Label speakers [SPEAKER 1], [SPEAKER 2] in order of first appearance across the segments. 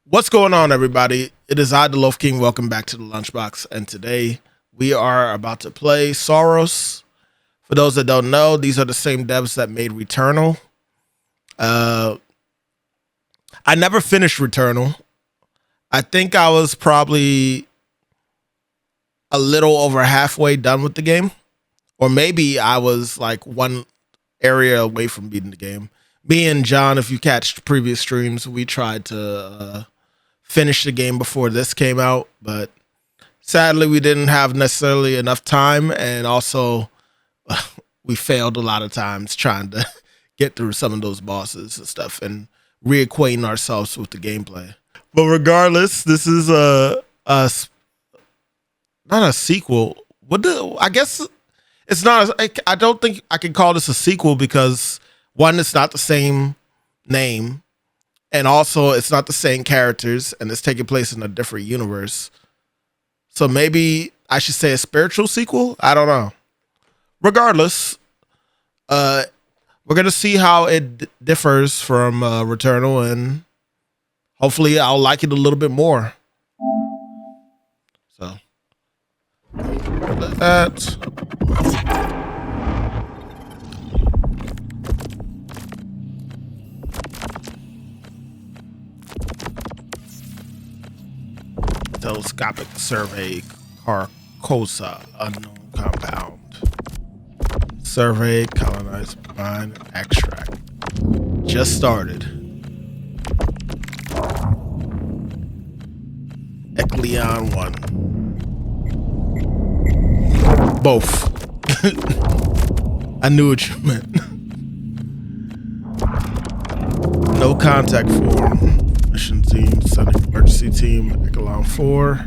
[SPEAKER 1] What's going on, everybody? It is I, the Loaf King. Welcome back to the Lunchbox, and today we are about to play SAROS. For those that don't know, these are the same devs that made Returnal. I never finished Returnal. I think I was probably a little over halfway done with the game, or maybe I was like one area away from beating the game. Me and John, if you catch previous streams, we tried to finish the game before this came out, but sadly we didn't have necessarily enough time, and also we failed a lot of times trying to get through some of those bosses and stuff and reacquainting ourselves with the gameplay. But regardless, this is not a sequel. I guess it's not. I don't think I can call this a sequel because one, it's not the same name, and also it's not the same characters, and it's taking place in a different universe. So maybe I should say a spiritual sequel. I don't know. Regardless, we're gonna see how it differs from Returnal, and hopefully I'll like it a little bit more. So that. Telescopic survey Carcosa, unknown compound. Survey colonized mine extract. Just started. Ecleon 1. Both. I knew what you meant. No contact form. Mission team, sending emergency team, Echelon 4.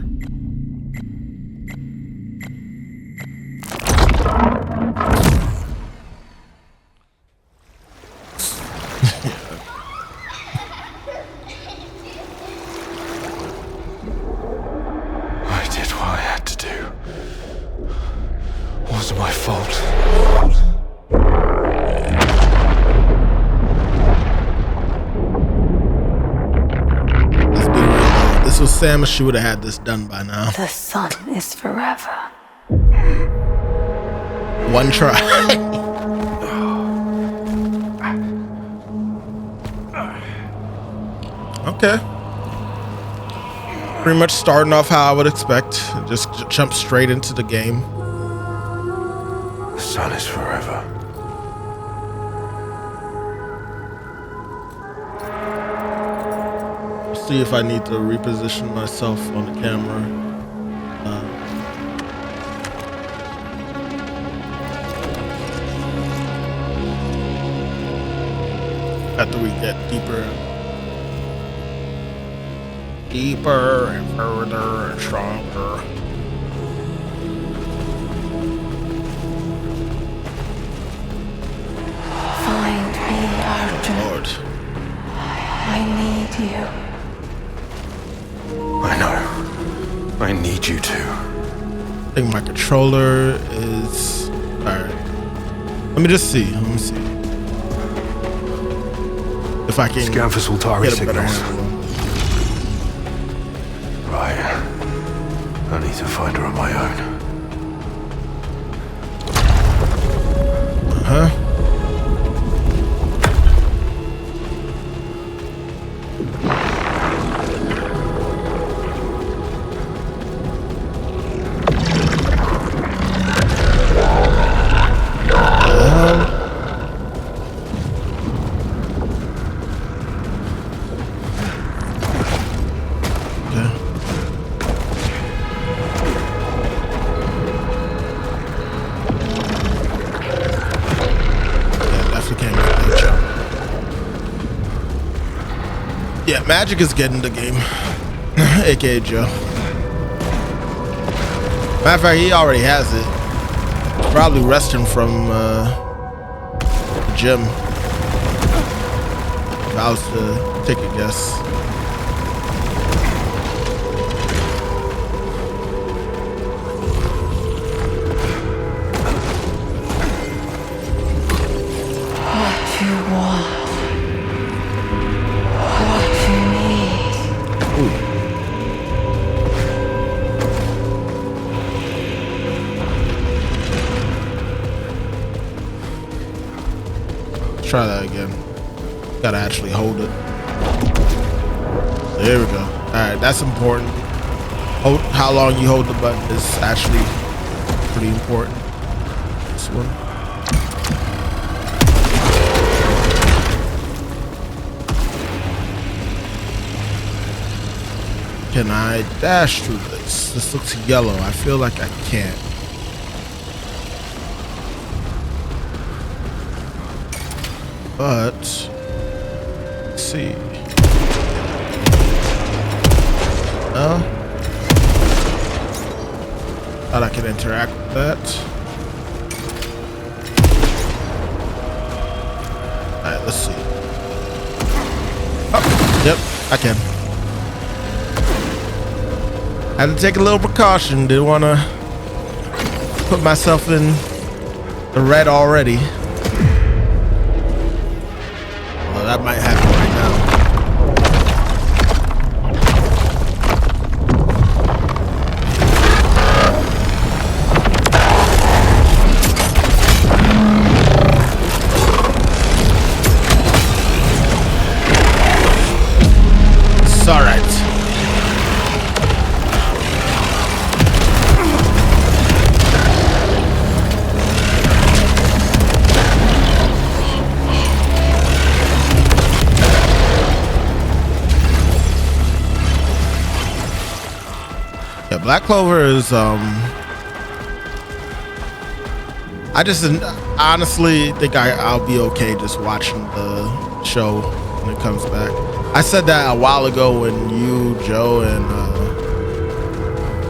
[SPEAKER 2] I did what I had to do. It wasn't my fault.
[SPEAKER 1] This was Samus. She would have had this done by now.
[SPEAKER 3] The sun is forever.
[SPEAKER 1] One try. Okay. Pretty much starting off how I would expect. Just jump straight into the game.
[SPEAKER 2] The sun is forever.
[SPEAKER 1] See if I need to reposition myself on the camera. After we get deeper and further and stronger.
[SPEAKER 3] Find me, Arjun.
[SPEAKER 1] Lord.
[SPEAKER 3] I need you.
[SPEAKER 2] I know. I need you to.
[SPEAKER 1] I think my controller is... Alright. Let me just see. Let me see. If I can
[SPEAKER 2] Scan for Sultari
[SPEAKER 1] get a better
[SPEAKER 2] signals.
[SPEAKER 1] handle.
[SPEAKER 2] Right. I need to find her on my own.
[SPEAKER 1] Uh-huh. Yeah, Magic is getting the game. AKA Joe. Matter of fact, he already has it. He's probably resting from the gym. If I was to take a guess.
[SPEAKER 3] What you want. What you need.
[SPEAKER 1] try that again. Gotta actually hold it. There we go. All right, that's important. How long you hold the button is actually pretty important. This one. Can I dash through this? This looks yellow. I feel like I can't. But let's see. No. Thought I could interact with that. Alright, let's see. Oh, yep, I can. Had to take a little precaution. Didn't want to put myself in the red already. Well, that might happen right now. It's all right. Yeah, Black Clover is I just honestly think I'll be okay just watching the show when it comes back. I said that a while ago when you, Joe,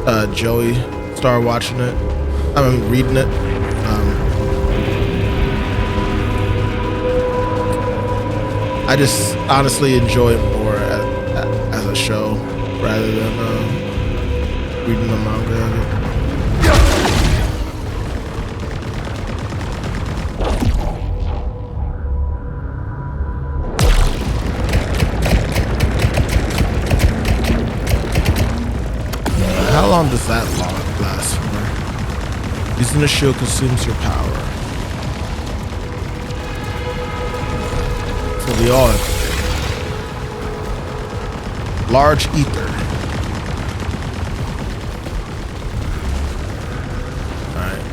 [SPEAKER 1] and Joey started watching it. I mean, reading it. I just honestly enjoy it more as a show rather than reading the manga of it. How long does that last for? Using the shield consumes your power. So the odd. Large ether. Alright.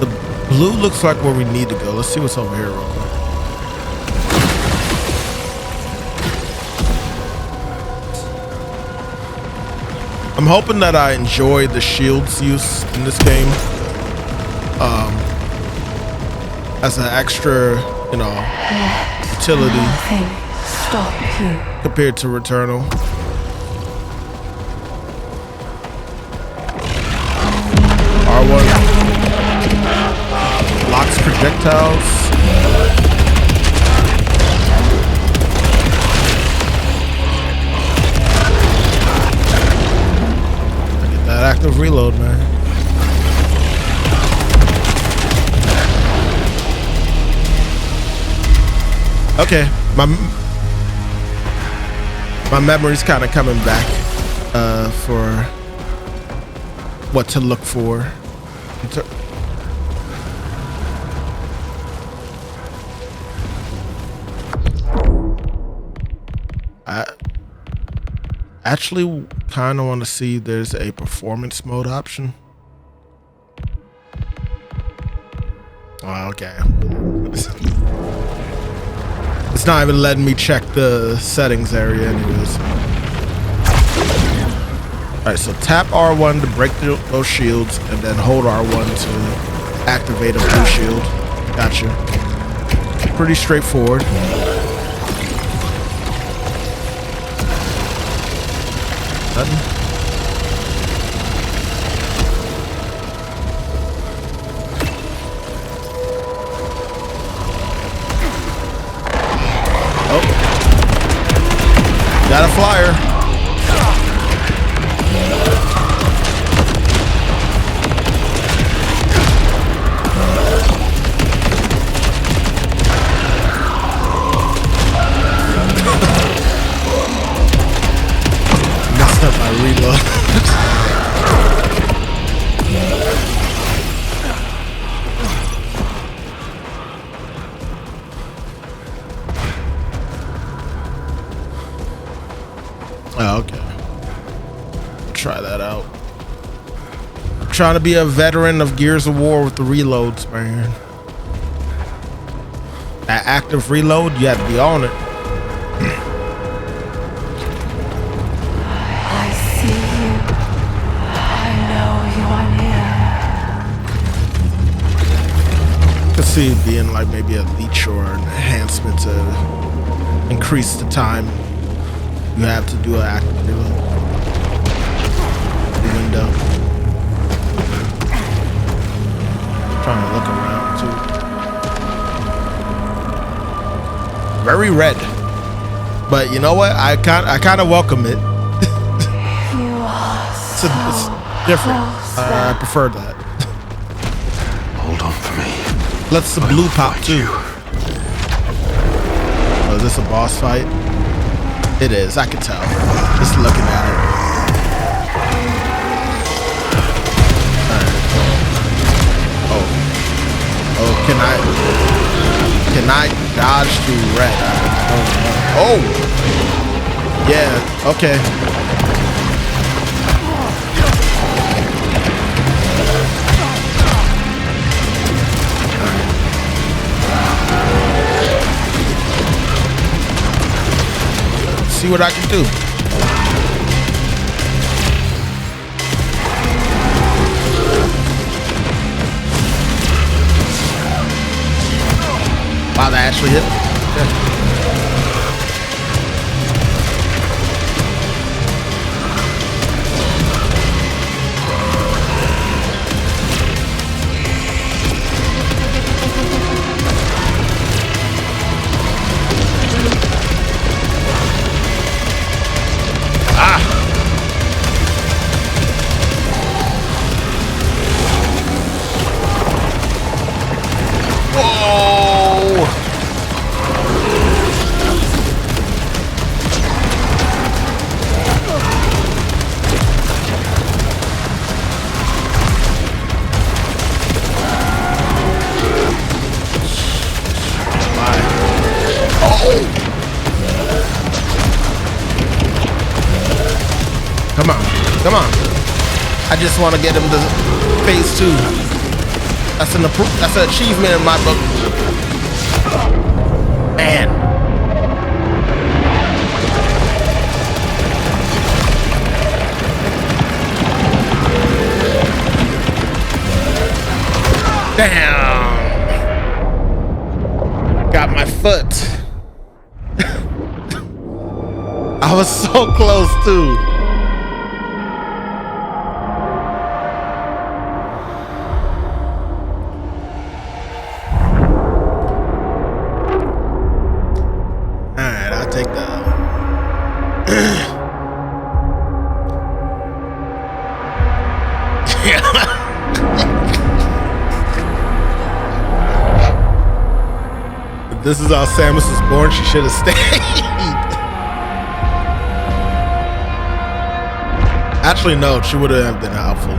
[SPEAKER 1] The blue looks like where we need to go. Let's see what's over here real quick. I'm hoping that I enjoy the shield's use in this game as an extra, utility compared to Returnal. R1 locks projectiles. That active reload, man. Okay, my memory's kind of coming back for what to look for. I actually kind of want to see if there's a performance mode option. Oh, okay. It's not even letting me check the settings area anyways. Alright, so tap R1 to break those shields and then hold R1 to activate a blue shield. Gotcha. Pretty straightforward. Nothing. Oh. Got a flyer. Messed up my reload. Oh, okay. Try that out. I'm trying to be a veteran of Gears of War with the reloads, man. That active reload, you have to be on it.
[SPEAKER 3] I see you. I know you are near.
[SPEAKER 1] I could see it being like maybe a leech or an enhancement to increase the time you have to do an active reload. The window. Trying to look around too. Very red, but you know what? I kind of welcome it.
[SPEAKER 3] You are
[SPEAKER 1] It's
[SPEAKER 3] so
[SPEAKER 1] different.
[SPEAKER 3] close
[SPEAKER 1] I prefer that.
[SPEAKER 2] Hold on for me.
[SPEAKER 1] Let's the blue pop too. Oh, is this a boss fight? It is. I can tell. Just looking at it. All right. Oh, can I dodge through red? I don't know. Oh, yeah. Okay. See what I can do. Wow, that actually hit. Okay. Come on, come on. I just want to get him to phase 2. That's an achievement in my book. Man. Damn. Got my foot. I was so close too. Alright, I'll take that. If this is how Samus was born, she should have stayed. Actually, no, she would have been helpful.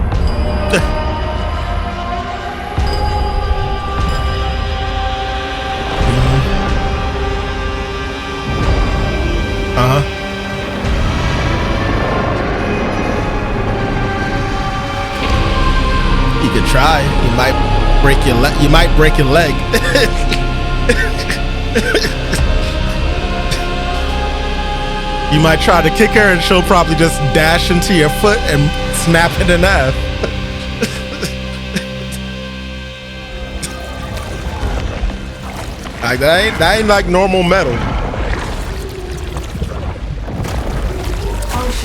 [SPEAKER 1] Uh-huh. You could try. You might break your leg. You might break your leg. You might try to kick her and she'll probably just dash into your foot and snap it in half. Like that ain't like normal metal.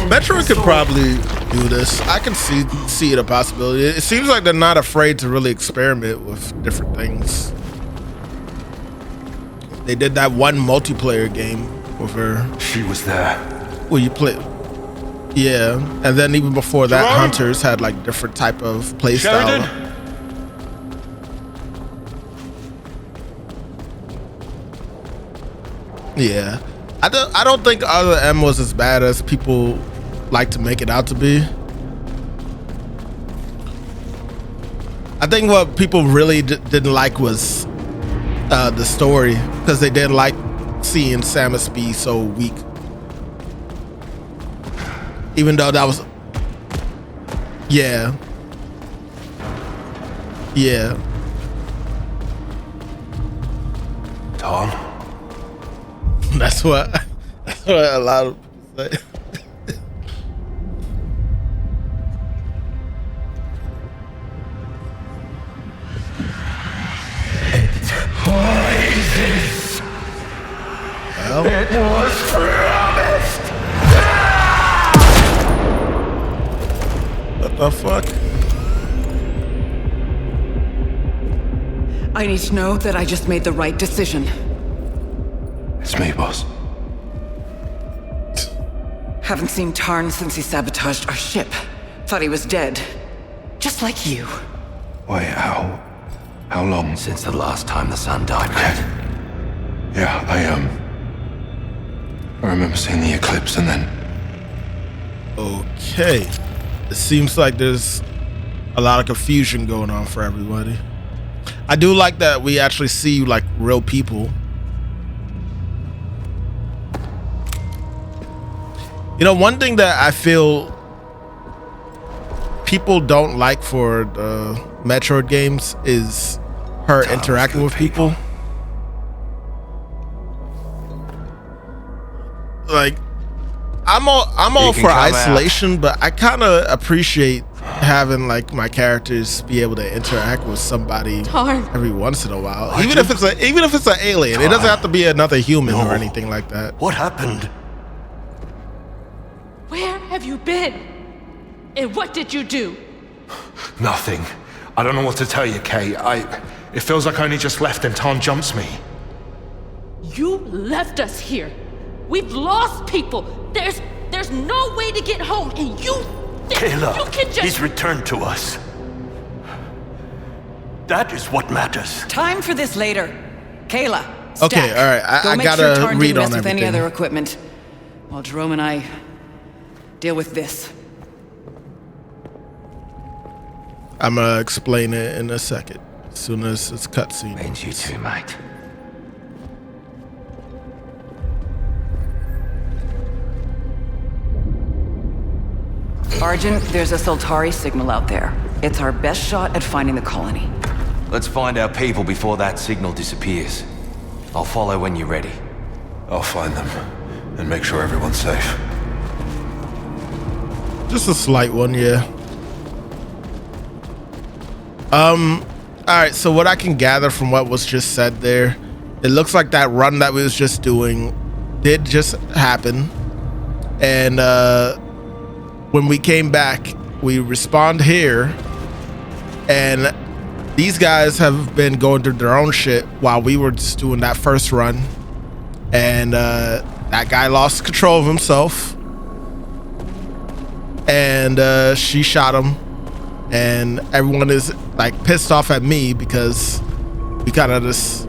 [SPEAKER 1] Metroid could probably do this. I can see it a possibility. It seems like they're not afraid to really experiment with different things. They did that one multiplayer game with her.
[SPEAKER 2] She was there.
[SPEAKER 1] Well, you play, yeah, and then even before that, Hunters had like different type of play style. Yeah, I don't think other M was as bad as people like to make it out to be. I think what people really didn't like was the story, because they didn't like seeing Samus be so weak. Even though that was, yeah.
[SPEAKER 2] Tom?
[SPEAKER 1] That's what a lot of people say. Well,
[SPEAKER 2] It was promised!
[SPEAKER 1] what the fuck?
[SPEAKER 4] I need to know that I just made the right decision.
[SPEAKER 2] It's me, boss.
[SPEAKER 4] Haven't seen Tarn since he sabotaged our ship. Thought he was dead. Just like you.
[SPEAKER 2] Wait, how long?
[SPEAKER 5] Since the last time the sun died, mate.
[SPEAKER 2] Yeah, I remember seeing the eclipse and then...
[SPEAKER 1] Okay. It seems like there's a lot of confusion going on for everybody. I do like that we actually see like real people. You know, one thing that I feel people don't like for the Metroid games is her interacting with people. Like, I'm all for isolation, but I kind of appreciate having like my characters be able to interact with somebody every once in a while, even if it's an alien. It doesn't have to be another human or anything like that.
[SPEAKER 5] What happened?
[SPEAKER 3] Where have you been? And what did you do?
[SPEAKER 6] Nothing. I don't know what to tell you, Kay. It feels like I only just left and Tom jumps me.
[SPEAKER 3] You left us here. We've lost people. There's no way to get home, and you think
[SPEAKER 5] Kayla,
[SPEAKER 3] you can just...
[SPEAKER 5] he's returned to us. That is what matters.
[SPEAKER 4] Time for this later. Kayla,
[SPEAKER 1] Okay,
[SPEAKER 4] Stack.
[SPEAKER 1] all right. I
[SPEAKER 4] Go make
[SPEAKER 1] gotta
[SPEAKER 4] sure Tarn
[SPEAKER 1] read
[SPEAKER 4] didn't mess
[SPEAKER 1] on
[SPEAKER 4] with any
[SPEAKER 1] everything.
[SPEAKER 4] other equipment, while Jerome and I deal with this.
[SPEAKER 1] I'm gonna explain it in a second, as soon as it's cutscene.
[SPEAKER 5] Means you too, mate.
[SPEAKER 4] Argent, there's a Sultari signal out there. It's our best shot at finding the colony.
[SPEAKER 5] Let's find our people before that signal disappears. I'll follow when you're ready.
[SPEAKER 2] I'll find them and make sure everyone's safe.
[SPEAKER 1] Just a slight one, yeah. All right, so what I can gather from what was just said there, it looks like that run that we was just doing did just happen. And when we came back, we respawned here, and these guys have been going through their own shit while we were just doing that first run. And that guy lost control of himself, and she shot him, and everyone is like pissed off at me because we kind of just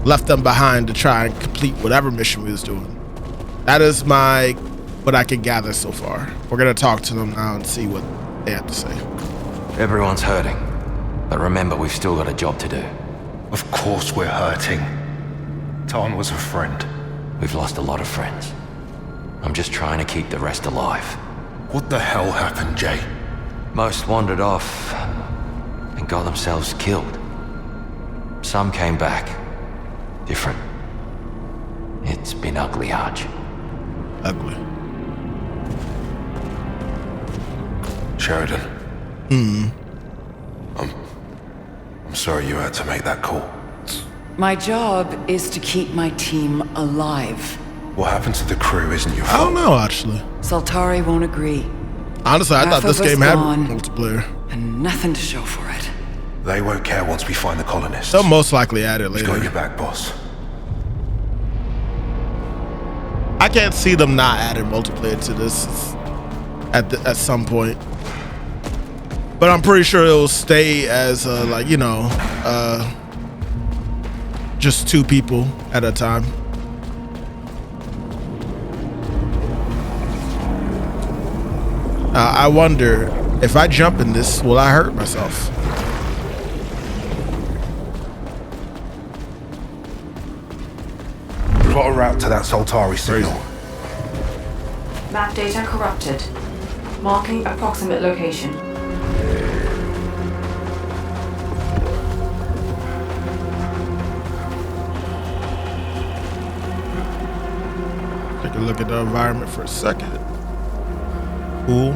[SPEAKER 1] left them behind to try and complete whatever mission we was doing. That is what I can gather so far. We're gonna talk to them now and see what they have to say.
[SPEAKER 5] Everyone's hurting. But remember, we've still got a job to do.
[SPEAKER 6] Of course we're hurting. Tom was a friend.
[SPEAKER 5] We've lost a lot of friends. I'm just trying to keep the rest alive.
[SPEAKER 6] What the hell happened, Jay?
[SPEAKER 5] Most wandered off and got themselves killed. Some came back. Different. It's been ugly, Arch.
[SPEAKER 1] Ugly.
[SPEAKER 2] Sheridan. I'm sorry you had to make that call.
[SPEAKER 4] My job is to keep my team alive.
[SPEAKER 2] What happened to the crew isn't your
[SPEAKER 1] I
[SPEAKER 2] fault.
[SPEAKER 1] don't know, actually.
[SPEAKER 4] Sultari won't agree.
[SPEAKER 1] Honestly, I
[SPEAKER 4] Half
[SPEAKER 1] thought this
[SPEAKER 4] of us
[SPEAKER 1] game had
[SPEAKER 4] gone.
[SPEAKER 1] multiplayer.
[SPEAKER 4] And nothing to show for it.
[SPEAKER 2] They won't care once we find the colonists.
[SPEAKER 1] They'll most likely add it
[SPEAKER 2] We've got your
[SPEAKER 1] later.
[SPEAKER 2] back, boss.
[SPEAKER 1] I can't see them not adding multiplayer to this at some point. But I'm pretty sure it'll stay as like, you know, just 2 people at a time. I wonder if I jump in this, will I hurt myself?
[SPEAKER 6] Plot a route to that Sultari signal.
[SPEAKER 7] Map data corrupted. Marking approximate location.
[SPEAKER 1] Take a look at the environment for a second. Cool.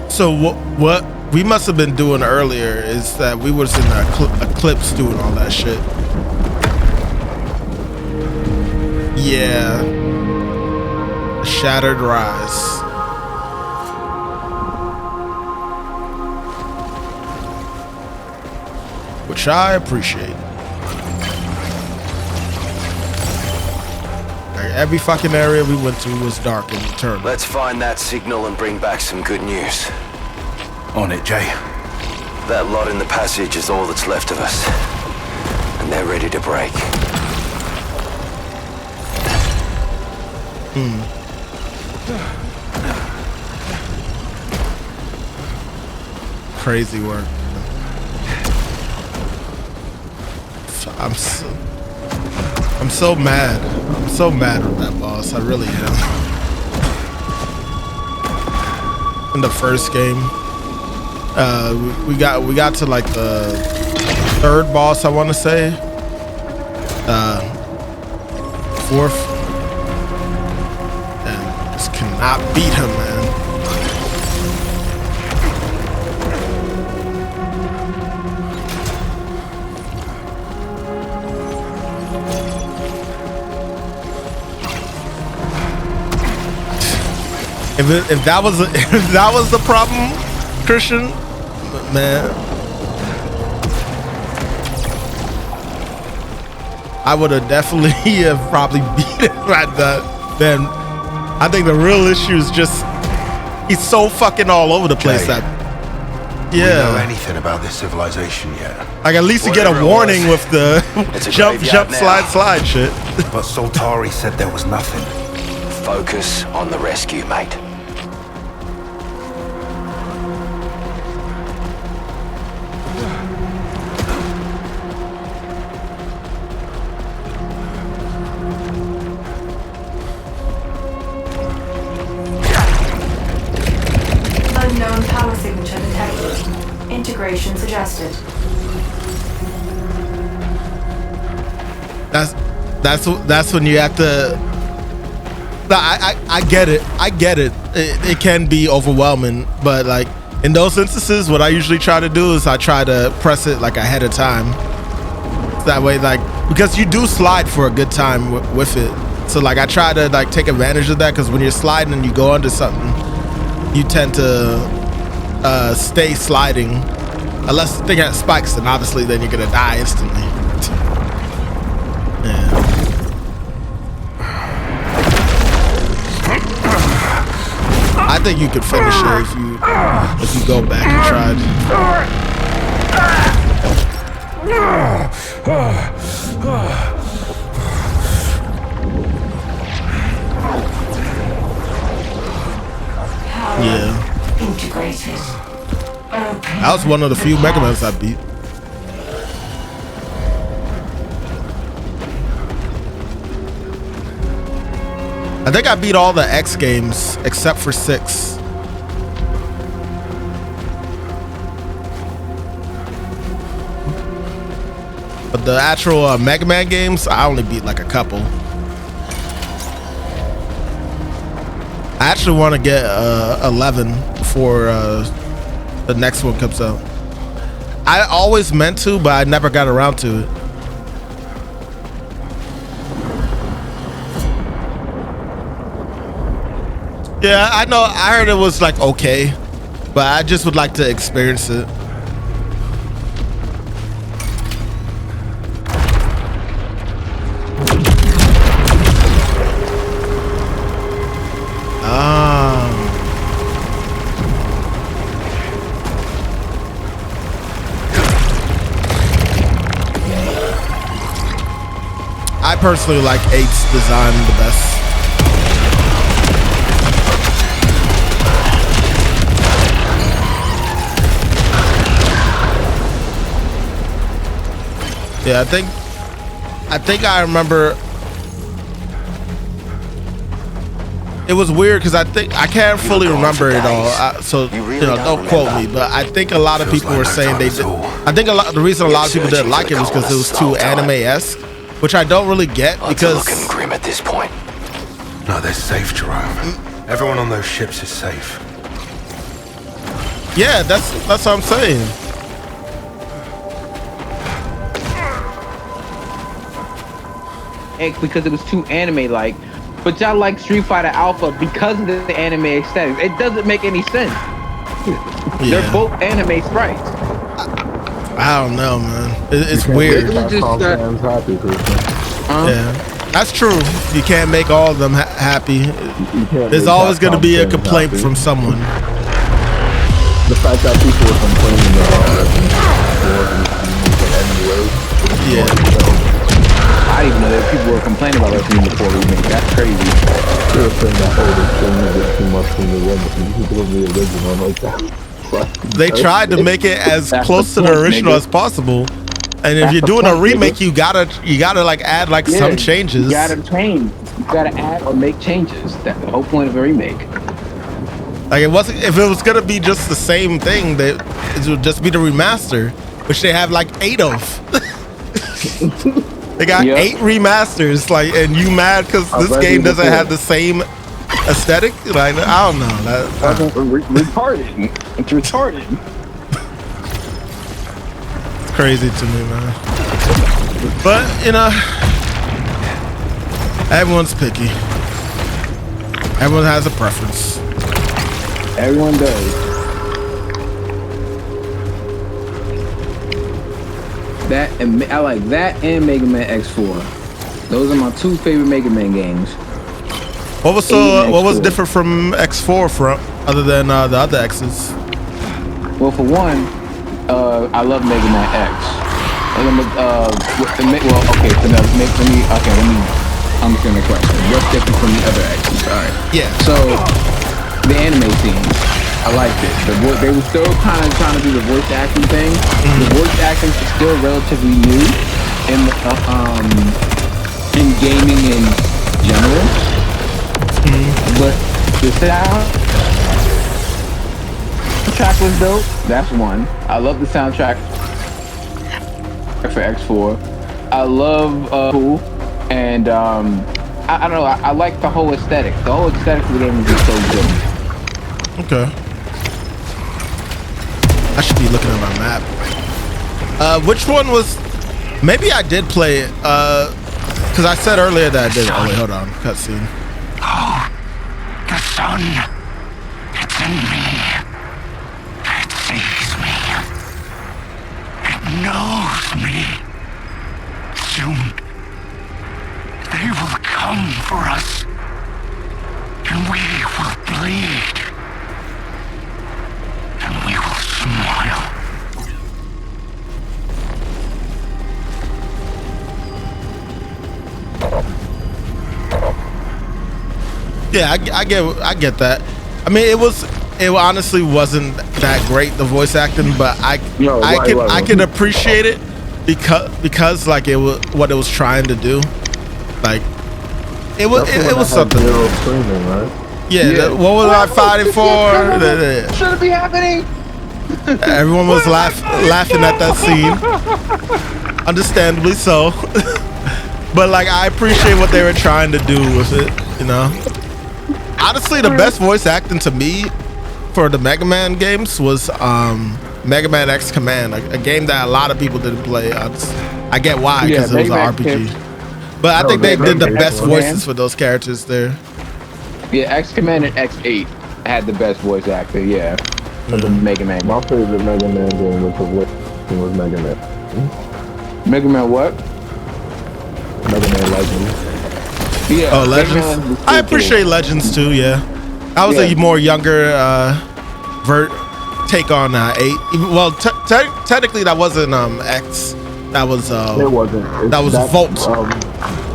[SPEAKER 1] So what we must have been doing earlier is that we was in the Eclipse doing all that shit. Yeah. Shattered Rise. Which I appreciate. Like every fucking area we went to was dark and Returnal.
[SPEAKER 5] Let's find that signal and bring back some good news.
[SPEAKER 2] On it, Jay.
[SPEAKER 5] That lot in the passage is all that's left of us. And they're ready to break.
[SPEAKER 1] Crazy work. I'm so mad. I'm so mad with that boss. I really am. In the first game, we got to like the third boss, I want to say. Fourth. And just cannot beat him, man. If that was the problem, Christian, man, I would have definitely have probably beat him at that. Then I think the real issue is just he's so fucking all over the place.
[SPEAKER 2] Jay,
[SPEAKER 1] that
[SPEAKER 2] do we know anything about this civilization yet?
[SPEAKER 1] like at least you get a warning with the jump, slide shit.
[SPEAKER 2] But Soltari said there was nothing.
[SPEAKER 5] Focus on the rescue, mate.
[SPEAKER 7] Unknown power signature detected. Integration suggested.
[SPEAKER 1] That's when you have to. I get it. It can be overwhelming, but like in those instances, what I usually try to do is I try to press it like ahead of time. That way, like because you do slide for a good time with it. So like I try to like take advantage of that because when you're sliding and you go under something, you tend to stay sliding. Unless the thing has spikes, then obviously then you're gonna die instantly. Yeah. I think you could finish it if you go back and tried. Yeah.
[SPEAKER 7] Integrated.
[SPEAKER 1] That was one of the few Mega Mans I beat. I think I beat all the X games except for 6. But the actual Mega Man games, I only beat like a couple. I actually want to get 11 before the next one comes out. I always meant to, but I never got around to it. Yeah, I know. I heard it was like okay, but I just would like to experience it. I personally like 8's design the best. Yeah, I think I remember it was weird because I can't fully remember it all. So don't quote me, but I think a lot of people were saying they did. I think the reason a lot of people didn't like it was because it was too anime-esque, which I don't really get because.
[SPEAKER 5] Looking grim at this point.
[SPEAKER 6] No, they're safe, Jerome. Everyone on those ships is safe.
[SPEAKER 1] Yeah, that's what I'm saying.
[SPEAKER 8] Because it was too anime-like, but y'all like Street Fighter Alpha because of the anime aesthetics. It doesn't make any sense.
[SPEAKER 1] Yeah.
[SPEAKER 8] They're both anime sprites.
[SPEAKER 1] I don't know, man. It's weird. Yeah, that's true. You can't make all of them happy. There's always going to be a complaint from someone.
[SPEAKER 9] The fact that people are complaining about
[SPEAKER 1] Yeah.
[SPEAKER 8] I didn't even know that people were complaining about Resident Evil 4 remake. That's crazy.
[SPEAKER 9] They're saying that too much from the original like that.
[SPEAKER 1] They tried to make it as close to the original as possible, and if you're doing a remake, you gotta like add like some changes.
[SPEAKER 8] You gotta change. You gotta add or make changes. That's the whole point of a remake.
[SPEAKER 1] Like it wasn't. If it was gonna be just the same thing, that it would just be the remaster, which they have like 8 of. They got 8 remasters. Like, and you mad because this game doesn't have the same aesthetic? Like, I don't know.
[SPEAKER 8] Retarded. It's retarded.
[SPEAKER 1] It's crazy to me, man. But you know, everyone's picky. Everyone has a preference.
[SPEAKER 8] Everyone does. That and I like that and Mega Man X4. Those are my 2 favorite Mega Man games.
[SPEAKER 1] What was different from X4 other than the other X's?
[SPEAKER 8] Well, for one, I love Mega Man X. Let me understand the question. What's different from the other X's? All right.
[SPEAKER 1] Yeah.
[SPEAKER 8] So the anime scene, I liked it. They were still kind of trying to do the voice acting thing. The voice acting is still relatively new in gaming in general. But the soundtrack was dope. That's one. I love the soundtrack for X4. I love cool, and I don't know. I like the whole aesthetic. The whole aesthetic of the game is just so good.
[SPEAKER 1] Okay. I should be looking at my map. Which one was? Maybe I did play it. Because I said earlier that I did. Oh wait, hold on. Cutscene.
[SPEAKER 2] Oh, the sun. It's in me. It sees me. It knows me. Soon, they will come for us. And we will bleed. And we will smile.
[SPEAKER 1] Yeah, I get that. I mean, it honestly wasn't that great, the voice acting, but I can appreciate it because like it was what it was trying to do. Like it was something.
[SPEAKER 9] Right?
[SPEAKER 1] Yeah. What was I fighting for?
[SPEAKER 8] Should it be happening?
[SPEAKER 1] Everyone was laughing at that scene, understandably so. But like I appreciate what they were trying to do with it, you know. Honestly, the best voice acting to me for the Mega Man games was Mega Man X Command, a game that a lot of people didn't play. I get why, because it was an RPG. But I think they did the best voices for those characters there.
[SPEAKER 8] Yeah, X Command and X8 had the best voice actor, for the Mega Man.
[SPEAKER 9] My favorite Mega Man game was Mega Man.
[SPEAKER 8] Mega Man what?
[SPEAKER 9] Mega Man Legends.
[SPEAKER 8] Yeah.
[SPEAKER 1] Oh, Legends. I appreciate Legends too. Yeah, I was a more younger take on 8. Well, technically that wasn't X. That was
[SPEAKER 9] it wasn't.
[SPEAKER 1] That was Volt.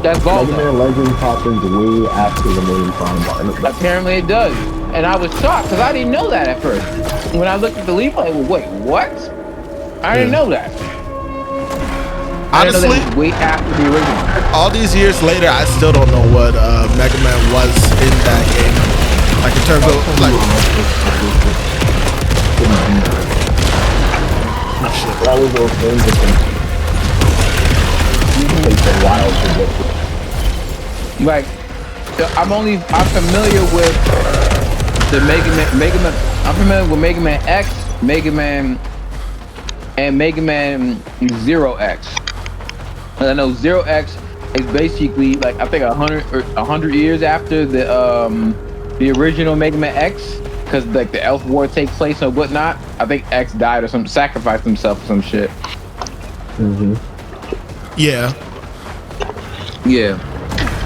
[SPEAKER 8] That's Volt.
[SPEAKER 9] Mega Man Legends happens way after the main time.
[SPEAKER 8] Apparently it does, and I was shocked because I didn't know that at first. When I looked at the lead, like, wait, what? I didn't know that.
[SPEAKER 1] Honestly,
[SPEAKER 8] way after the original.
[SPEAKER 1] All these years later, I still don't know what Mega Man was in that game. terms of like.
[SPEAKER 9] That was those things that takes a while to get to.
[SPEAKER 8] Like, I'm familiar with the Mega Man. I'm familiar with Mega Man X, Mega Man, and Mega Man Zero X. And I know Zero X is basically like I think 100 years after the original Mega Man X, because like the Elf War takes place or whatnot. I think X died or sacrificed himself or some shit.
[SPEAKER 1] Yeah.
[SPEAKER 8] Yeah.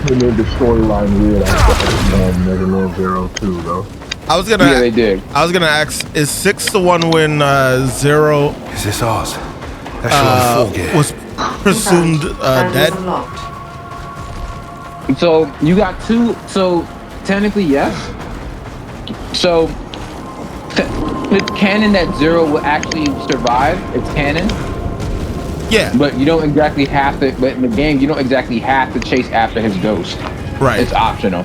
[SPEAKER 9] They made the storyline weird after Mega Man Zero 2 though.
[SPEAKER 1] I was gonna.
[SPEAKER 8] Yeah, they did.
[SPEAKER 1] I was gonna ask: is 6 the one when Zero
[SPEAKER 6] Is this ours? That should have full gear.
[SPEAKER 1] was presumed dead?
[SPEAKER 7] Unlocked.
[SPEAKER 8] So you got two. So technically, yes. So it's canon that Zero will actually survive. It's canon.
[SPEAKER 1] Yeah.
[SPEAKER 8] But you don't exactly have to. But in the game, you don't exactly have to chase after his ghost.
[SPEAKER 1] Right.
[SPEAKER 8] It's optional.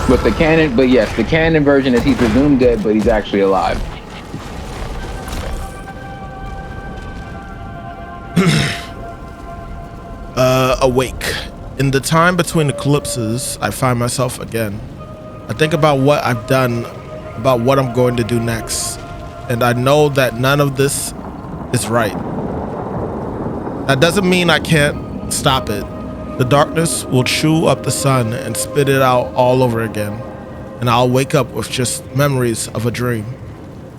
[SPEAKER 8] But the canon. But yes, the canon version is he's presumed dead, but he's actually alive.
[SPEAKER 1] Awake. In the time between eclipses, I find myself again. I think about what I've done, about what I'm going to do next, and I know that none of this is right. That doesn't mean I can't stop it. The darkness will chew up the sun and spit it out all over again, and I'll wake up with just memories of a dream.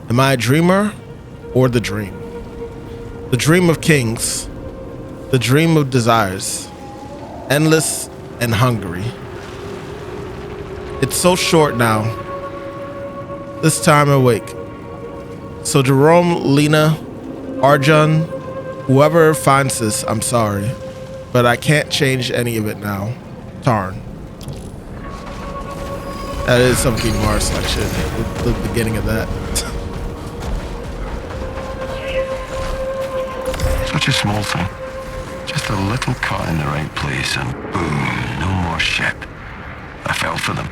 [SPEAKER 1] Am I a dreamer or the dream? The dream of kings, the dream of desires, endless and hungry. It's so short now. This time awake. So Jerome, Lena, Arjun, whoever finds this, I'm sorry, but I can't change any of it now. Tarn. That is some Kingdom Hearts like shit. The beginning of that.
[SPEAKER 5] Such a small thing. Just a little cut in the right place and boom, no more ship. I fell for them.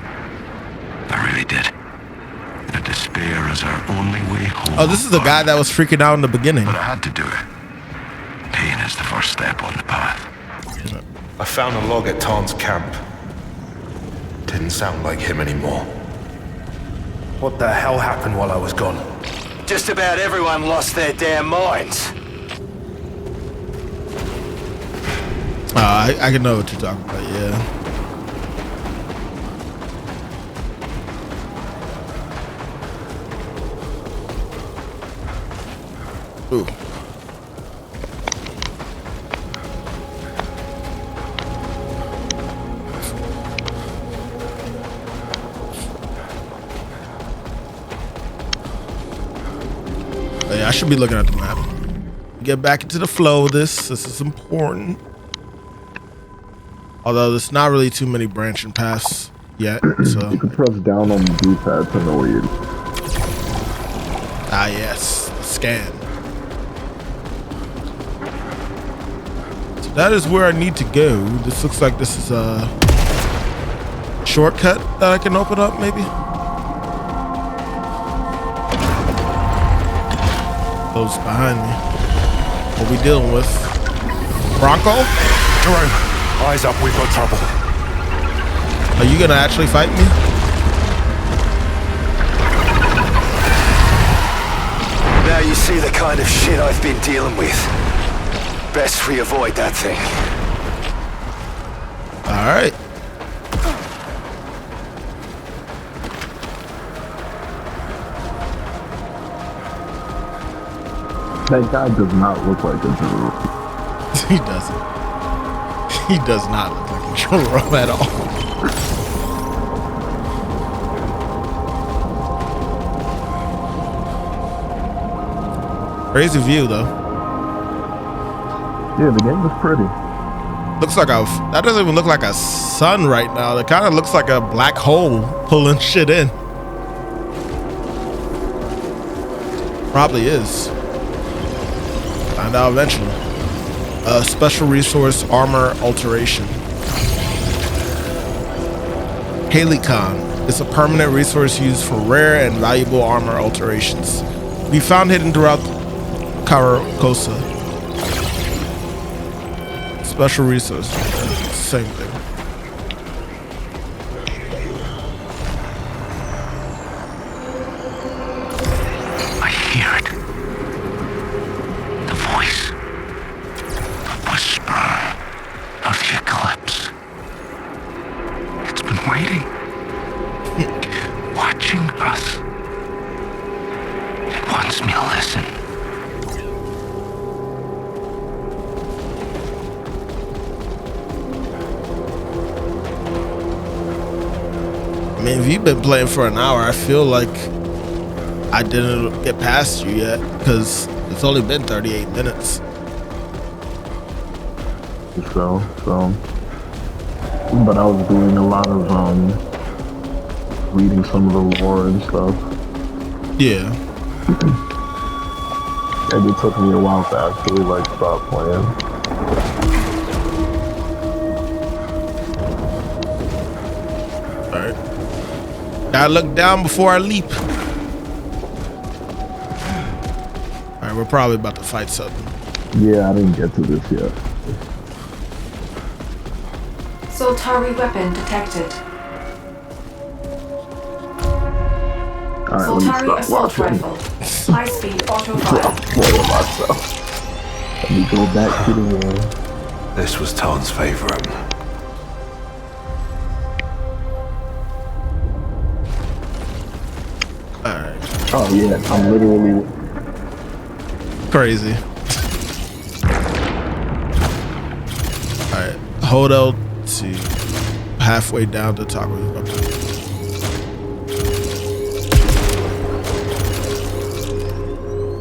[SPEAKER 5] I really did. Their despair is our only way home.
[SPEAKER 1] Oh, this is the guy that was freaking out in the beginning.
[SPEAKER 5] But I had to do it. Pain is the first step on the path.
[SPEAKER 6] I found a log at Tarn's camp. Didn't sound like him anymore. What the hell happened while I was gone?
[SPEAKER 5] Just about everyone lost their damn minds.
[SPEAKER 1] I can know what you're talking about, yeah. Ooh. Oh, yeah, I should be looking at the map. Get back into the flow of this. This is important. Although there's not really too many branching paths yet, so.
[SPEAKER 9] You can press down on the D-pad to know it.
[SPEAKER 1] Ah, yes. Scan. So that is where I need to go. This looks like this is a shortcut that I can open up, maybe. Those behind me. What we dealing with? Bronco?
[SPEAKER 6] Jerome, eyes up, we've got trouble.
[SPEAKER 1] Are you gonna actually fight me?
[SPEAKER 5] Now you see the kind of shit I've been dealing with. Best we avoid that thing.
[SPEAKER 1] All right.
[SPEAKER 9] That guy does not look like a Jerome.
[SPEAKER 1] He doesn't. He does not look like a Jerome at all. Crazy view though.
[SPEAKER 9] Yeah, the game is pretty.
[SPEAKER 1] Looks like that doesn't even look like a sun right now. It kind of looks like a black hole pulling shit in. Probably is. Find out eventually. Special resource armor alteration. Halicon. It's a permanent resource used for rare and valuable armor alterations. We found hidden throughout Carcosa. Special resource. Same thing.
[SPEAKER 5] I hear it. The voice. The whisper of the eclipse. It's been waiting. Watching us. It wants me to listen.
[SPEAKER 1] I mean, if you've been playing for an hour, I feel like I didn't get past you yet because it's only been 38 minutes.
[SPEAKER 9] So, but I was doing a lot of reading some of the lore and stuff.
[SPEAKER 1] Yeah.
[SPEAKER 9] And it took me a while to actually like start playing.
[SPEAKER 1] Alright. Gotta look down before I leap. Alright, we're probably about to fight something.
[SPEAKER 9] Yeah, I didn't get to this yet.
[SPEAKER 7] Soltari weapon detected.
[SPEAKER 9] Alright,
[SPEAKER 7] Soltari
[SPEAKER 9] let me stop
[SPEAKER 7] assault
[SPEAKER 9] watching.
[SPEAKER 7] rifle. High speed auto fire.
[SPEAKER 9] I'm spoiling myself. Let me go back to the room.
[SPEAKER 6] This was Tarn's favorite.
[SPEAKER 1] Alright.
[SPEAKER 9] Oh yeah, I'm literally
[SPEAKER 1] Crazy. Alright. Hold L to halfway down to top of the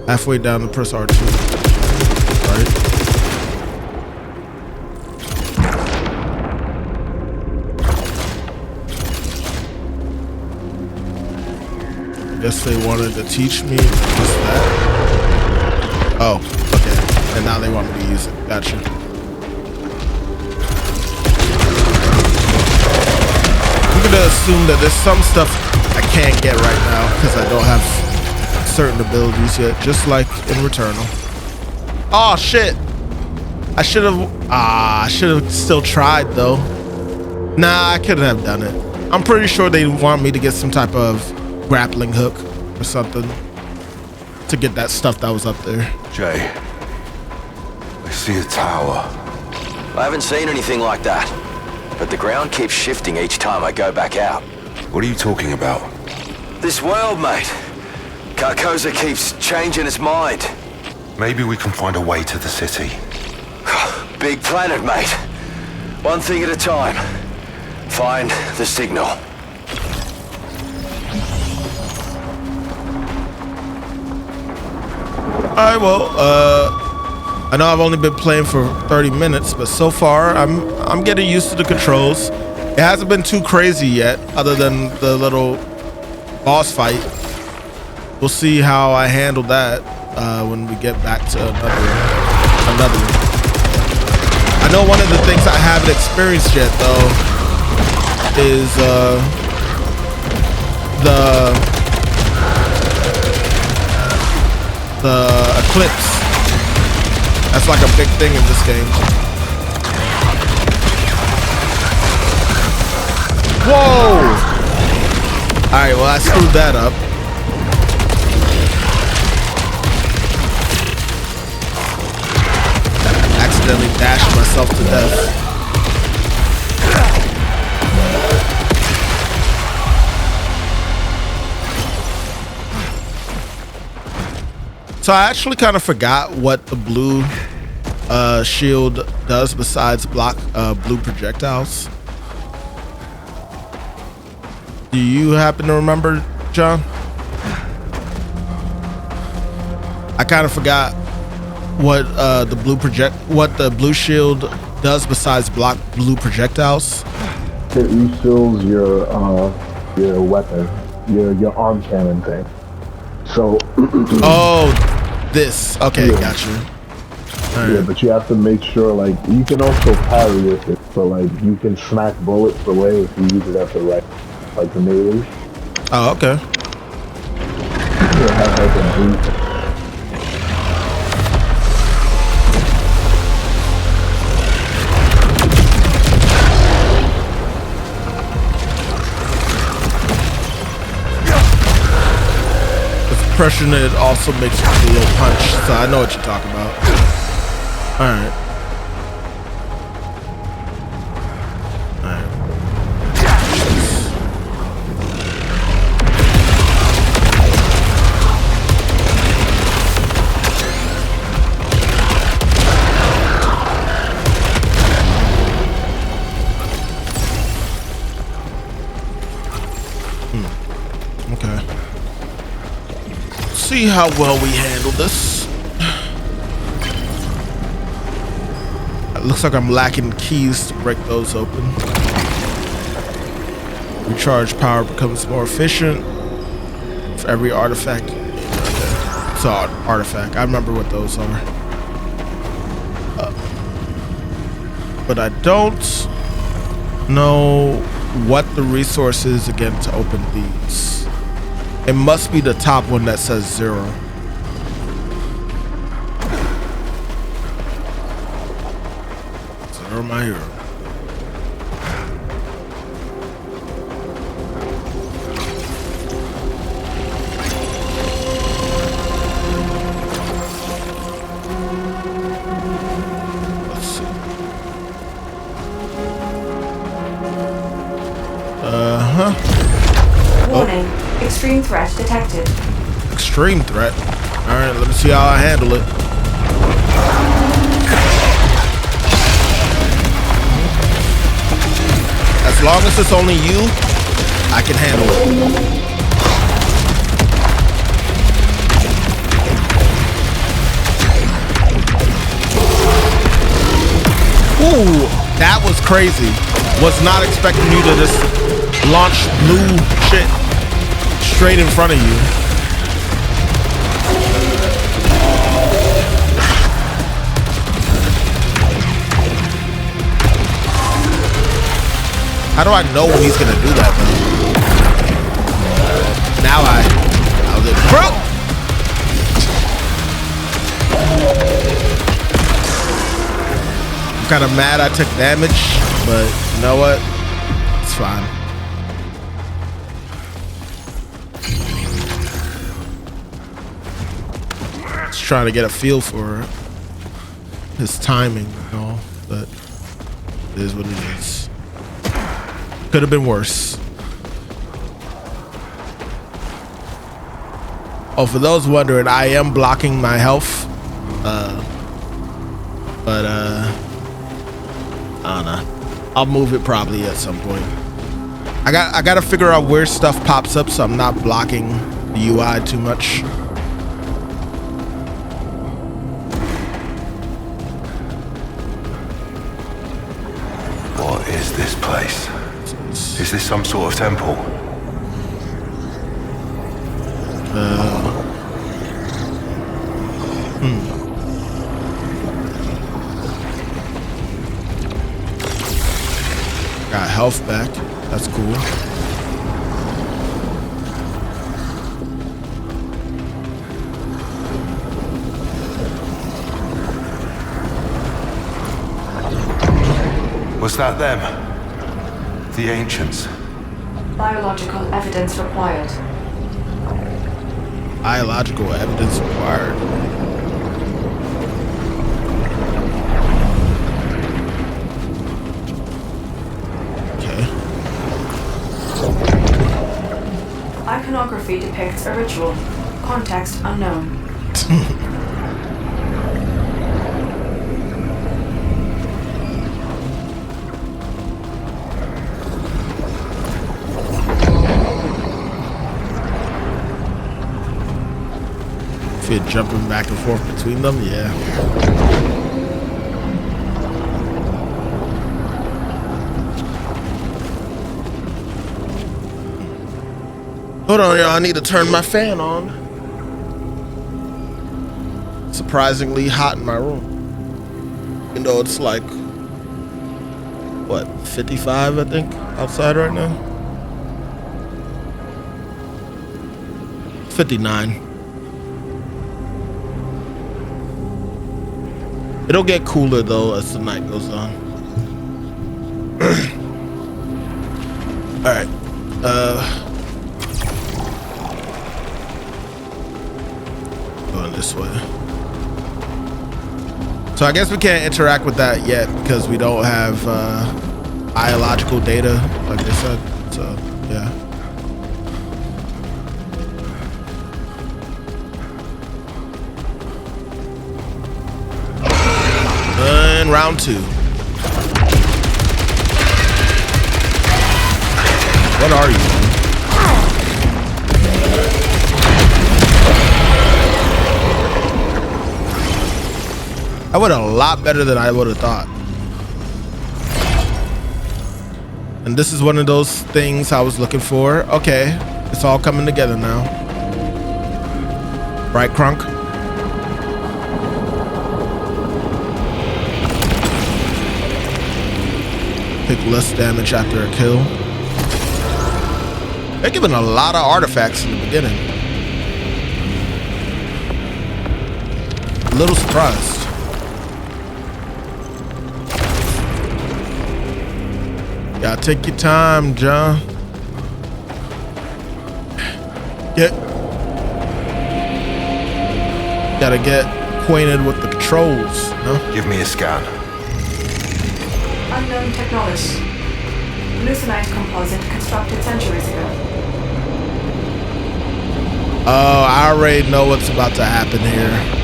[SPEAKER 1] halfway down to press R2. Right? I guess they wanted to teach me just that. Oh, okay. And now they want me to use it. Gotcha. I'm gonna assume that there's some stuff I can't get right now because I don't have certain abilities yet, just like in Returnal. Oh shit! I should have still tried though. Nah, I couldn't have done it. I'm pretty sure they want me to get some type of grappling hook or something to get that stuff that was up there.
[SPEAKER 6] Jay, I see a tower.
[SPEAKER 10] I haven't seen anything like that, but the ground keeps shifting each time I go back out.
[SPEAKER 6] What are you talking about?
[SPEAKER 10] This world, mate. Carcosa keeps changing its mind.
[SPEAKER 6] Maybe we can find a way to the city.
[SPEAKER 10] Big planet, mate. One thing at a time. Find the signal.
[SPEAKER 1] Alright, well, I know I've only been playing for 30 minutes, but so far I'm getting used to the controls. It hasn't been too crazy yet, other than the little boss fight. We'll see how I handle that when we get back to another one. I know one of the things I haven't experienced yet though is the eclipse. That's like a big thing in this game. Whoa! Alright, well I screwed that up. Accidentally dashed myself to death. So I actually kind of forgot what the blue shield does besides block blue projectiles. Do you happen to remember, John? I kind of forgot what the blue shield does besides block blue projectiles.
[SPEAKER 9] It refills your weapon, your arm cannon thing. So
[SPEAKER 1] oh, this. Okay,
[SPEAKER 9] yeah.
[SPEAKER 1] Gotcha.
[SPEAKER 9] Yeah, but you have to make sure, like, you can also parry with it, so like you can smack bullets away if you use it at the right, like the melee.
[SPEAKER 1] Oh, okay.
[SPEAKER 9] You'll have like a boost.
[SPEAKER 1] Pressure it also makes a little punch, so I know what you're talking about. Alright. Okay. See how well we handle this. It looks like I'm lacking keys to break those open. Recharge power becomes more efficient for every artifact. It's an artifact. I remember what those are. But I don't know what the resource is again to open these. It must be the top one that says 0. Zero, my hero. Let's see.
[SPEAKER 7] Warning. Extreme threat detected.
[SPEAKER 1] Extreme threat. All right, let me see how I handle it. As long as it's only you, I can handle it. Ooh, that was crazy. Was not expecting you to just launch blue shit straight in front of you. How do I know when he's gonna do that though? Now I'll get bro. I'm kind of mad I took damage, but you know what? It's fine. Just trying to get a feel for his timing and all, but it is what it is. Could have been worse. Oh, for those wondering, I am blocking my health. But I don't know. I'll move it probably at some point. I gotta figure out where stuff pops up so I'm not blocking the UI too much.
[SPEAKER 6] What is this place? Is this some sort of temple?
[SPEAKER 1] Got health back. That's cool.
[SPEAKER 6] Was that them? The ancients?
[SPEAKER 7] Biological evidence required.
[SPEAKER 1] Biological evidence required. Okay.
[SPEAKER 7] Iconography depicts a ritual. Context unknown.
[SPEAKER 1] If you're jumping back and forth between them, yeah. Hold on, y'all. I need to turn my fan on. Surprisingly hot in my room. Even though it's like, what, 55, I think, outside right now? 59. It'll get cooler though as the night goes on. All right. Going this way. So I guess we can't interact with that yet because we don't have biological data, like they said. So yeah. And round 2. What are you? That went a lot better than I would have thought. And this is one of those things I was looking for. Okay, it's all coming together now. Right, Crunk? Take less damage after a kill. They're giving a lot of artifacts in the beginning. A little surprised. Gotta take your time, John. Gotta get acquainted with the controls, huh?
[SPEAKER 6] Give me a scan.
[SPEAKER 7] Unknown technology. Hallucinate composite constructed centuries ago.
[SPEAKER 1] Oh, I already know what's about to happen here.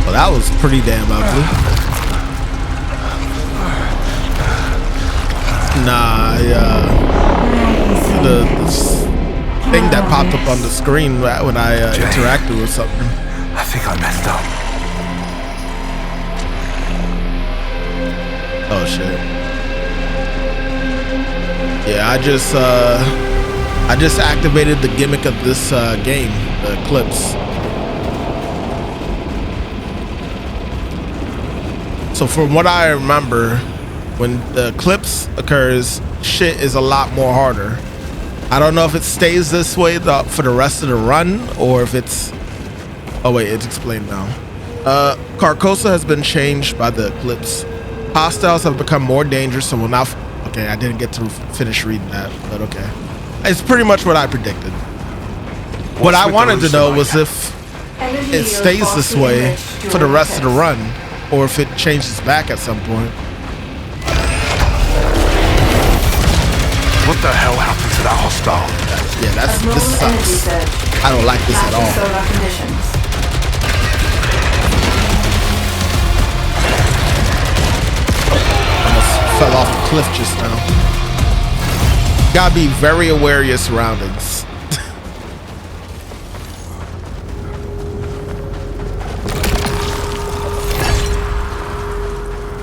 [SPEAKER 1] Well, that was pretty damn ugly. Nah, the thing that popped up on the screen when I interacted with something.
[SPEAKER 6] I think I messed up.
[SPEAKER 1] Oh shit. Yeah, I just activated the gimmick of this game, the clips. So from what I remember, when the clips occurs, shit is a lot more harder. I don't know if it stays this way for the rest of the run, or if it's... Oh wait, it's explained now. Carcosa has been changed by the eclipse. Hostiles have become more dangerous and will now... Okay, I didn't get to finish reading that, but okay. It's pretty much what I predicted. What I wanted to know was if it stays this way for the rest of the run, or if it changes back at some point.
[SPEAKER 6] What the hell happened to that hostile?
[SPEAKER 1] Yeah, this sucks. I don't like this at all. Almost fell off the cliff just now. Gotta be very aware of your surroundings.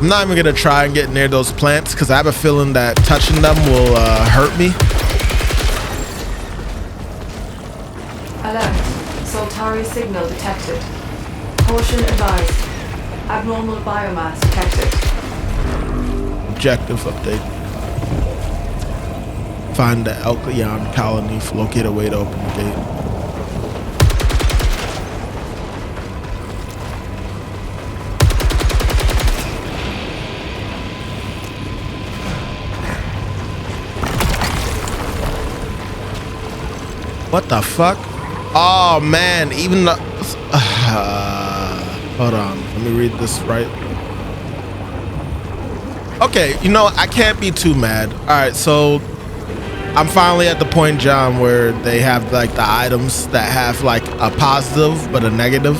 [SPEAKER 1] I'm not even gonna try and get near those plants because I have a feeling that touching them will hurt me.
[SPEAKER 7] Alert. Soltari signal detected. Caution advised. Abnormal biomass detected.
[SPEAKER 1] Objective update. Find the Alcleon colony. Locate a way to open the gate. What the fuck? Oh man, even the... hold on, let me read this right. Okay, you know, I can't be too mad. All right, so I'm finally at the point, John, where they have like the items that have like a positive but a negative.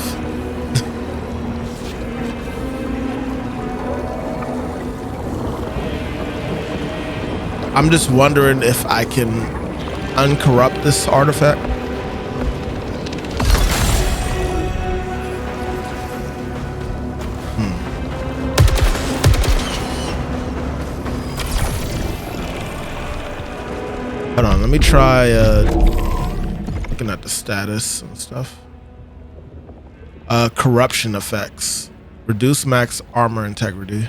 [SPEAKER 1] I'm just wondering if I can uncorrupt this artifact. Hold on, let me try looking at the status and stuff. Corruption effects. Reduce max armor integrity.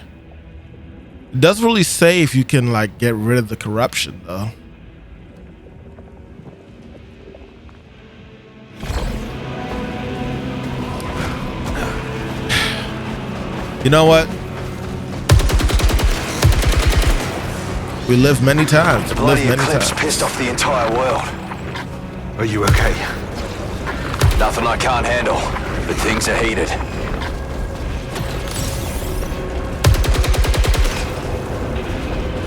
[SPEAKER 1] It doesn't really say if you can like get rid of the corruption though. You know what? We live many times.
[SPEAKER 10] The bloody eclipse pissed off the entire world.
[SPEAKER 6] Are you okay?
[SPEAKER 10] Nothing I can't handle, but things are heated.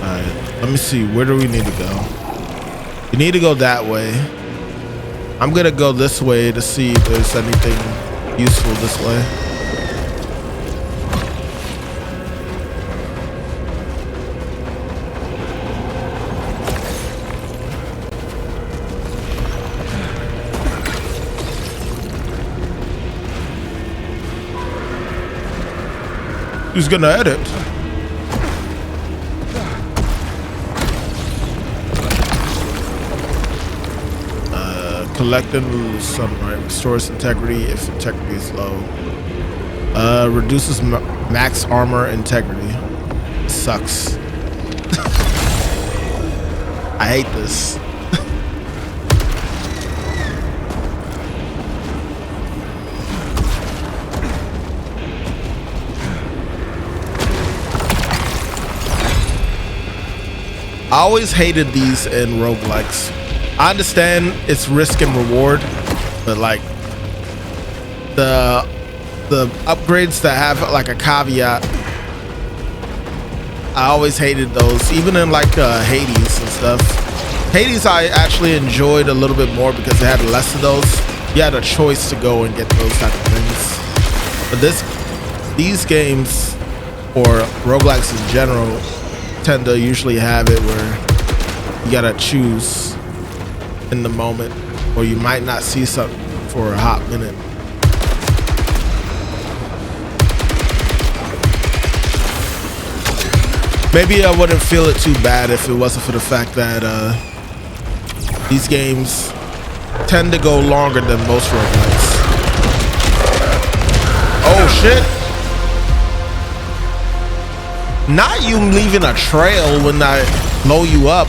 [SPEAKER 1] Alright, let me see. Where do we need to go? We need to go that way. I'm gonna go this way to see if there's anything useful this way. Who's gonna edit? Collecting sunlight restores integrity if integrity is low. Reduces max armor integrity. Sucks. I hate this. I always hated these in roguelikes. I understand it's risk and reward, but like the upgrades that have like a caveat, I always hated those. Even in like Hades and stuff. Hades I actually enjoyed a little bit more because it had less of those. You had a choice to go and get those type of things. But these games or roguelikes in general tend to usually have it where you gotta choose in the moment, or you might not see something for a hot minute. Maybe I wouldn't feel it too bad if it wasn't for the fact that these games tend to go longer than most roguelikes. Oh shit! Not you leaving a trail when I blow you up.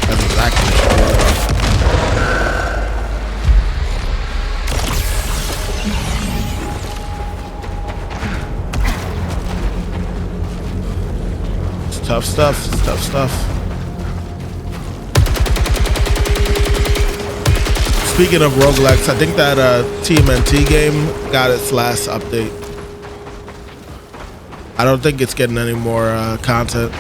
[SPEAKER 1] That's exactly It's tough stuff. It's tough stuff. Speaking of roguelikes, I think that TMNT game got its last update. I don't think it's getting any more content.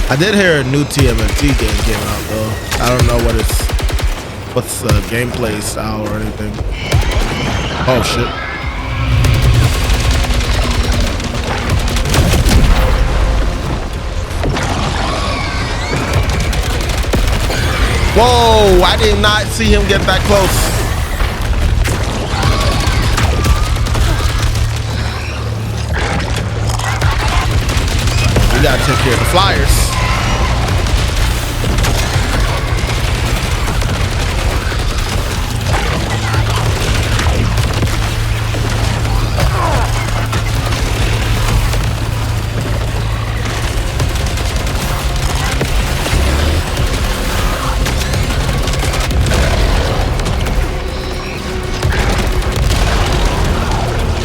[SPEAKER 1] I did hear a new TMNT game came out though. I don't know what's the gameplay style or anything. Oh shit. Whoa, I did not see him get that close. We gotta take care of the flyers.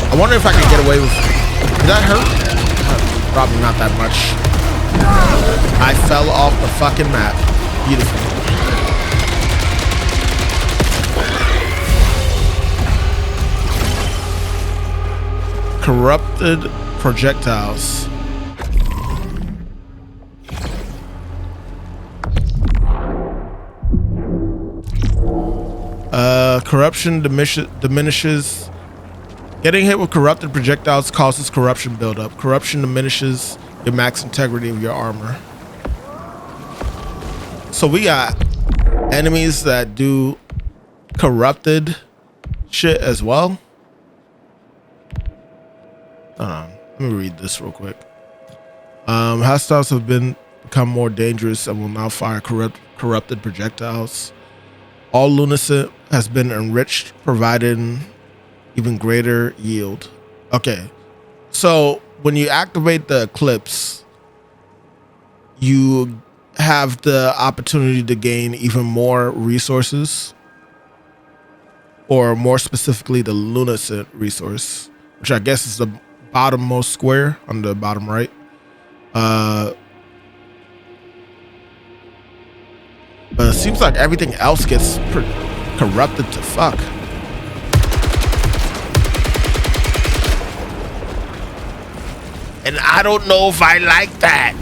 [SPEAKER 1] I wonder if I can get away with. Did that hurt? Probably not that much. I fell off the fucking map. Beautiful. Corrupted projectiles. Corruption diminishes. Getting hit with corrupted projectiles causes corruption buildup. Corruption diminishes your max integrity of your armor. So we got enemies that do corrupted shit as well. Hold on, let me read this real quick. Hostiles have become more dangerous and will now fire corrupted projectiles. All lunacy has been enriched, providing even greater yield. Okay, so when you activate the Eclipse, you have the opportunity to gain even more resources, or more specifically the lunacy resource, which I guess is the bottommost square on the bottom right. But it seems like everything else gets corrupted to fuck. And I don't know if I like that.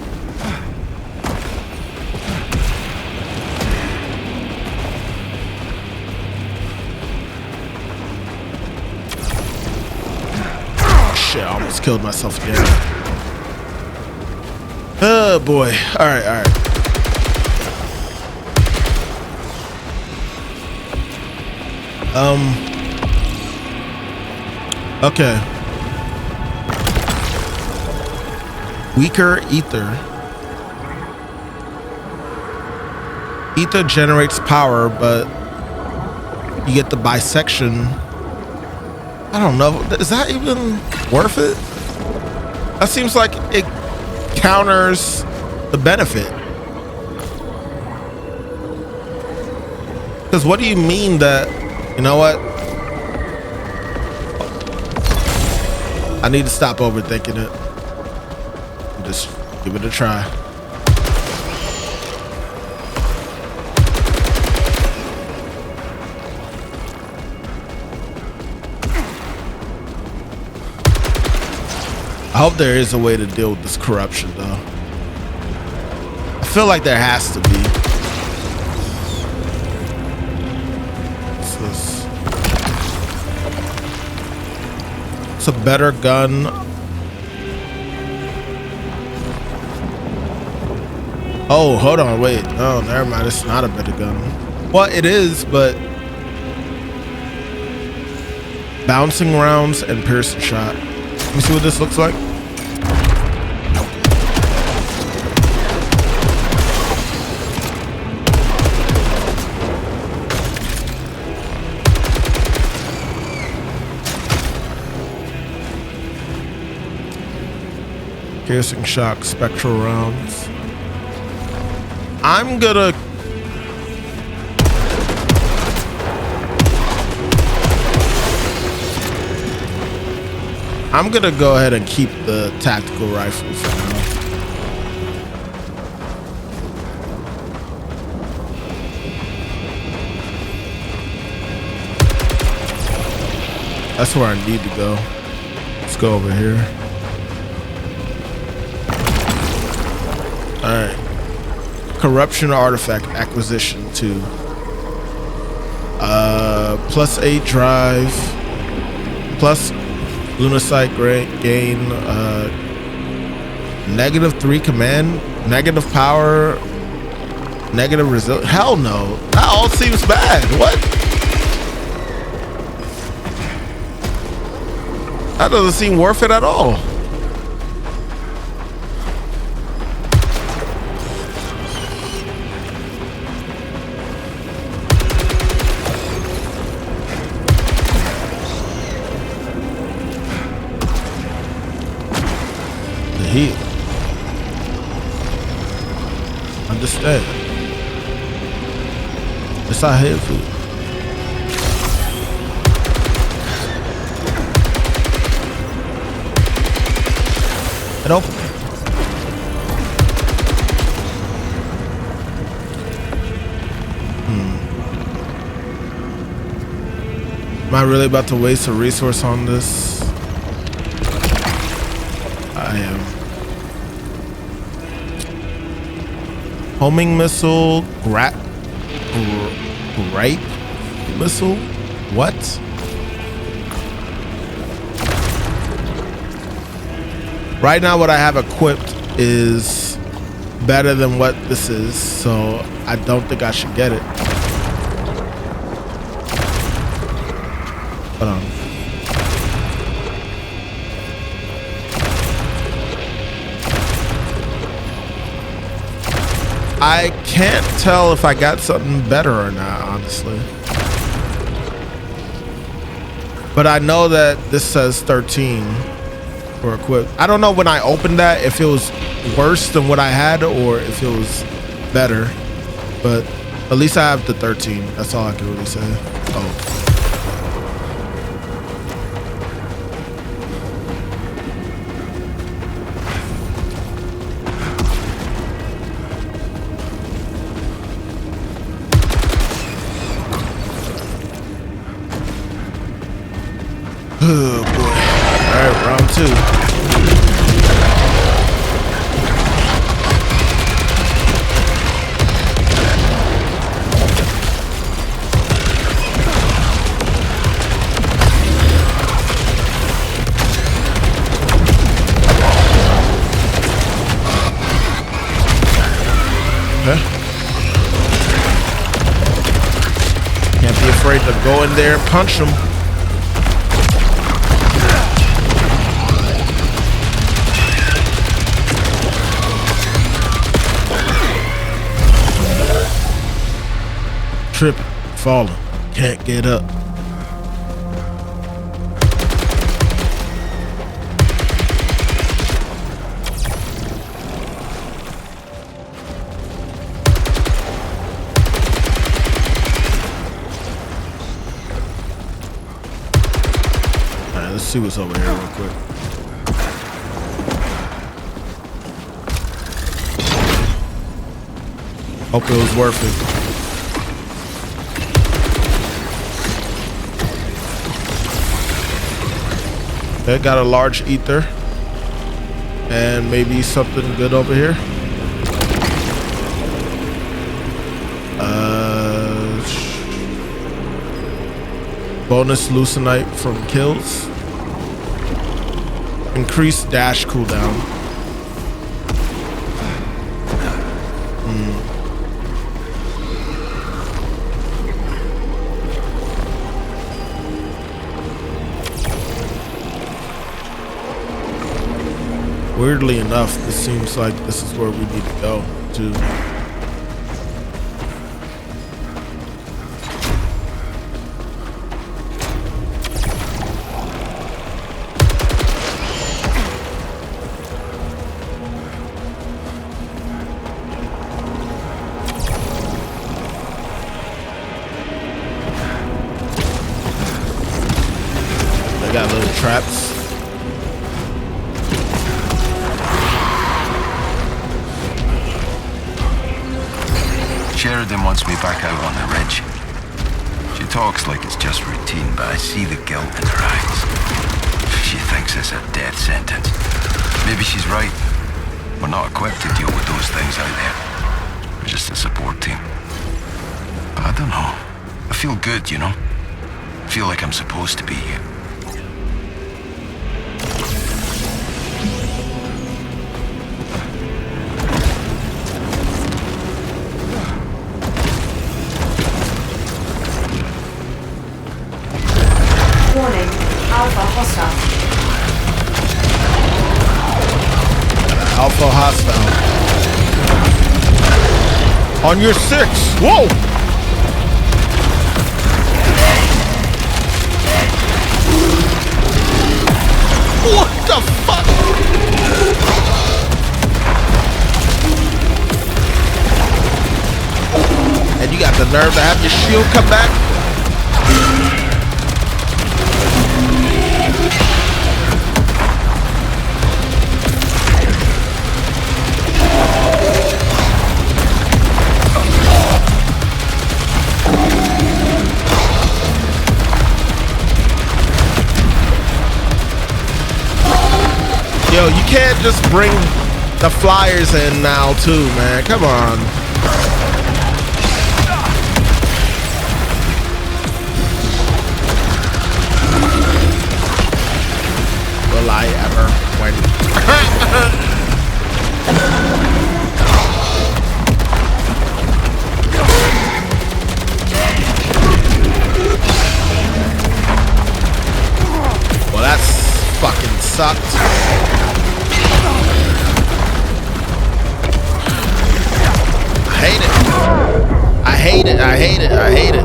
[SPEAKER 1] Oh shit, I almost killed myself again. Oh boy. All right. Okay. Weaker ether. Ether generates power, but you get the bisection. I don't know. Is that even worth it? That seems like it counters the benefit. Because what do you mean that, you know what? I need to stop overthinking it. And just give it a try. I hope there is a way to deal with this corruption, though. I feel like there has to be. It's a better gun. Oh, hold on, wait. No, never mind. It's not a better gun. Well, it is, but bouncing rounds and piercing shot. Let me see what this looks like. Piercing shock, spectral rounds. I'm gonna go ahead and keep the tactical rifle for now. That's where I need to go. Let's go over here. All right. Corruption artifact acquisition 2. +8 drive. Plus Lunacite gain. -3 command. Negative power. Negative resilience. Hell no. That all seems bad. What? That doesn't seem worth it at all. Heal. Understand. It's our head food. It open. Am I really about to waste a resource on this? I am. Homing missile, grape missile? What? Right now what I have equipped is better than what this is, so I don't think I should get it. Hold on. I can't tell if I got something better or not, honestly. But I know that this says 13 for equip. I don't know when I opened that if it was worse than what I had or if it was better. But at least I have the 13. That's all I can really say. Oh. Oh boy. Alright, round 2. Okay. Can't be afraid to go in there and punch them. Tripping, falling, can't get up. Alright, let's see what's over here real quick. Hope it was worth it. Okay, got a large ether and maybe something good over here. Bonus Lucinite from kills. Increased dash cooldown. Weirdly enough, this seems like this is where we need to go to. They got little traps.
[SPEAKER 5] Sheridan wants me back out on the ridge. She talks like it's just routine, but I see the guilt in her eyes. She thinks it's a death sentence. Maybe she's right. We're not equipped to deal with those things out there. We're just a support team. But I don't know. I feel good, you know? I feel like I'm supposed to be here.
[SPEAKER 7] Warning, Alpha hostile.
[SPEAKER 1] Alpha hostile. On your 6. Whoa! What the fuck? And you got the nerve to have your shield come back? Yo, you can't just bring the flyers in now too, man. Come on. Will I ever win? Well, that's fucking sucked. I hate it. I hate it. I hate it. I hate it.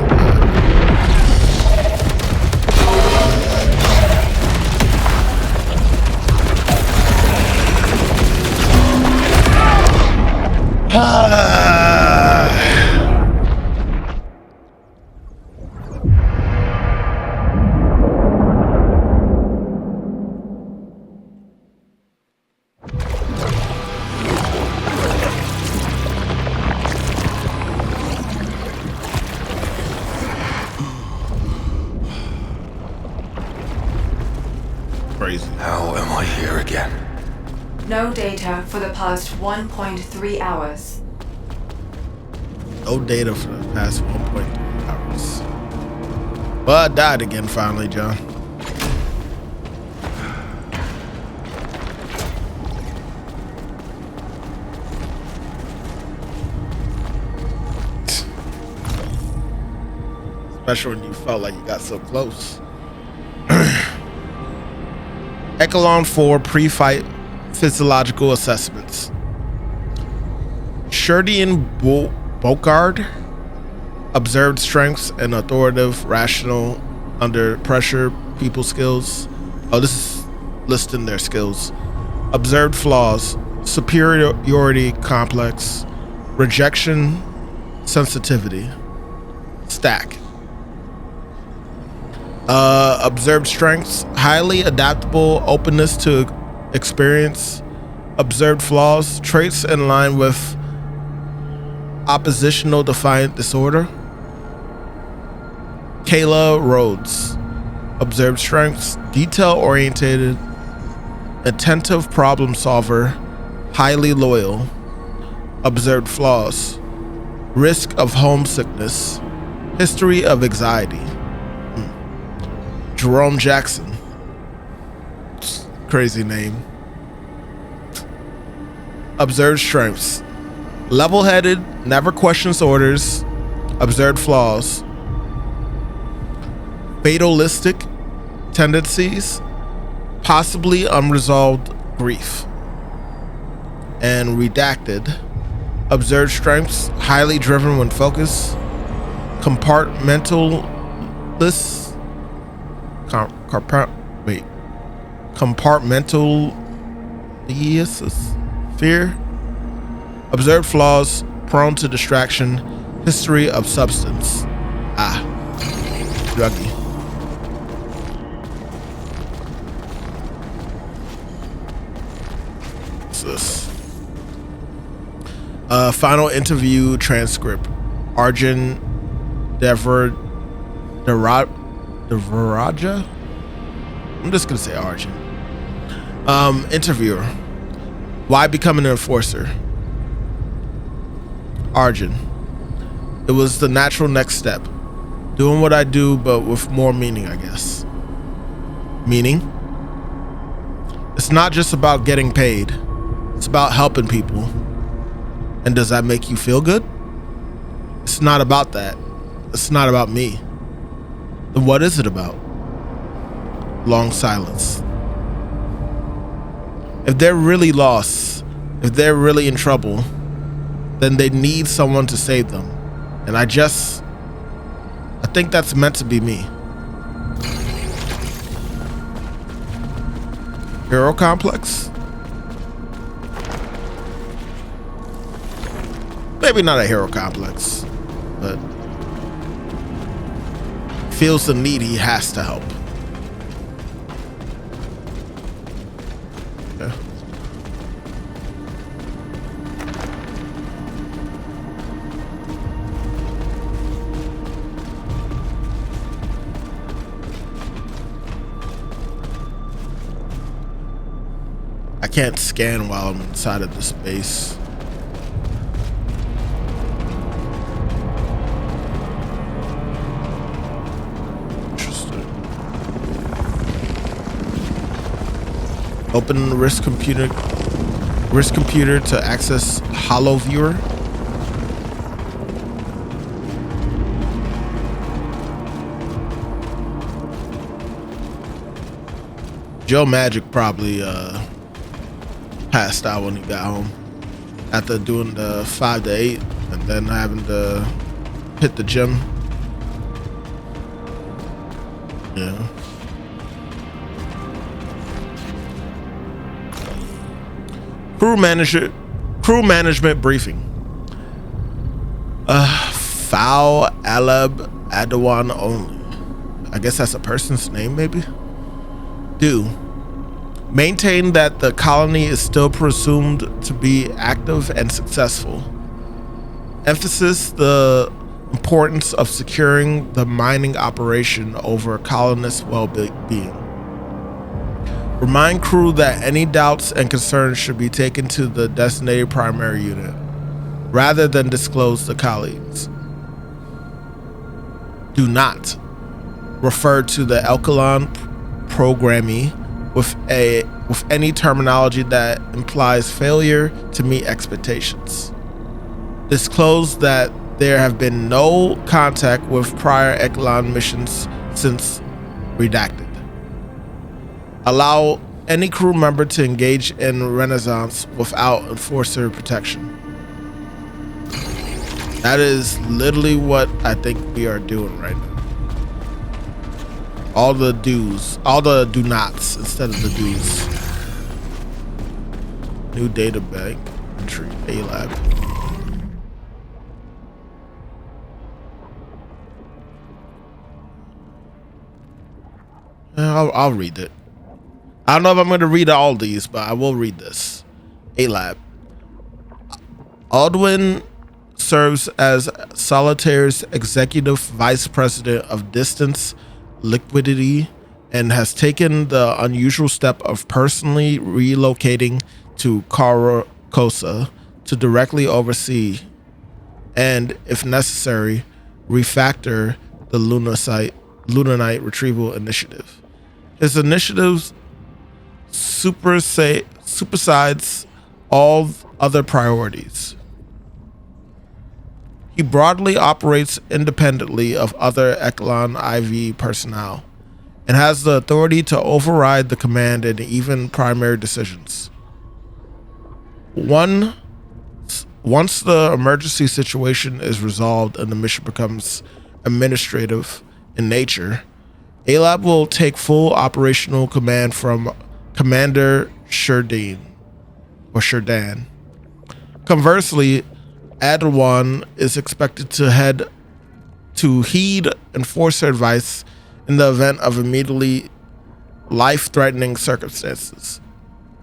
[SPEAKER 1] Crazy.
[SPEAKER 6] How am I here again?
[SPEAKER 7] No data for the past 1.3 hours.
[SPEAKER 1] No data for the past 1.3 hours. Well, I died again finally, John. Especially when you felt like you got so close. Echelon 4 pre-fight physiological assessments. Sherdian Bokard observed strengths and authoritative, rational, under pressure, people skills. Oh, this is listing their skills. Observed flaws, superiority complex, rejection, sensitivity, stack. Observed strengths, highly adaptable, openness to experience. Observed flaws, traits in line with oppositional defiant disorder. Kayla Rhodes. Observed strengths, detail oriented, attentive problem solver, highly loyal. Observed flaws, risk of homesickness, history of anxiety. Jerome Jackson. Crazy name. Observed strengths, level-headed, never questions orders. Observed flaws, fatalistic tendencies, possibly unresolved grief. And redacted. Observed strengths, highly driven when focused, compartmentalist. Compartmentalist fear. Observed flaws, prone to distraction, history of substance. Druggy. What's this? Final interview transcript. Arjun Devaraja? I'm just gonna say Arjun. Interviewer. Why become an enforcer? Arjun. It was the natural next step. Doing what I do, but with more meaning, I guess. Meaning? It's not just about getting paid. It's about helping people. And does that make you feel good? It's not about that. It's not about me. Then what is it about? Long silence. If they're really lost, if they're really in trouble, then they need someone to save them. And I think that's meant to be me. Hero complex? Maybe not a hero complex, but feels the need, he has to help. Okay. I can't scan while I'm inside of the space. Open risk computer. wrist computer to access Holo Viewer. Joe Magic probably passed out when he got home after doing the 5 to 8 and then having to hit the gym. Yeah. Crew management briefing. Foul Aleb Adawan only. I guess that's a person's name, maybe. Do maintain that the colony is still presumed to be active and successful. Emphasis the importance of securing the mining operation over colonist well-being. Remind crew that any doubts and concerns should be taken to the designated primary unit rather than disclosed to colleagues. Do not refer to the Alkaline programming with any terminology that implies failure to meet expectations. Disclose that there have been no contact with prior Alkaline missions since redacted. Allow any crew member to engage in Renaissance without enforcer protection. That is literally what I think we are doing right now. All the do's, all the do nots instead of the do's. New data bank entry, A-Lab. I'll read it. I don't know if I'm going to read all these, but I will read this. A-Lab. Aldwin serves as Solitaire's executive vice president of distance liquidity and has taken the unusual step of personally relocating to Carcosa to directly oversee and, if necessary, refactor the Lunanite retrieval initiative. His initiatives supersides all other priorities. He broadly operates independently of other Echelon IV personnel and has the authority to override the command and even primary decisions. Once the emergency situation is resolved and the mission becomes administrative in nature, A-Lab will take full operational command from Commander Sherdan. Conversely, Adawan is expected to heed enforcer advice in the event of immediately life-threatening circumstances.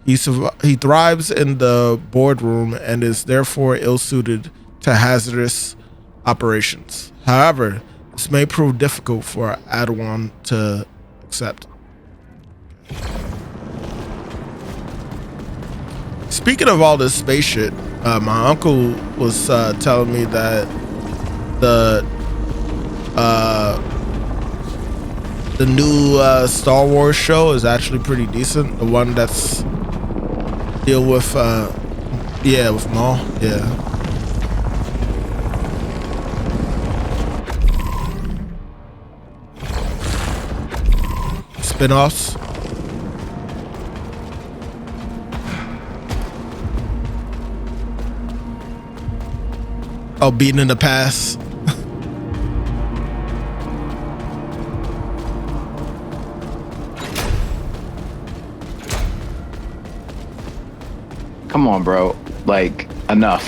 [SPEAKER 1] He thrives in the boardroom and is therefore ill-suited to hazardous operations. However, this may prove difficult for Adawan to accept. Speaking of all this space shit, my uncle was telling me that the new Star Wars show is actually pretty decent. The one that's deal with with Maul, yeah. Spin-offs. Oh, beating in the past.
[SPEAKER 8] Come on, bro. Like, enough.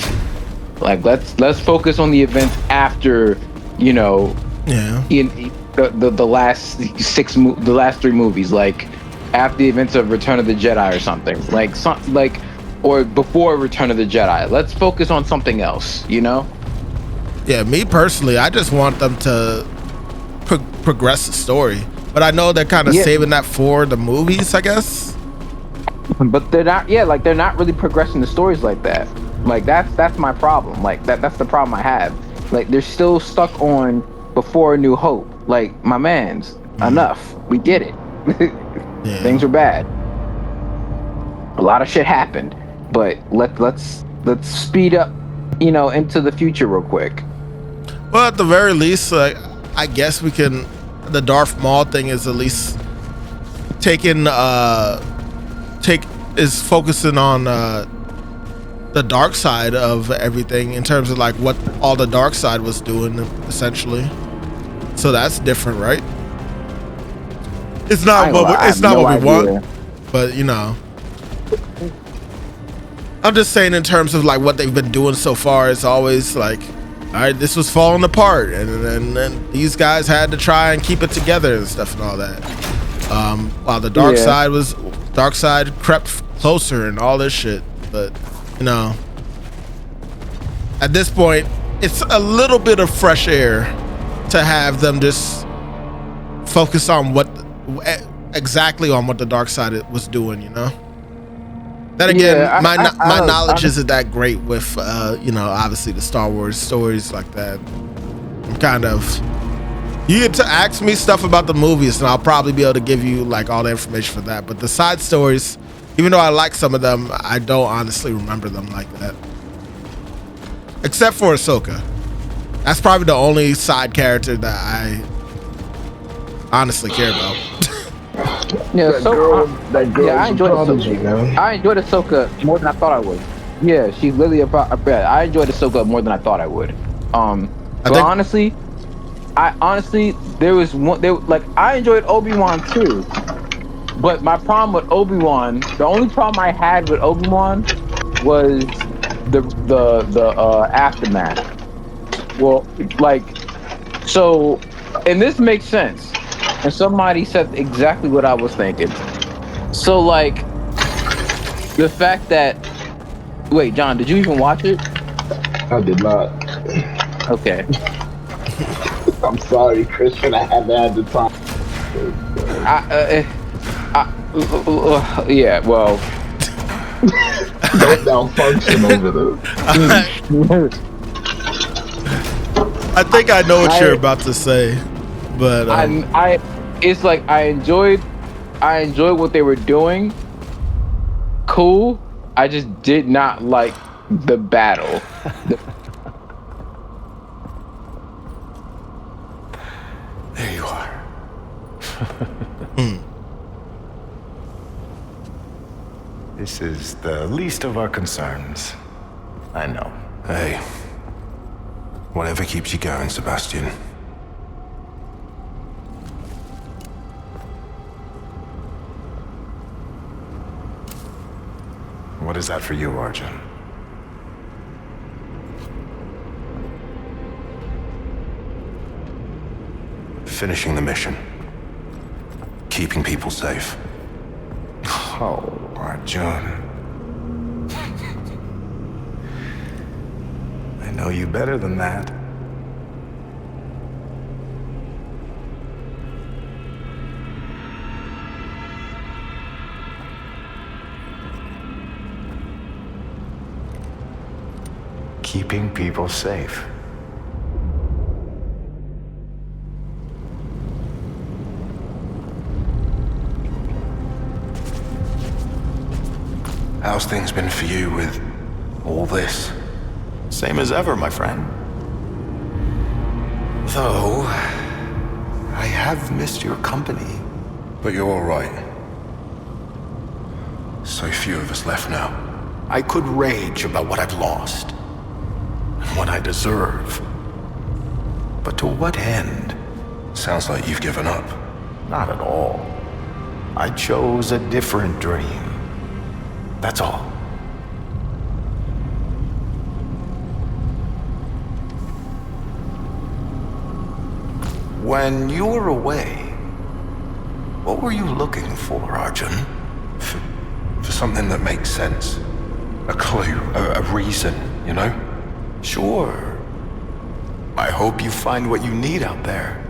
[SPEAKER 8] Like, let's focus on the events after, you know, the last the last 3 movies, like after the events of Return of the Jedi or something, or before Return of the Jedi. Let's focus on something else, you know?
[SPEAKER 1] Yeah, me personally, I just want them to progress the story, but I know they're kind of saving that for the movies, I guess.
[SPEAKER 8] But they're not. Yeah, like they're not really progressing the stories like that. Like that's my problem. Like that's the problem I have. Like they're still stuck on Before a New Hope. Like, my man's, enough. We get it. Things were bad. A lot of shit happened. but let's speed up, into the future real quick.
[SPEAKER 1] Well, at the very least, I guess we can. The Darth Maul thing is at least is focusing on the dark side of everything in terms of like what all the dark side was doing essentially. So that's different, right? It's not what we want, but I'm just saying in terms of like what they've been doing so far. It's always like, all right, this was falling apart, and these guys had to try and keep it together and stuff and all that. While the dark side crept closer and all this shit. But at this point, it's a little bit of fresh air to have them just focus on exactly on what the dark side was doing. Then again, my knowledge isn't that great with obviously the Star Wars stories like that. I'm kind of, you get to ask me stuff about the movies and I'll probably be able to give you like all the information for that. But the side stories, even though I like some of them, I don't honestly remember them like that. Except for Ahsoka. That's probably the only side character that I honestly care about.
[SPEAKER 8] Yeah,
[SPEAKER 9] that girl
[SPEAKER 8] I enjoyed Ahsoka. I enjoyed Ahsoka more than I thought I would. Yeah, she's really I enjoyed Ahsoka more than I thought I would. Honestly, there was one. I enjoyed Obi-Wan too, but my problem with Obi-Wan, the only problem I had with Obi-Wan was the aftermath. Well, and this makes sense. And somebody said exactly what I was thinking. So, the fact that... Wait, John, did you even watch it?
[SPEAKER 9] I did not.
[SPEAKER 8] Okay.
[SPEAKER 9] I'm sorry, Christian. I haven't had the time.
[SPEAKER 8] Yeah, well...
[SPEAKER 9] Don't malfunction over this.
[SPEAKER 1] I think I know what you're about to say, but...
[SPEAKER 8] It's like I enjoyed what they were doing. Cool. I just did not like the battle.
[SPEAKER 2] There you are. This is the least of our concerns. I know.
[SPEAKER 6] Hey. Whatever keeps you going, Sebastian.
[SPEAKER 2] What is that for you, Arjun?
[SPEAKER 6] Finishing the mission. Keeping people safe.
[SPEAKER 2] Oh, Arjun. I know you better than that. Keeping people safe.
[SPEAKER 6] How's things been for you with all this?
[SPEAKER 2] Same as ever, my friend.
[SPEAKER 6] Though, I have missed your company. But you're all right. So few of us left now. I could rage about what I've lost. And what I deserve. But to what end? Sounds like you've given up.
[SPEAKER 2] Not at all. I chose a different dream. That's all.
[SPEAKER 6] When you were away, what were you looking for, Arjun? For something that makes sense. A clue, a reason, you know?
[SPEAKER 2] Sure. I hope you find what you need out there.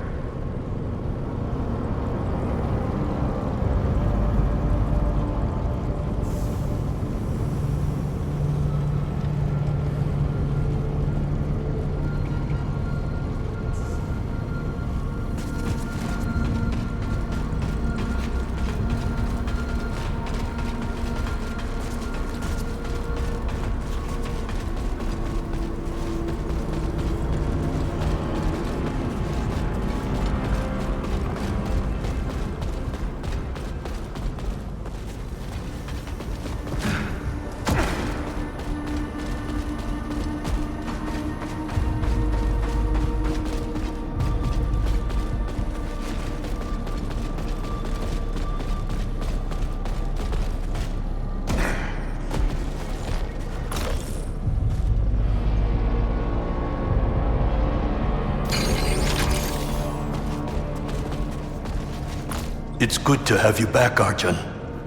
[SPEAKER 11] It's good to have you back, Arjun.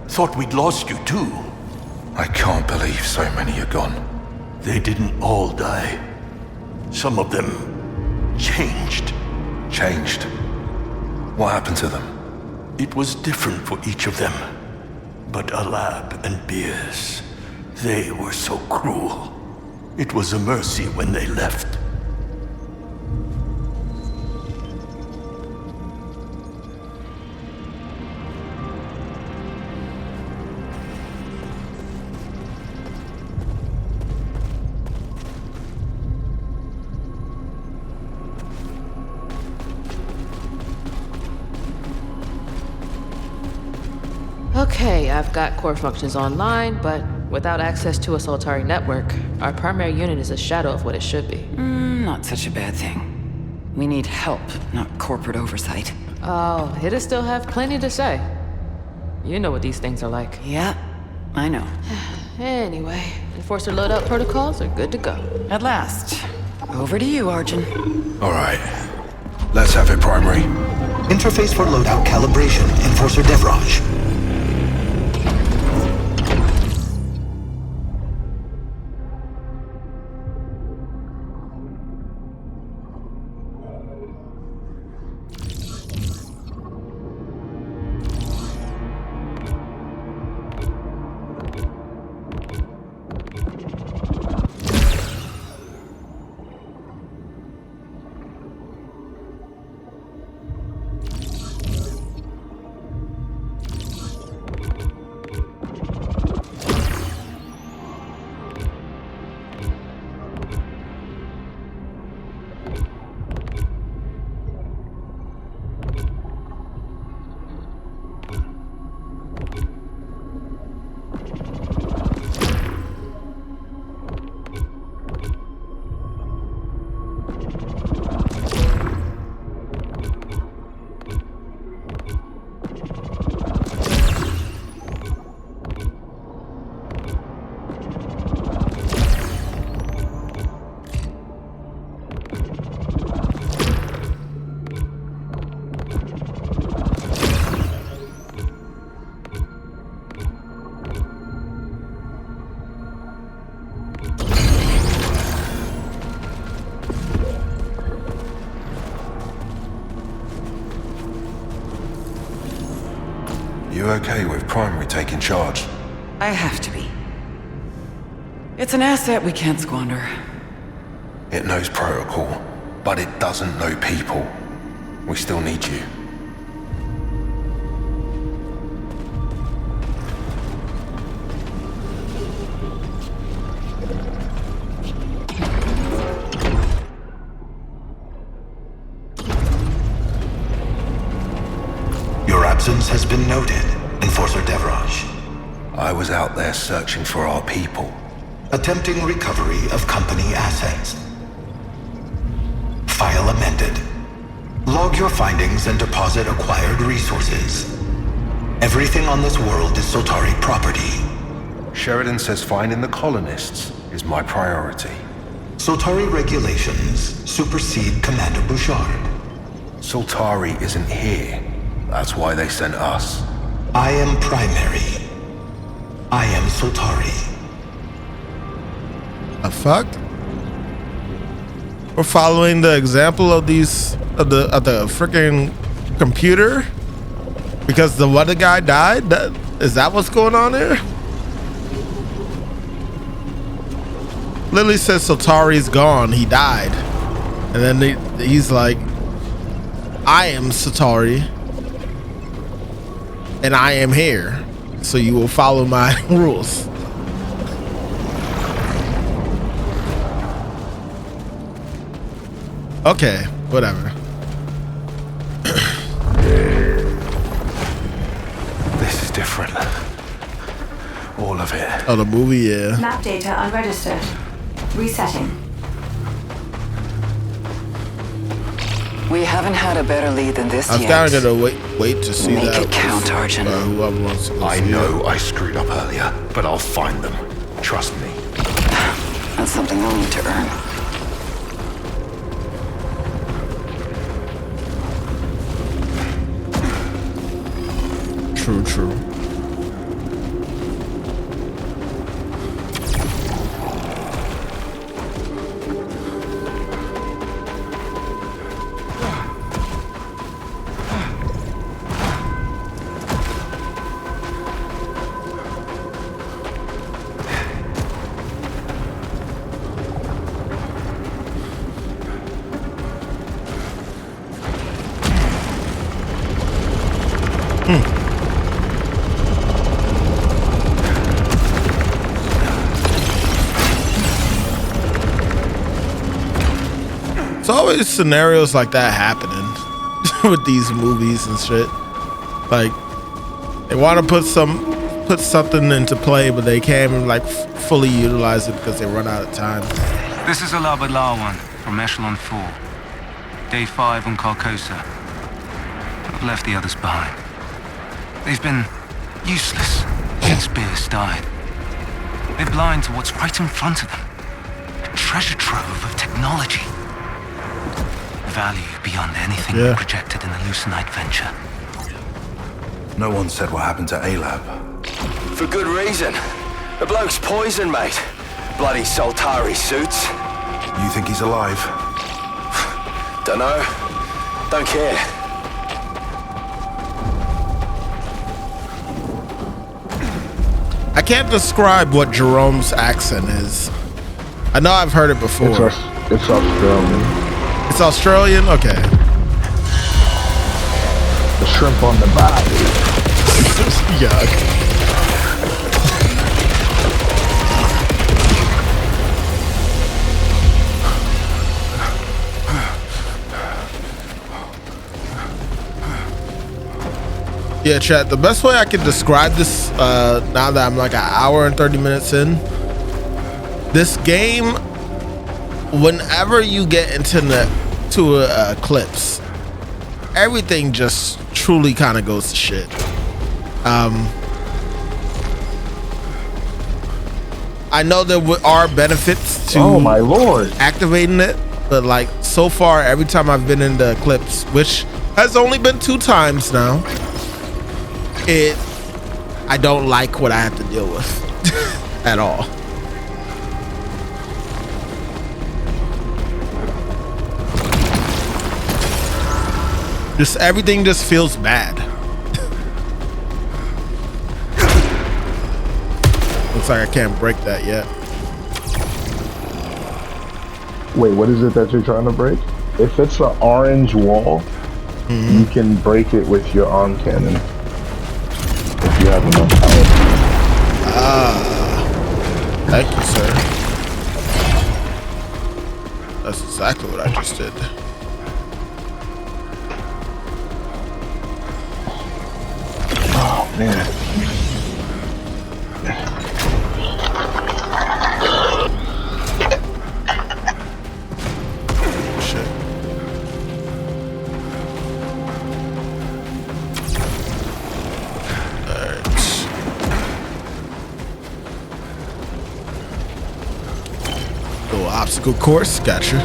[SPEAKER 11] Thought we'd lost you too.
[SPEAKER 6] I can't believe so many are gone.
[SPEAKER 11] They didn't all die. Some of them changed.
[SPEAKER 6] Changed? What happened to them?
[SPEAKER 11] It was different for each of them. But Alab and Beers, they were so cruel. It was a mercy when they left.
[SPEAKER 3] Okay, I've got core functions online, but without access to a Solitary network, our primary unit is a shadow of what it should be.
[SPEAKER 4] Not such a bad thing. We need help, not corporate oversight.
[SPEAKER 3] Oh, it'll still have plenty to say. You know what these things are like.
[SPEAKER 4] Yeah, I know.
[SPEAKER 3] Anyway, Enforcer loadout protocols are good to go.
[SPEAKER 4] At last. Over to you, Arjun.
[SPEAKER 6] All right. Let's have it, Primary.
[SPEAKER 12] Interface for loadout calibration, Enforcer Devraj.
[SPEAKER 6] You okay with Primary taking charge?
[SPEAKER 4] I have to be. It's an asset we can't squander.
[SPEAKER 6] It knows protocol, but it doesn't know people. We still need you.
[SPEAKER 12] Your absence has been noted, Enforcer Devraj.
[SPEAKER 6] I was out there searching for our people.
[SPEAKER 12] Attempting recovery of company assets. File amended. Log your findings and deposit acquired resources. Everything on this world is Soltari property.
[SPEAKER 6] Sheridan says finding the colonists is my priority.
[SPEAKER 12] Soltari regulations supersede Commander Bouchard.
[SPEAKER 6] Soltari isn't here. That's why they sent us.
[SPEAKER 12] I am primary. I am Soltari.
[SPEAKER 1] The fuck? We're following the example of these of the freaking computer because the other guy died. Is that what's going on here? Lily says Soltari's gone. He died, and then he's like, "I am Soltari, and I am here, so you will follow my rules." Okay, whatever.
[SPEAKER 6] This is different. All of it.
[SPEAKER 1] Oh, the movie, yeah.
[SPEAKER 7] Map data unregistered. Resetting.
[SPEAKER 4] We haven't had a better lead than this
[SPEAKER 1] I've
[SPEAKER 4] yet.
[SPEAKER 1] kind of gotta wait to see
[SPEAKER 4] Make
[SPEAKER 1] that.
[SPEAKER 4] it count, Arjun.
[SPEAKER 1] Whoever wants to go
[SPEAKER 6] I
[SPEAKER 1] see
[SPEAKER 6] know
[SPEAKER 1] it.
[SPEAKER 6] I screwed up earlier, but I'll find them. Trust me.
[SPEAKER 4] That's something we'll need to earn.
[SPEAKER 1] true. It's always scenarios like that happening with these movies and shit. Like they want to put something into play, but they can't like fully utilize it because they run out of time.
[SPEAKER 13] This is Alabalawan from Echelon 4. Day 5 on Carcosa. I've left the others behind. They've been useless since Beers died. They're blind to what's right in front of them. A treasure trove of technology. Value beyond anything projected in the Lucinite venture.
[SPEAKER 6] No one said what happened to A-Lab.
[SPEAKER 10] For good reason. The bloke's poison, mate. Bloody Soltari suits.
[SPEAKER 6] You think he's alive?
[SPEAKER 10] Dunno. Don't care.
[SPEAKER 1] I can't describe what Jerome's accent is. I know I've heard it before.
[SPEAKER 9] It's Australian.
[SPEAKER 1] It's Australian? Okay.
[SPEAKER 9] The shrimp on the body.
[SPEAKER 1] Yuck. Yeah, chat, the best way I can describe this, now that I'm like an hour and 30 minutes in, this game, whenever you get into the eclipse, everything just truly kind of goes to shit. I know there are benefits to
[SPEAKER 9] oh my lord
[SPEAKER 1] activating it, but like so far every time I've been in the eclipse, which has only been 2 times now, I don't like what I have to deal with at all. Just everything just feels bad. Looks like I can't break that yet.
[SPEAKER 9] Wait, what is it that you're trying to break? If it's an orange wall, you can break it with your arm cannon. If you have enough power.
[SPEAKER 1] Thank you, sir. That's exactly what I just did.
[SPEAKER 9] Oh, man.
[SPEAKER 1] Obstacle course, gotcha.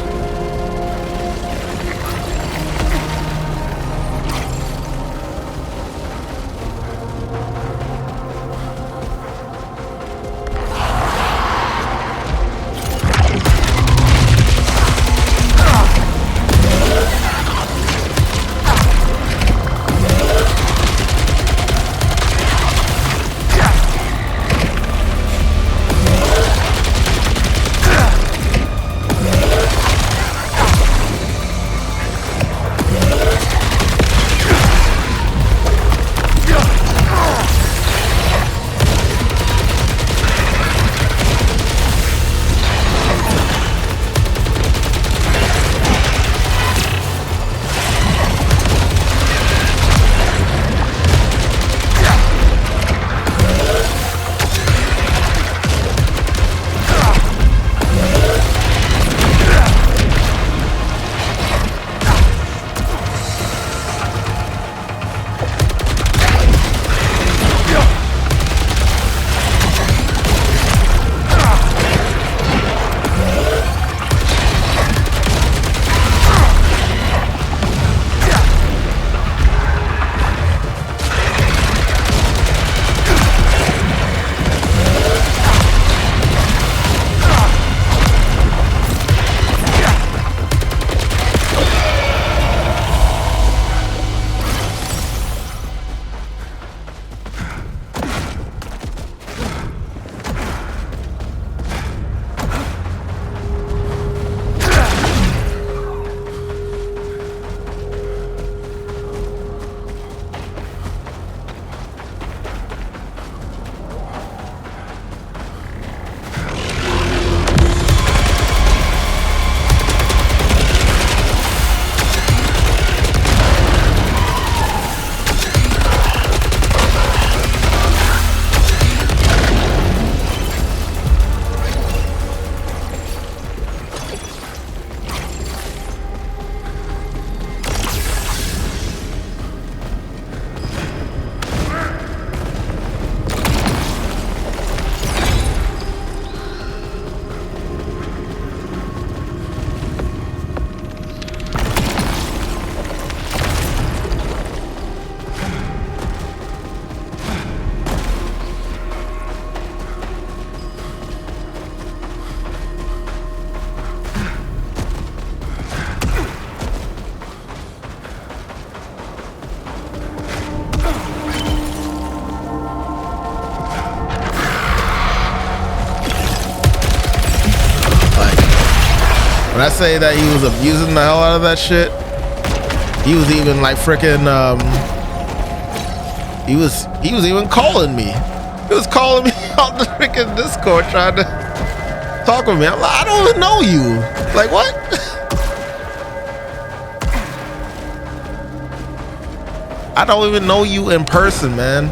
[SPEAKER 1] I say that he was abusing the hell out of that shit, he was even like freaking he was even calling me. He was calling me on the freaking Discord trying to talk with me. I'm like, I don't even know you. Like, what? I don't even know you in person, man.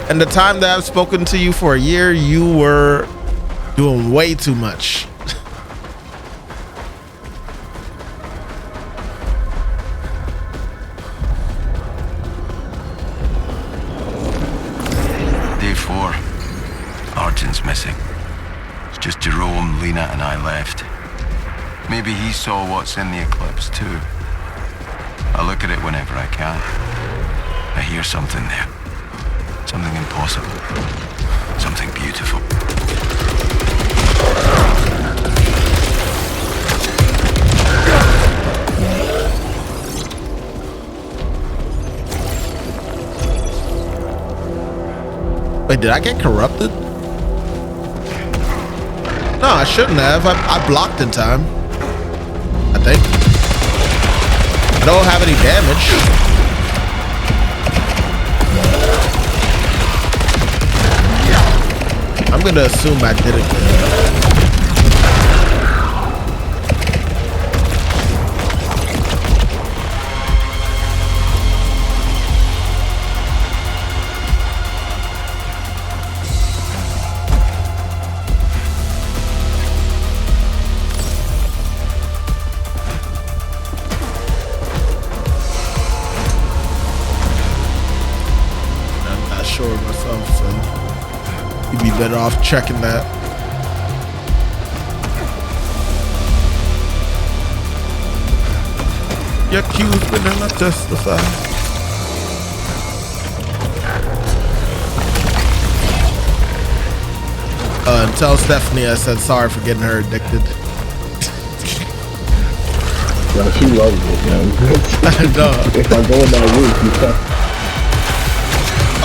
[SPEAKER 1] And the time that I've spoken to you for a year, you were doing way too much.
[SPEAKER 5] Day 4. Arjun's missing. It's just Jerome, Lena, and I left. Maybe he saw what's in the eclipse too. I look at it whenever I can. I hear something there. Something impossible. Something beautiful.
[SPEAKER 1] Wait, did I get corrupted? No, I shouldn't have. I blocked in time. I think. I don't have any damage. I'm gonna assume I didn't. I'm not sure myself, so you'd be better off checking that. Your cue's been enough testify. And tell Stephanie I said sorry for getting her addicted.
[SPEAKER 9] Yeah, she loves it, man.
[SPEAKER 1] I know.
[SPEAKER 9] If I go in that room, you can.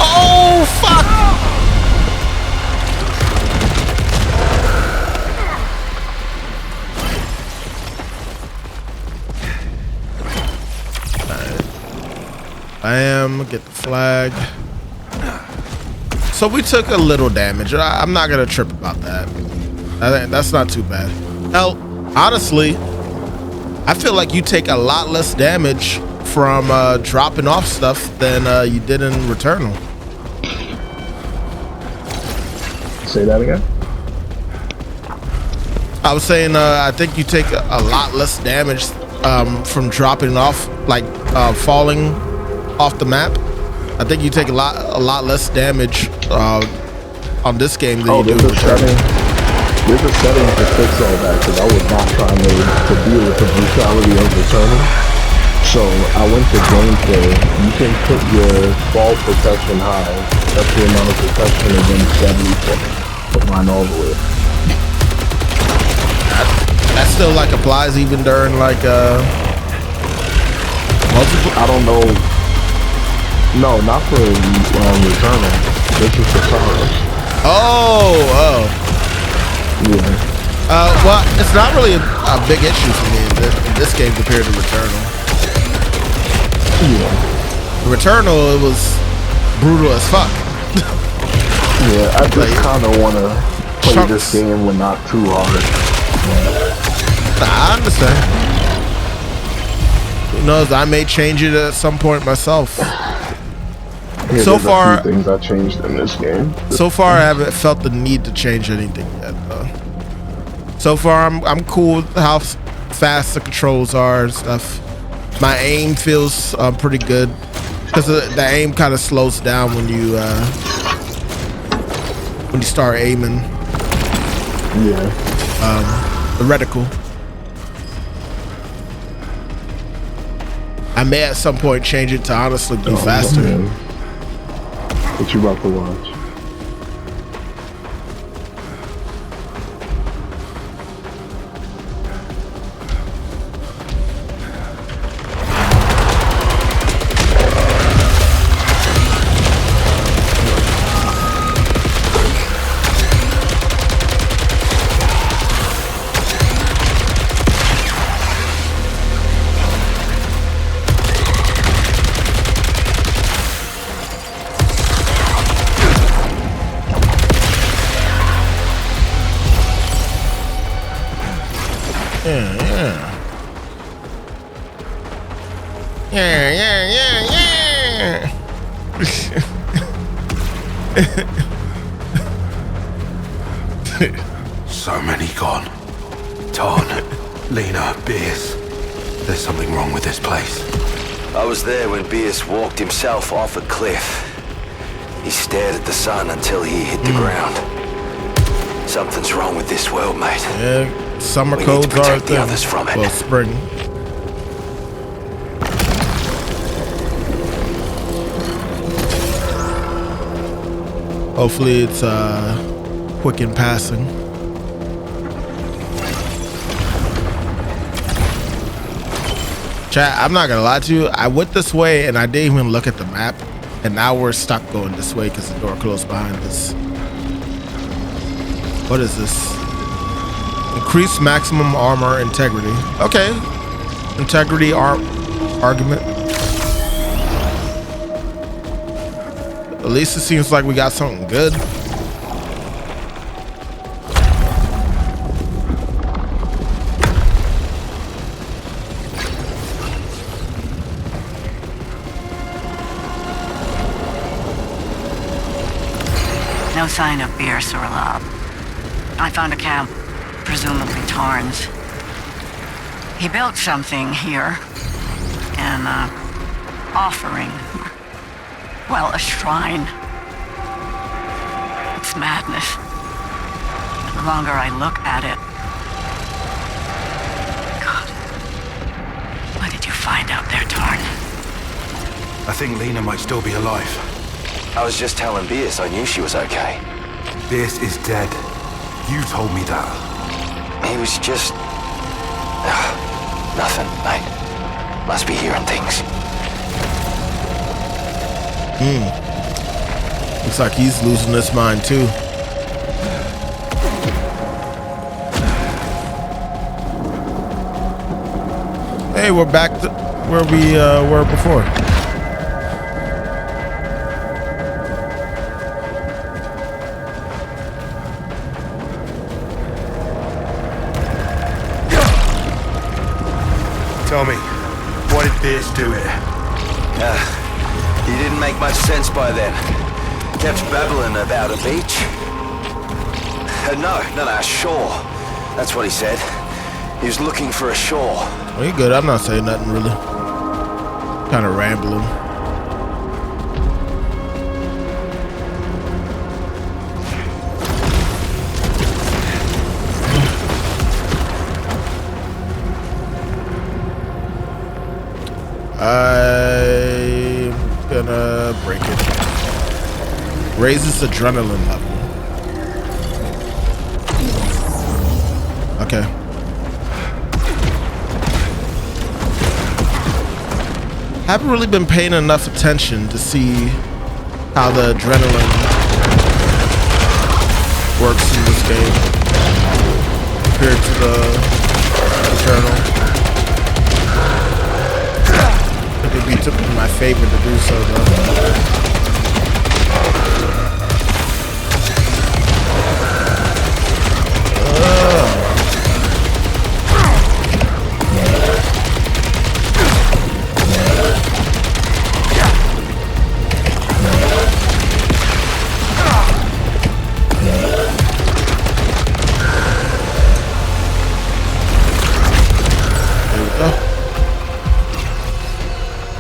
[SPEAKER 1] Oh, fuck! I am get the flag. So we took a little damage. I'm not gonna trip about that. I think that's not too bad. Hell, honestly, I feel like you take a lot less damage from dropping off stuff than you did in Returnal.
[SPEAKER 9] Say that again?
[SPEAKER 1] I was saying I think you take a lot less damage from dropping off, like falling off the map. I think you take a lot less damage on this game than you do in Returnal.
[SPEAKER 9] There's a setting to fix all that because I was not trying to deal with the brutality of Returnal. So I went to gameplay. You can put your fall protection high. That's the amount of protection against 70. Put mine all the way.
[SPEAKER 1] That still like applies even during like multiple.
[SPEAKER 9] I don't know. No, not for Returnal. This is for SAROS.
[SPEAKER 1] Oh.
[SPEAKER 9] Yeah.
[SPEAKER 1] Well, it's not really a big issue for me in this game compared to Returnal.
[SPEAKER 9] Yeah.
[SPEAKER 1] Returnal, it was brutal as fuck.
[SPEAKER 9] Yeah, I just kind of want to play this game with not too hard.
[SPEAKER 1] I understand. Who knows? I may change it at some point myself.
[SPEAKER 9] Yeah,
[SPEAKER 1] so far,
[SPEAKER 9] a few things I changed in this game.
[SPEAKER 1] So far, I haven't felt the need to change anything yet. So far, I'm cool with how fast the controls are and stuff. My aim feels pretty good because the aim kind of slows down when you start aiming.
[SPEAKER 9] Yeah.
[SPEAKER 1] The reticle. I may at some point change it to honestly be faster.
[SPEAKER 9] Man. What you about to watch?
[SPEAKER 1] Yeah.
[SPEAKER 6] So many gone. Tarn, Lena, Beers. There's something wrong with this place.
[SPEAKER 10] I was there when Beers walked himself off a cliff. He stared at the sun until he hit the ground. Something's wrong with this world, mate.
[SPEAKER 1] Yeah, summer
[SPEAKER 10] We
[SPEAKER 1] codes
[SPEAKER 10] need to
[SPEAKER 1] are
[SPEAKER 10] protect the others from it.
[SPEAKER 1] Well, spring. Hopefully it's quick in passing. Chat, I'm not gonna lie to you. I went this way and I didn't even look at the map. And now we're stuck going this way because the door closed behind us. What is this? Increase maximum armor integrity. Okay. Integrity argument. At least it seems like we got something good.
[SPEAKER 14] No sign of Bierce or Lab. I found a camp, presumably Tarn's. He built something here. An offering. Well, a shrine. It's madness. The longer I look at it. God. What did you find out there, Tarn?
[SPEAKER 6] I think Lena might still be alive.
[SPEAKER 10] I was just telling Beers I knew she was okay.
[SPEAKER 6] Beers is dead. You told me that.
[SPEAKER 10] He was just... nothing, mate. Must be hearing things.
[SPEAKER 1] Looks like he's losing his mind too. Hey, we're back to where we were before.
[SPEAKER 6] Tell me, why did Beers do it?
[SPEAKER 10] He didn't make much sense by then. Kept babbling about a beach. No, a shore. That's what he said. He was looking for a shore.
[SPEAKER 1] Well, you good. I'm not saying nothing really. Kind of rambling. I'm gonna break it. Raises adrenaline level. Okay. Haven't really been paying enough attention to see how the adrenaline works in this game compared to the Returnal. It'd be my favorite to do so though.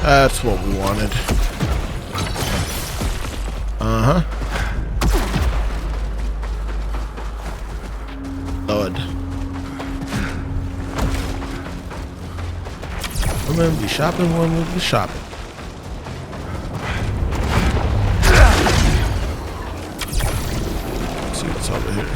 [SPEAKER 1] That's what we wanted. Lord. Women be shopping, women be shopping. Let's see what's over here.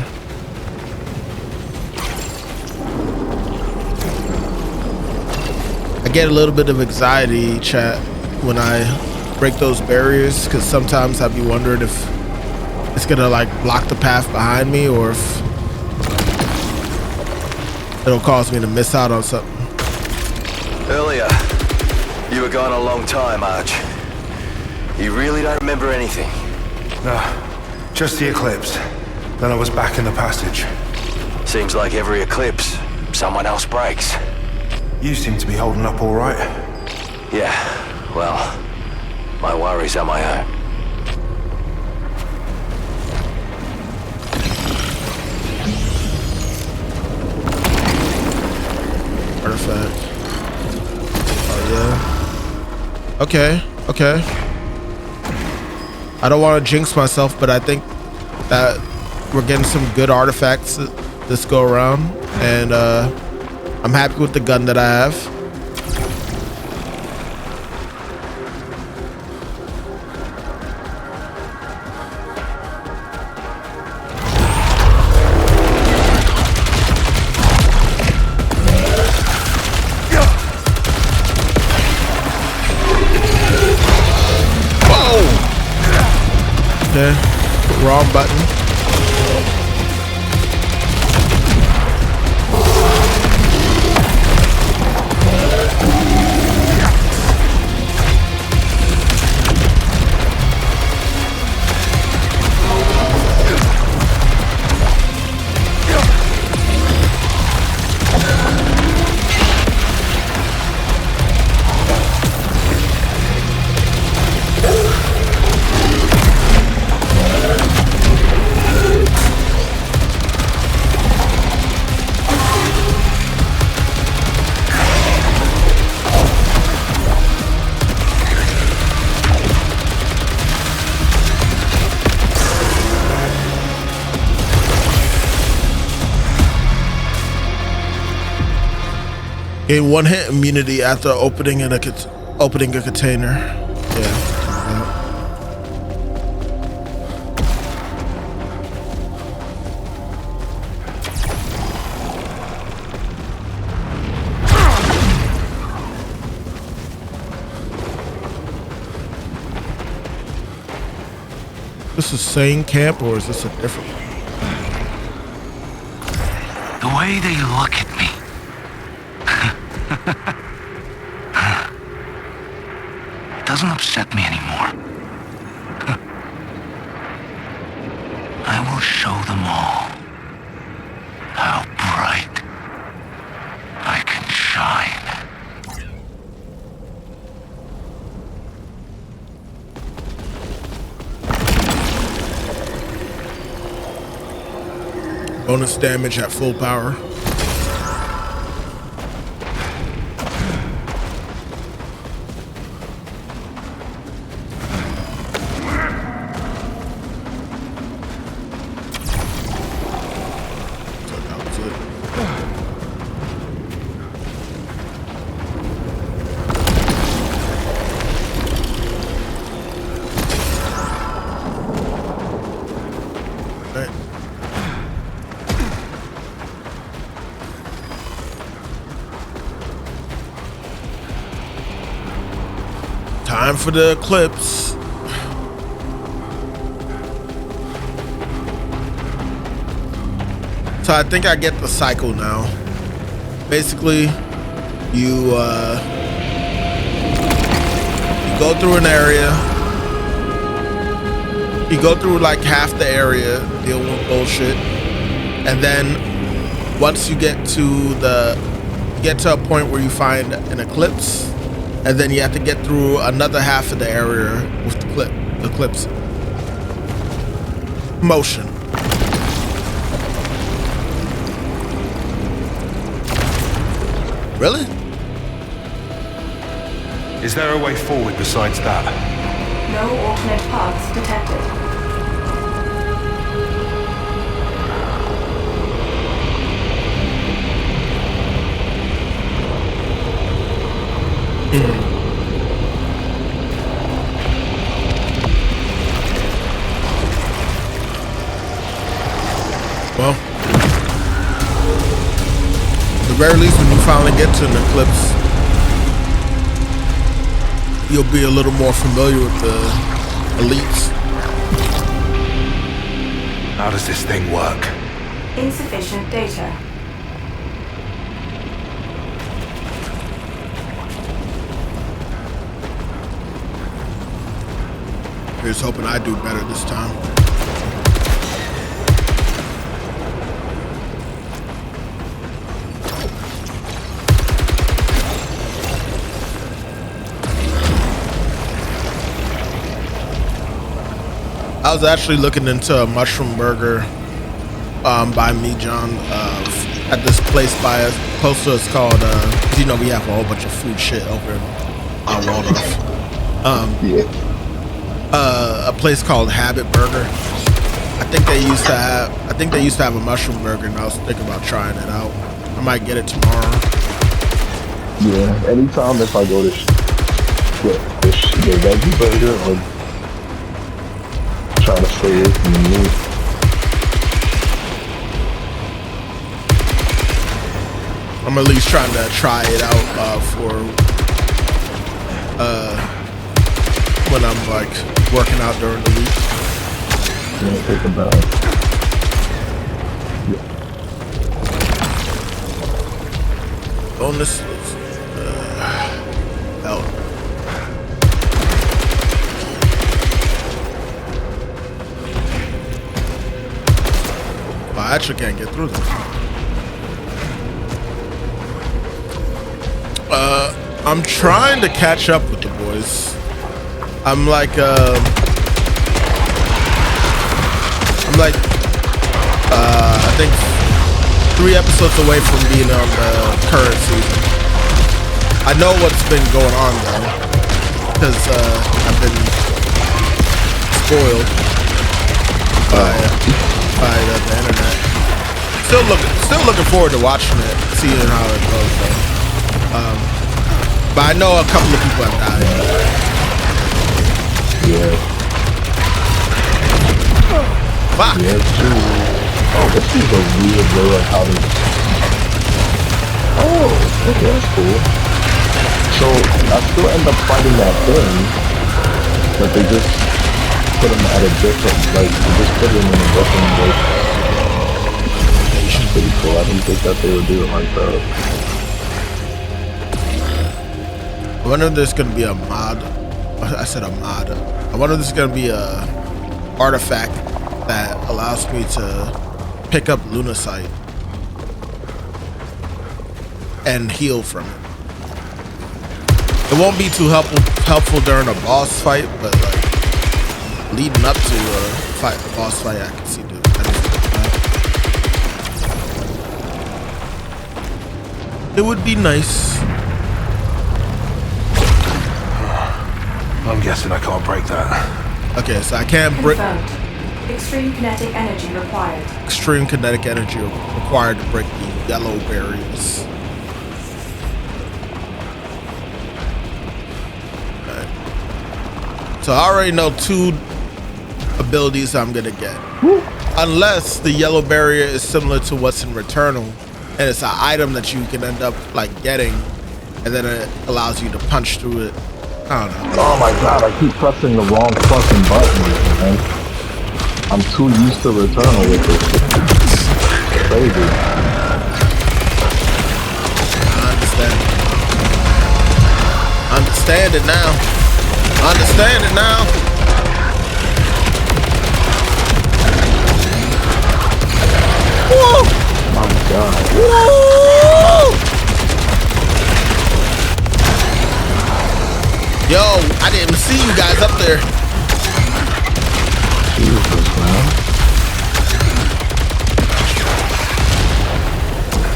[SPEAKER 1] I get a little bit of anxiety, chat, when I break those barriers, because sometimes I'd be wondering if it's gonna like block the path behind me or if it'll cause me to miss out on something.
[SPEAKER 10] Earlier, you were gone a long time, Arch. You really don't remember anything?
[SPEAKER 6] No, just the eclipse. Then I was back in the passage.
[SPEAKER 10] Seems like every eclipse, someone else breaks.
[SPEAKER 6] You seem to be holding up all right.
[SPEAKER 10] Yeah, well, my worries are my own.
[SPEAKER 1] Artifact. Oh yeah. Okay, okay. I don't want to jinx myself, but I think that we're getting some good artifacts this go around, and I'm happy with the gun that I have. Okay, wrong button. Gain 1 hit immunity after opening a container. Yeah. This is same camp, or is this a different one?
[SPEAKER 13] The way they look at me. It doesn't upset me anymore. I will show them all how bright I can shine.
[SPEAKER 1] Bonus damage at full power. Time for the eclipse. So I think I get the cycle now. Basically, you go through an area. You go through like half the area, deal with bullshit, and then once you get to a point where you find an eclipse. And then you have to get through another half of the area with the eclipse motion. Really?
[SPEAKER 6] Is there a way forward besides that?
[SPEAKER 7] No alternate paths detected.
[SPEAKER 1] Well, at the very least, when you finally get to an eclipse, you'll be a little more familiar with the elites.
[SPEAKER 6] How does this thing work?
[SPEAKER 7] Insufficient data.
[SPEAKER 1] Here's hoping I do better this time. I was actually looking into a mushroom burger by me, John, at this place by us, close to us called, you know, we have a whole bunch of food shit over in Waldorf. A place called Habit Burger. I think they used to have a mushroom burger, and I was thinking about trying it out. I might get it tomorrow.
[SPEAKER 9] Yeah, anytime if I go to the veggie burger or try to stay away from the meat.
[SPEAKER 1] I'm at least trying to try it out for when I'm like working out during the week.
[SPEAKER 9] Yeah, take a bath.
[SPEAKER 1] Bonus hell. Well, I actually can't get through this. I'm trying to catch up with the boys. I'm like I think 3 episodes away from being on the current season. I know what's been going on though, because I've been spoiled by the internet. Still looking forward to watching it, seeing how it goes though. But I know a couple of people have died.
[SPEAKER 9] Yeah.
[SPEAKER 1] Fuck.
[SPEAKER 9] Yeah, true. Oh, this is a weird way of how to... Oh, okay, that's cool. So, I still end up fighting that thing, but they just put him at a different, like, they just put him in a different location. That's pretty cool. I didn't think that they would do it like that.
[SPEAKER 1] I wonder if there's gonna be a mod. I said a mod. I wonder if there's gonna be a artifact that allows me to pick up Lunacite and heal from it. It won't be too helpful during a boss fight, but like leading up to a boss fight, I can see that. It would be nice.
[SPEAKER 6] I'm guessing I can't break that.
[SPEAKER 1] Okay, so I can't break.
[SPEAKER 7] Extreme kinetic energy required.
[SPEAKER 1] Extreme kinetic energy required to break the yellow barriers. Right. So I already know 2 abilities I'm gonna get. Unless the yellow barrier is similar to what's in Returnal, and it's an item that you can end up like getting, and then it allows you to punch through it. I don't know.
[SPEAKER 9] Oh my god, I keep pressing the wrong fucking button, man. I'm too used to Returnal with this shit. It's crazy.
[SPEAKER 1] I understand it now. Understand it now. Woo!
[SPEAKER 9] Oh my god.
[SPEAKER 1] Woo! Yo, I didn't see you guys up there.
[SPEAKER 9] Jesus, man.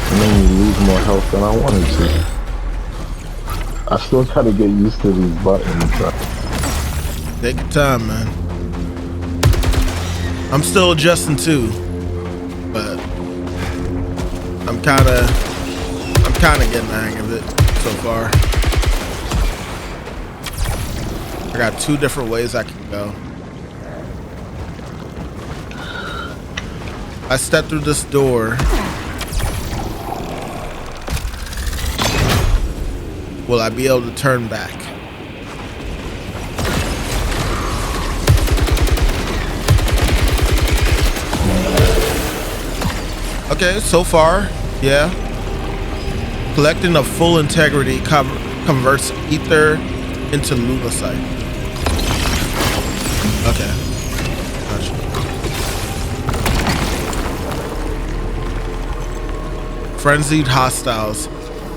[SPEAKER 9] I made me lose more health than I wanted to. I still gotta get used to these buttons.
[SPEAKER 1] Take your time, man. I'm still adjusting too, but I'm kind of getting the hang of it so far. I got 2 different ways I can go. I step through this door. Will I be able to turn back? Okay, so far, yeah. Collecting a full integrity converts ether into Lunacite. Okay. Gotcha. Frenzied hostiles.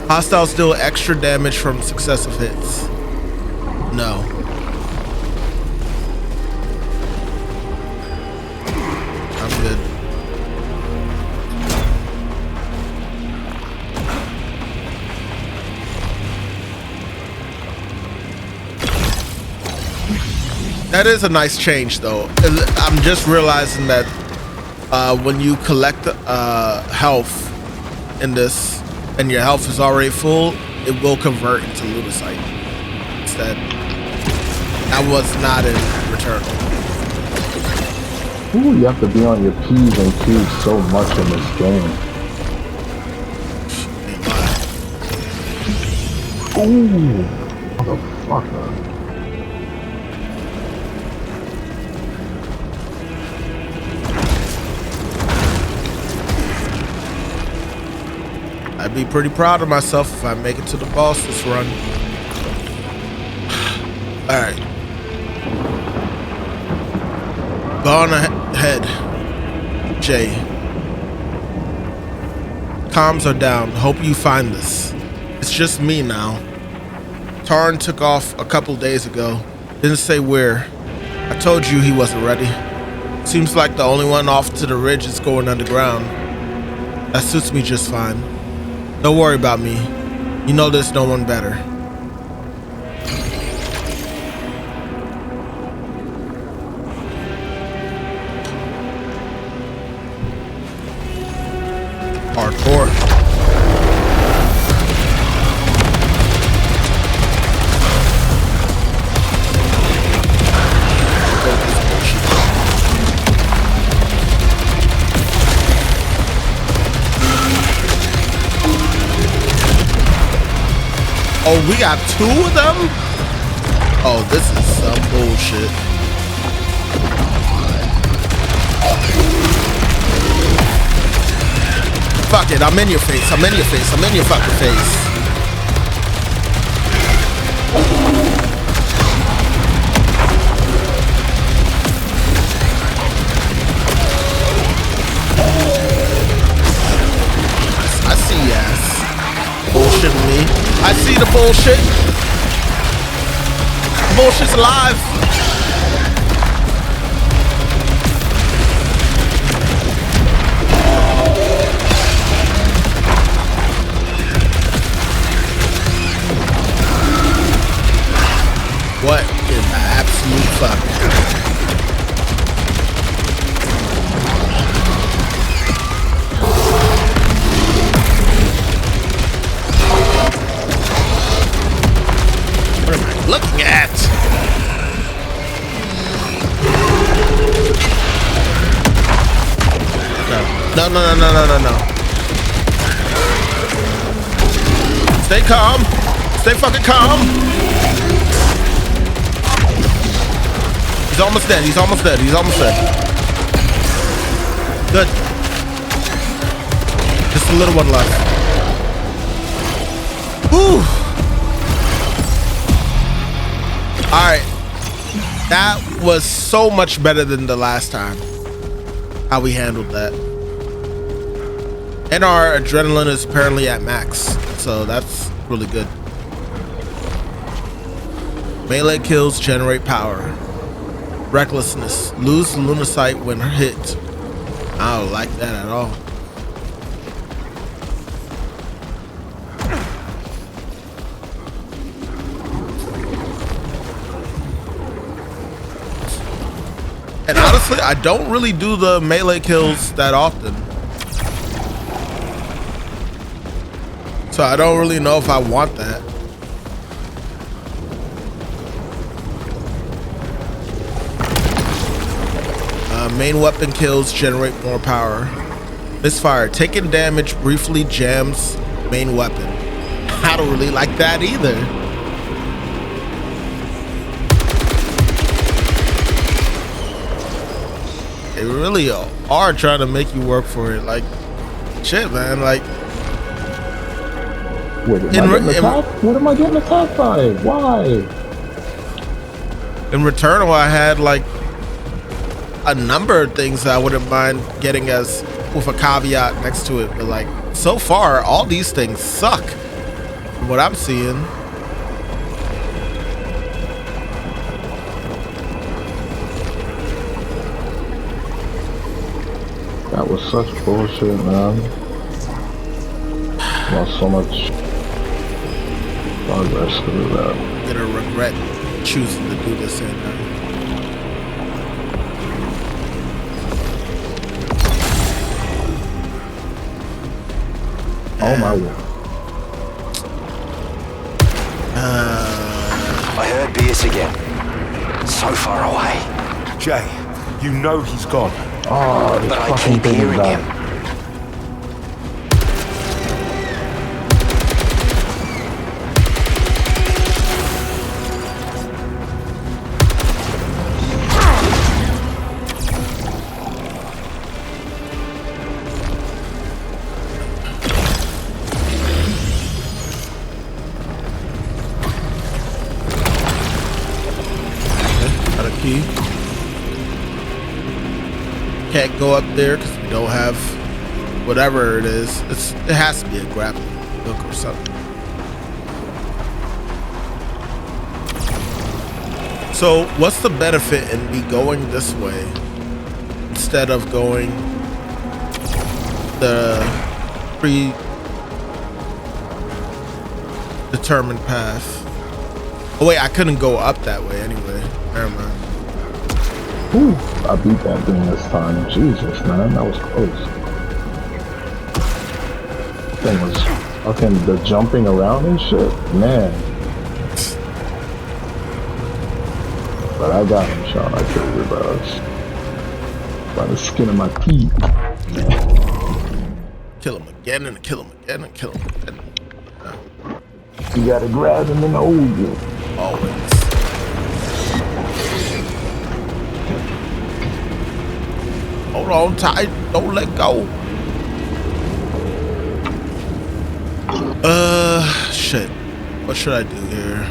[SPEAKER 1] Hostiles deal extra damage from successive hits. No. I'm good. That is a nice change, though. I'm just realizing that when you collect health in this, and your health is already full, it will convert into lunacite instead. That was not in Returnal.
[SPEAKER 9] Ooh, you have to be on your P's and Q's so much in this game. Ooh, motherfucker.
[SPEAKER 1] I'd be pretty proud of myself if I make it to the boss this run. Alright. Go on ahead, Jay. Comms are down. Hope you find this. It's just me now. Tarn took off a couple days ago. Didn't say where. I told you he wasn't ready. Seems like the only one off to the ridge is going underground. That suits me just fine. Don't worry about me. You know there's no one better. Hardcore. Oh, we got two of them? Oh, this is some bullshit. Fuck it, I'm in your face. I'm in your face. I'm in your fucking face. I see your ass. Bullshitting me. I see the bullshit. Bullshit's alive. What in the absolute fuck? What am I looking at? No. No. Stay calm. Stay fucking calm. He's almost dead. He's almost dead. He's almost dead. Good. Just a little one left. Whew. Alright. That was so much better than the last time. How we handled that. And our adrenaline is apparently at max. So that's really good. Melee kills generate power. Recklessness. Lose lunacite when hit. I don't like that at all. And honestly, I don't really do the melee kills that often. So I don't really know if I want that. Main weapon kills generate more power. Misfire. Taking damage briefly jams main weapon. I don't really like that either. They really are trying to make you work for it. Like, shit, man. Like,
[SPEAKER 9] what am I getting attacked by? Why?
[SPEAKER 1] In Returnal, I had like a number of things that I wouldn't mind getting as with a caveat next to it, but like so far all these things suck from what I'm seeing.
[SPEAKER 9] That was such bullshit, man. Lost so much progress because of that.
[SPEAKER 1] I'm gonna regret choosing to do this in now.
[SPEAKER 9] Oh my god.
[SPEAKER 10] I heard Beers again. So far away.
[SPEAKER 11] Jay, you know he's gone.
[SPEAKER 9] Oh, this
[SPEAKER 10] But I
[SPEAKER 9] fucking
[SPEAKER 10] keep
[SPEAKER 9] thing is
[SPEAKER 10] hearing
[SPEAKER 9] back.
[SPEAKER 10] him.
[SPEAKER 1] Got a key. Can't go up there because we don't have whatever it is. It has to be a grappling hook or something. So what's the benefit in me going this way instead of going the predetermined path? Oh wait, I couldn't go up that way anyway. Never mind.
[SPEAKER 9] Whew, I beat that thing this time. Jesus, man, that was close. Thing was fucking the jumping around and shit, man. But I got him, Sean. I killed your brothers by the skin of my teeth.
[SPEAKER 1] Kill him again and kill him again and kill him again.
[SPEAKER 9] You gotta grab him and hold him.
[SPEAKER 1] Always. Hold on tight. Don't let go. Shit. What should I do here?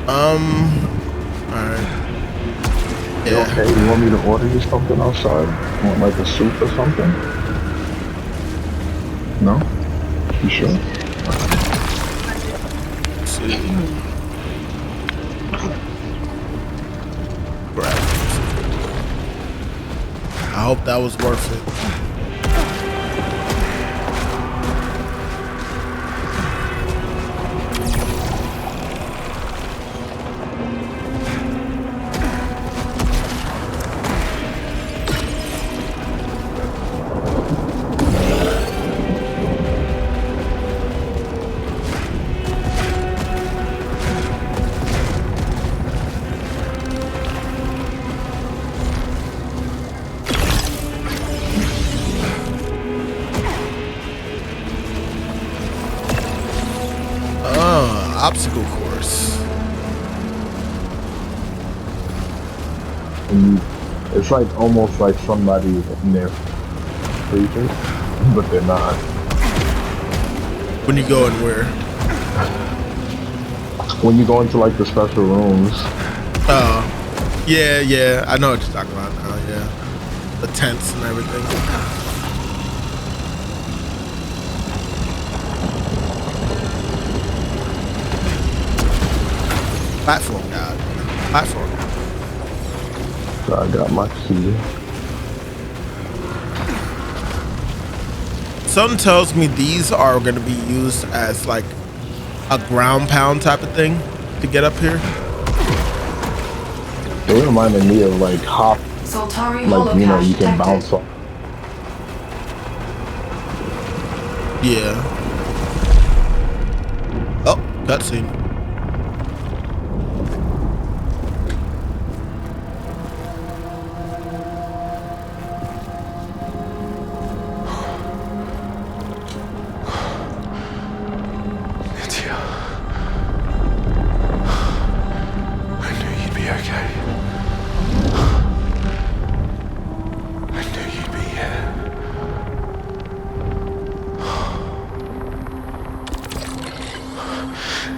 [SPEAKER 1] Alright.
[SPEAKER 9] You okay? You want me to order you something outside? You want like a soup or something? No? You sure?
[SPEAKER 1] Let's see. I hope that was worth it. Obstacle course.
[SPEAKER 9] And it's like almost like somebody's in their creatures, but they're not.
[SPEAKER 1] When you go in where?
[SPEAKER 9] When you go into like the special rooms.
[SPEAKER 1] Oh, yeah, I know what you're talking about now. Yeah, the tents and everything. Platform god. Platform god.
[SPEAKER 9] So I got my key.
[SPEAKER 1] Something tells me these are going to be used as like a ground pound type of thing to get up here.
[SPEAKER 9] They reminded me of like hop,
[SPEAKER 7] Soltari
[SPEAKER 9] like you know you can
[SPEAKER 7] detected.
[SPEAKER 9] bounce off.
[SPEAKER 1] Yeah. Oh, cutscene.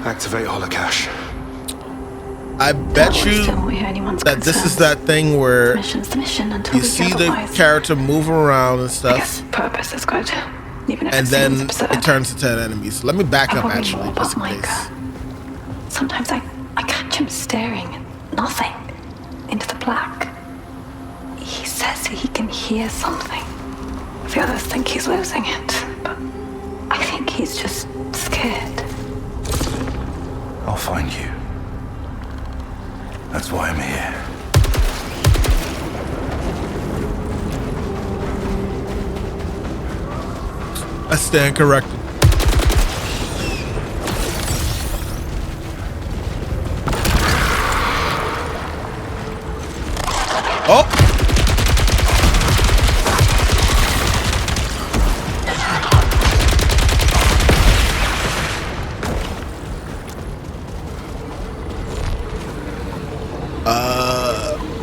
[SPEAKER 6] Activate holocache.
[SPEAKER 1] I bet you that this is that thing where you see the character move around and stuff,
[SPEAKER 7] Purpose is good, even if
[SPEAKER 1] and
[SPEAKER 7] it
[SPEAKER 1] then
[SPEAKER 7] seems absurd.
[SPEAKER 1] it turns into an enemy. So let me back up
[SPEAKER 7] Probably
[SPEAKER 1] actually,
[SPEAKER 7] more
[SPEAKER 1] just in
[SPEAKER 7] about
[SPEAKER 1] case.
[SPEAKER 7] Sometimes I catch him staring at nothing, into the black. He's says he can hear something. The others think he's losing it, but I think he's just scared.
[SPEAKER 6] I'll find you. That's why I'm here.
[SPEAKER 1] I stand corrected. Oh!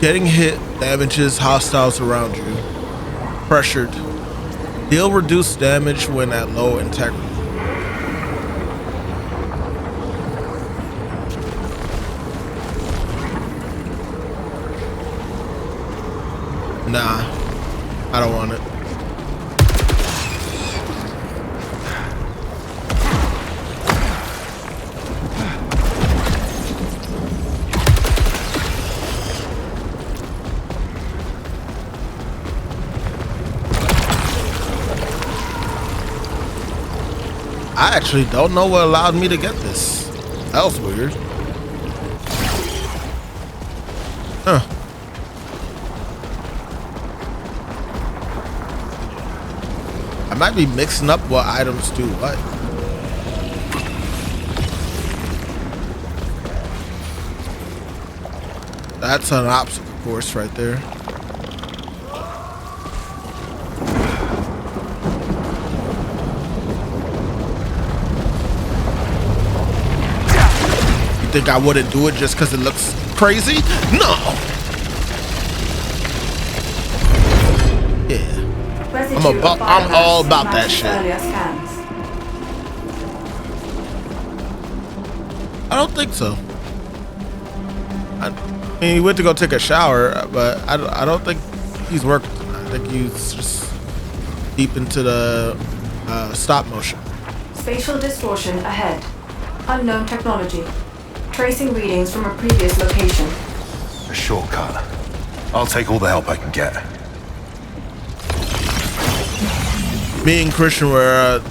[SPEAKER 1] Getting hit damages hostiles around you. Pressured. Deal reduced damage when at low integrity. Nah, I don't want it. I actually don't know what allowed me to get this. That was weird. Huh. I might be mixing up what items do what. That's an obstacle course right there. You think I wouldn't do it just because it looks crazy? No. Yeah. I'm all about that shit. I don't think so. I mean, he went to go take a shower, but I don't think he's working. I think he's just deep into the stop motion.
[SPEAKER 7] Spatial distortion ahead. Unknown technology. Tracing readings from a previous location.
[SPEAKER 6] A shortcut. I'll take all the help I can get.
[SPEAKER 1] Me and Christian were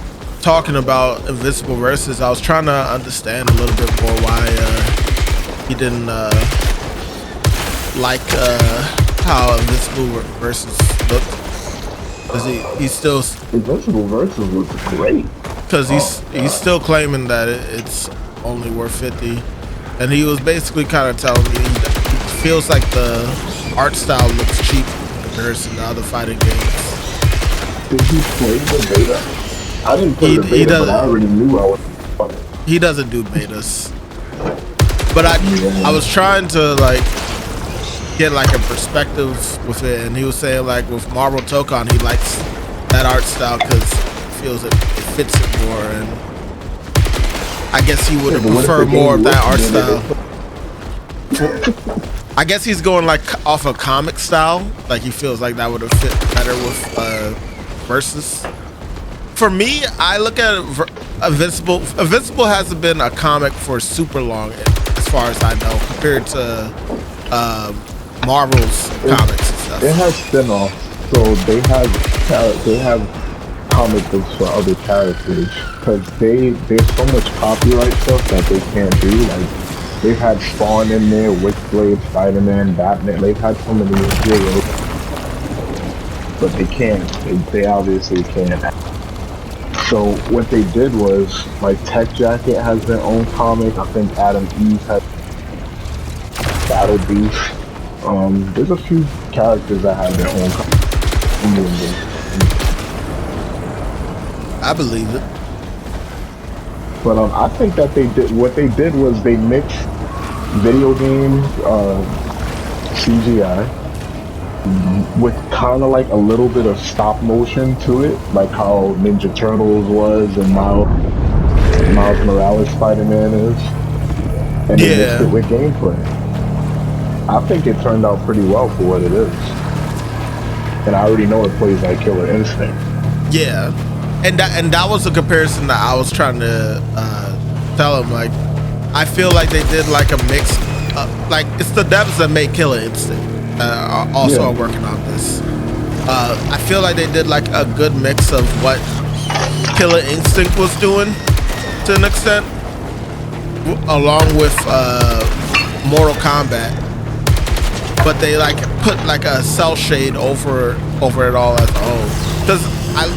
[SPEAKER 1] talking about Invincible Versus. I was trying to understand a little bit more why he didn't like how Invincible Versus looked. Because he's still
[SPEAKER 9] Invincible Versus looks great.
[SPEAKER 1] Because he's still claiming that it's only worth 50, and he was basically kind of telling me he feels like the art style looks cheap in comparison to other fighting games.
[SPEAKER 9] Did he play the beta? I didn't play the beta, but I already knew I was funny.
[SPEAKER 1] He doesn't do betas. But I was trying to like get like a perspective with it, and he was saying like with Marvel Tokon he likes that art style because he feels it fits it more, and I guess he would have preferred more of that art style. I guess he's going like off a comic style, like he feels like that would have fit better with Versus. For me, I look at Invincible. Invincible hasn't been a comic for super long, as far as I know, compared to Marvel's comics and stuff.
[SPEAKER 9] It has spin-offs, so they have comic books for other characters because there's so much copyright stuff that they can't do. Like they've had Spawn in there, Witchblade, Spider-Man, Batman. They've had so many heroes, but they can't. They obviously can't. So what they did was, like, Tech Jacket has their own comic. I think Adam Eve has Battle Beast. There's a few characters that have their own comic.
[SPEAKER 1] I believe it.
[SPEAKER 9] But I think that what they did was they mixed video game CGI with kind of like a little bit of stop motion to it, like how Ninja Turtles was and Miles Morales Spider-Man is, and they mixed it with gameplay. I think it turned out pretty well for what it is, and I already know it plays like Killer Instinct.
[SPEAKER 1] Yeah, and that was a comparison that I was trying to tell him. Like, I feel like they did like a mix, like it's the devs that made Killer Instinct. that also are working on this. I feel like they did like a good mix of what Killer Instinct was doing to an extent, along with Mortal Kombat, but they like put like a cell shade over it all as a whole. Because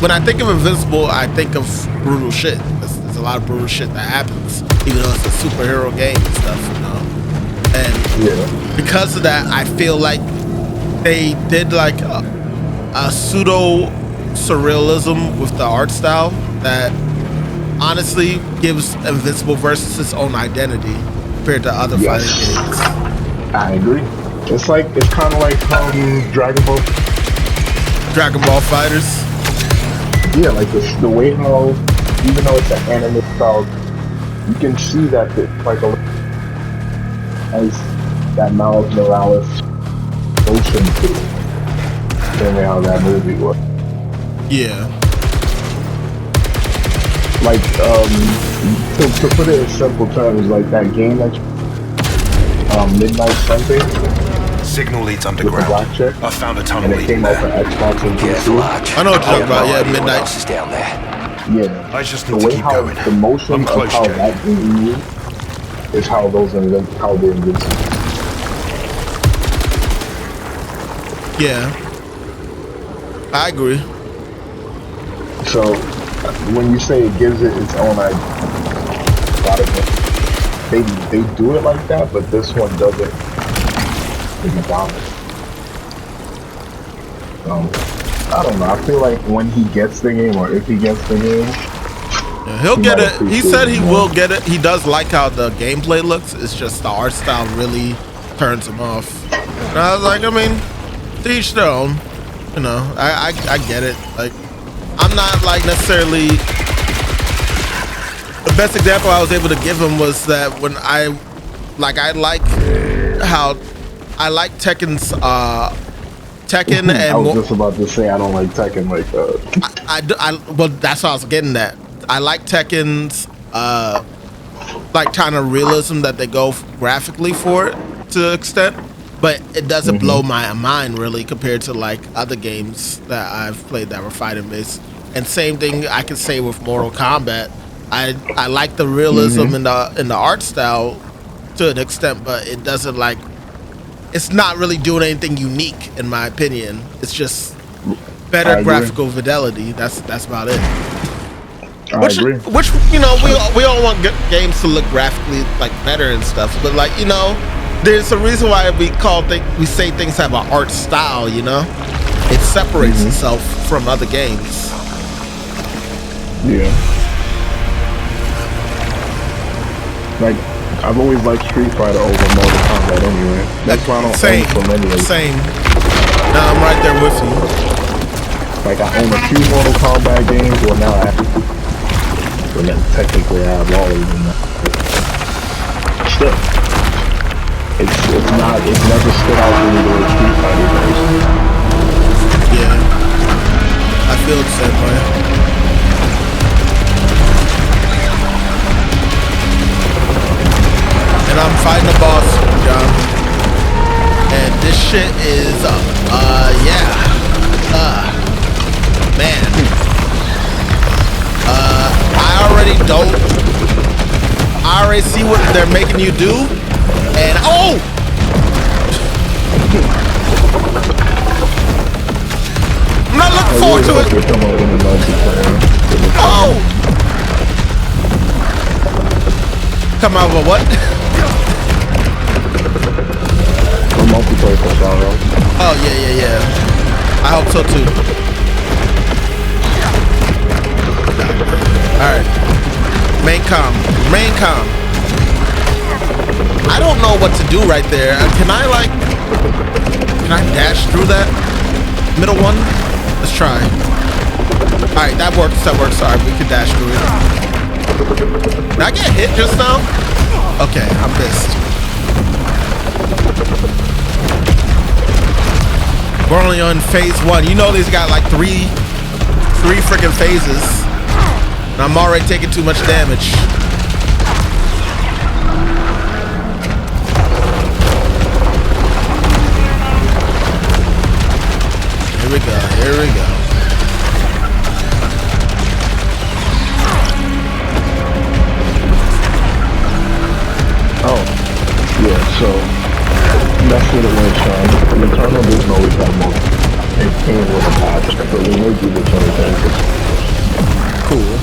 [SPEAKER 1] when I think of Invincible, I think of brutal shit. There's a lot of brutal shit that happens, even though it's a superhero game and stuff, you know. And because of that, I feel like they did like a pseudo surrealism with the art style that honestly gives Invincible versus its own identity compared to other fighting games.
[SPEAKER 9] I agree. It's kind of like Dragon Ball Fighters. Yeah, like the way how, even though it's an anime style, you can see that it's like as that Miles Morales motion to it. Same way how that movie was.
[SPEAKER 1] Yeah.
[SPEAKER 9] Like, to put it in simple terms, like that game that Midnight Sunday.
[SPEAKER 6] Signal leads underground. I found a tunnel
[SPEAKER 9] and it came out for Xbox and PC.
[SPEAKER 1] I know what you're talking about. Yeah, Midnight.
[SPEAKER 10] Is down there.
[SPEAKER 9] Yeah.
[SPEAKER 6] I just
[SPEAKER 9] the way how the motion of how that game moves is how those how they're invincible.
[SPEAKER 1] Yeah. I agree.
[SPEAKER 9] So when you say it gives it its own identity, they do it like that, but this one doesn't. I don't know. I feel like when he gets the game, or if he gets the game,
[SPEAKER 1] he'll get it. He said he will get it. He does like how the gameplay looks. It's just the art style really turns him off. And I was like, I mean, to each their own. You know, I get it. Like, I'm not like necessarily. The best example I was able to give him was that when I like how I like Tekken's Tekken and
[SPEAKER 9] I was just about to say I don't like Tekken like that.
[SPEAKER 1] Well, that's what I was getting at. I like Tekken's like kind of realism that they go graphically for it to an extent, but it doesn't blow my mind really compared to like other games that I've played that were fighting based. And same thing I can say with Mortal Kombat. I like the realism in the art style to an extent, but it doesn't like. It's not really doing anything unique, in my opinion. It's just better graphical fidelity. That's about it. Which you know, we all want games to look graphically like better and stuff, but like, you know, there's a reason why we say things have an art style. You know, it separates itself from other games.
[SPEAKER 9] Yeah. Like, I've always liked Street Fighter over Mortal Kombat anyway. That's why I don't own so many of them.
[SPEAKER 1] Same. Now I'm right there with you.
[SPEAKER 9] Like, I own a few Mortal Kombat games, well now I have to. Well, then technically I have all of them now. Still. It's never stood out for me the way Street Fighter does.
[SPEAKER 1] Yeah. I feel the same way. And I'm fighting a boss, John. And this shit is, man. I already see what they're making you do. And, oh! I'm not looking forward to it. Oh! Come out with what?
[SPEAKER 9] Multiplayer for SAROS.
[SPEAKER 1] Oh yeah. I hope so too. Alright. Main com. I don't know what to do right there. Can I dash through that middle one? Let's try. Alright, that works. Alright, we can dash through it. Did I get hit just now? Okay, I missed. We're only on phase 1. You know these got like three freaking phases. And I'm already taking too much damage. we go. Here we go.
[SPEAKER 9] Oh, yeah, so that's what it was, Sean. Returnal doesn't always have most. It came with a patch, so they may do the same thing.
[SPEAKER 1] Cool.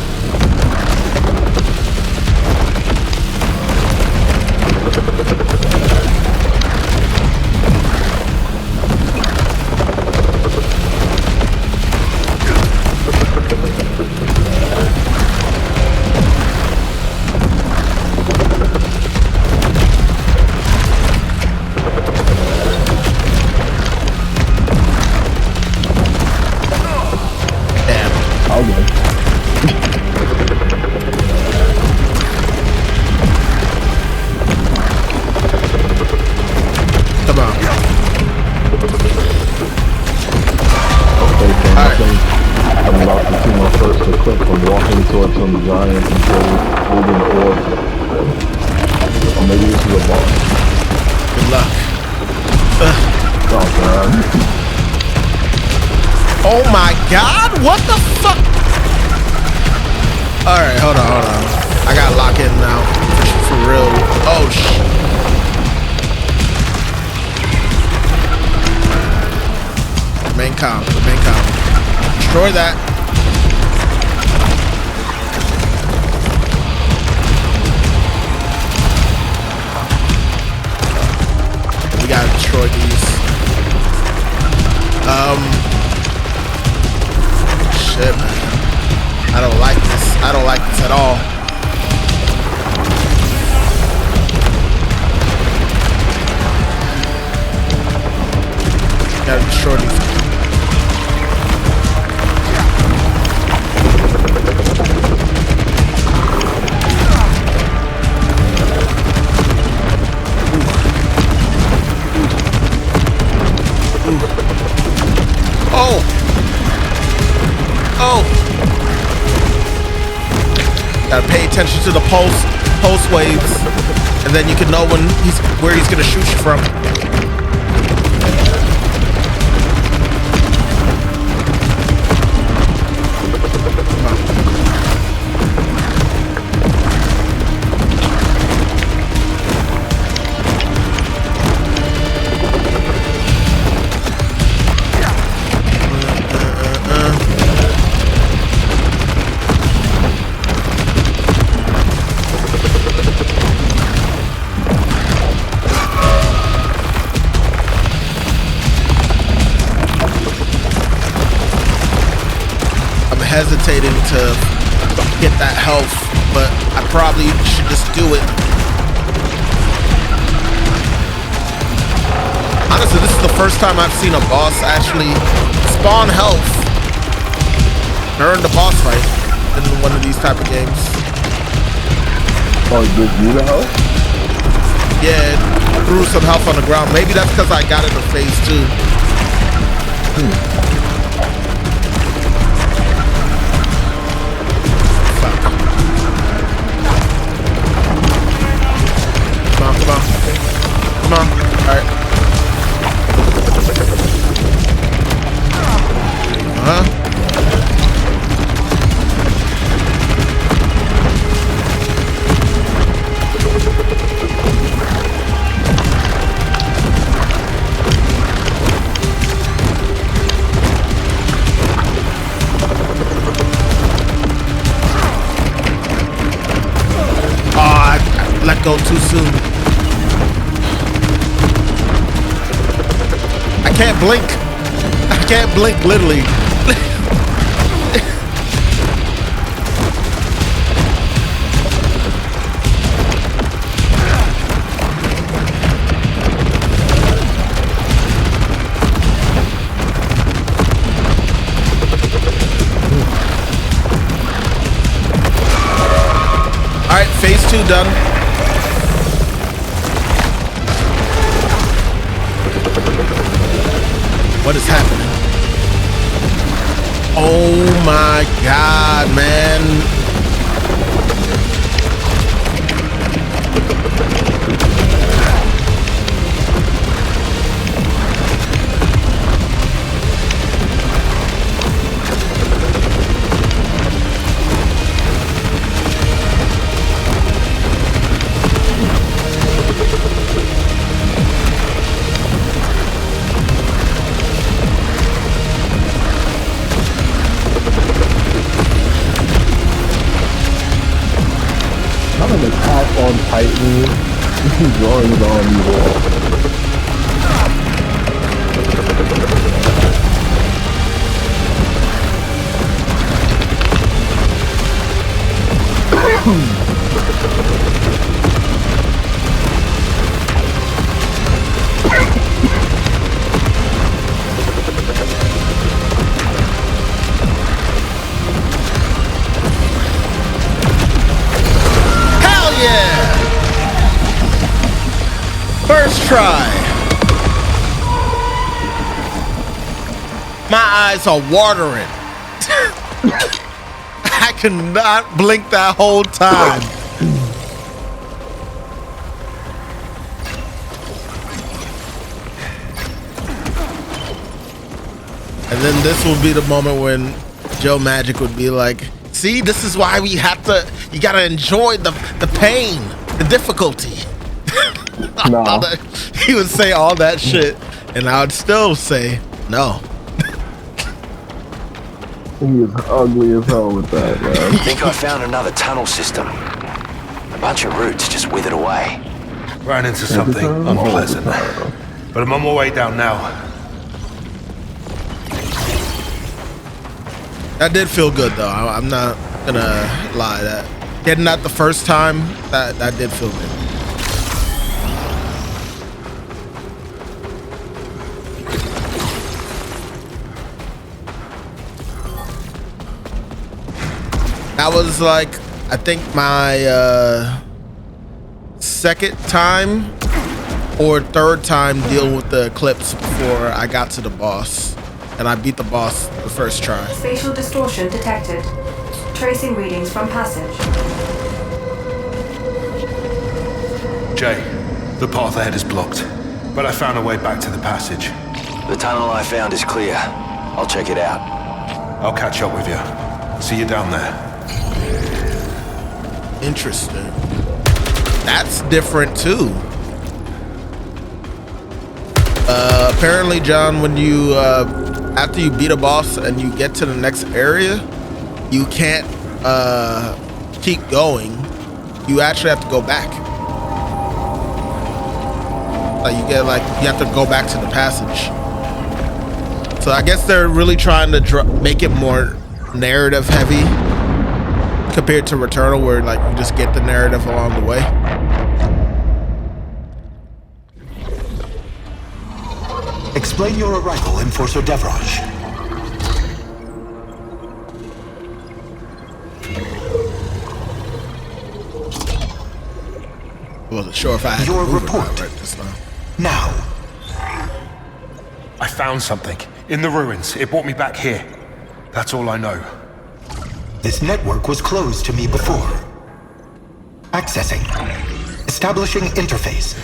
[SPEAKER 9] Towards some giant control holding the orb. Or maybe this is a boss.
[SPEAKER 1] Good luck.
[SPEAKER 9] Oh god.
[SPEAKER 1] Oh my god, what the fuck? Alright, hold on. I gotta lock in now. For real. Oh shit. Remain calm. Destroy that. Gotta destroy these. Shit, man. I don't like this at all. Gotta destroy these. Oh! Gotta pay attention to the pulse waves, and then you can know where he's gonna shoot you from. Hesitating to get that health, but I probably should just do it. Honestly, this is the first time I've seen a boss actually spawn health during the boss fight in one of these type of games.
[SPEAKER 9] Oh, did you the health?
[SPEAKER 1] Yeah, it threw some health on the ground. Maybe that's because I got it in phase 2. Come on. Alright. I let go too soon. I can't blink, literally. All right, phase 2 done. What is happening? Oh my god, man.
[SPEAKER 9] Not an attack on Titan. Drawing it on evil.
[SPEAKER 1] Hell yeah! First try. My eyes are watering. I cannot blink that whole time. And then this will be the moment when Joe Magic would be like, see, this is why we have to, you gotta enjoy the pain, the difficulty.
[SPEAKER 9] No.
[SPEAKER 1] He would say all that shit, and I would still say no.
[SPEAKER 9] He is ugly as hell with that, man.
[SPEAKER 10] I think I found another tunnel system. A bunch of roots just withered away.
[SPEAKER 6] Ran into something unpleasant. But I'm on my way down now.
[SPEAKER 1] That did feel good though. I'm not gonna lie. That getting that the first time, that did feel good. That was like, I think my second time or third time dealing with the eclipse before I got to the boss. And I beat the boss the first try.
[SPEAKER 15] Spatial distortion detected. Tracing readings from passage.
[SPEAKER 6] Jay, the path ahead is blocked, but I found a way back to the passage.
[SPEAKER 10] The tunnel I found is clear. I'll check it out.
[SPEAKER 6] I'll catch up with you. See you down there.
[SPEAKER 1] Interesting. That's different too. Apparently, John, when you after you beat a boss and you get to the next area, you can't keep going. You actually have to go back. Like you have to go back to the passage. So I guess they're really trying to make it more narrative heavy compared to Returnal, where like you just get the narrative along the way.
[SPEAKER 12] Explain your arrival, Enforcer Devraj.
[SPEAKER 1] I wasn't sure if I had
[SPEAKER 12] your
[SPEAKER 1] to move
[SPEAKER 12] report
[SPEAKER 1] right just now.
[SPEAKER 12] Now.
[SPEAKER 6] I found something in the ruins. It brought me back here. That's all I know.
[SPEAKER 12] This network was closed to me before. Accessing. Establishing interface.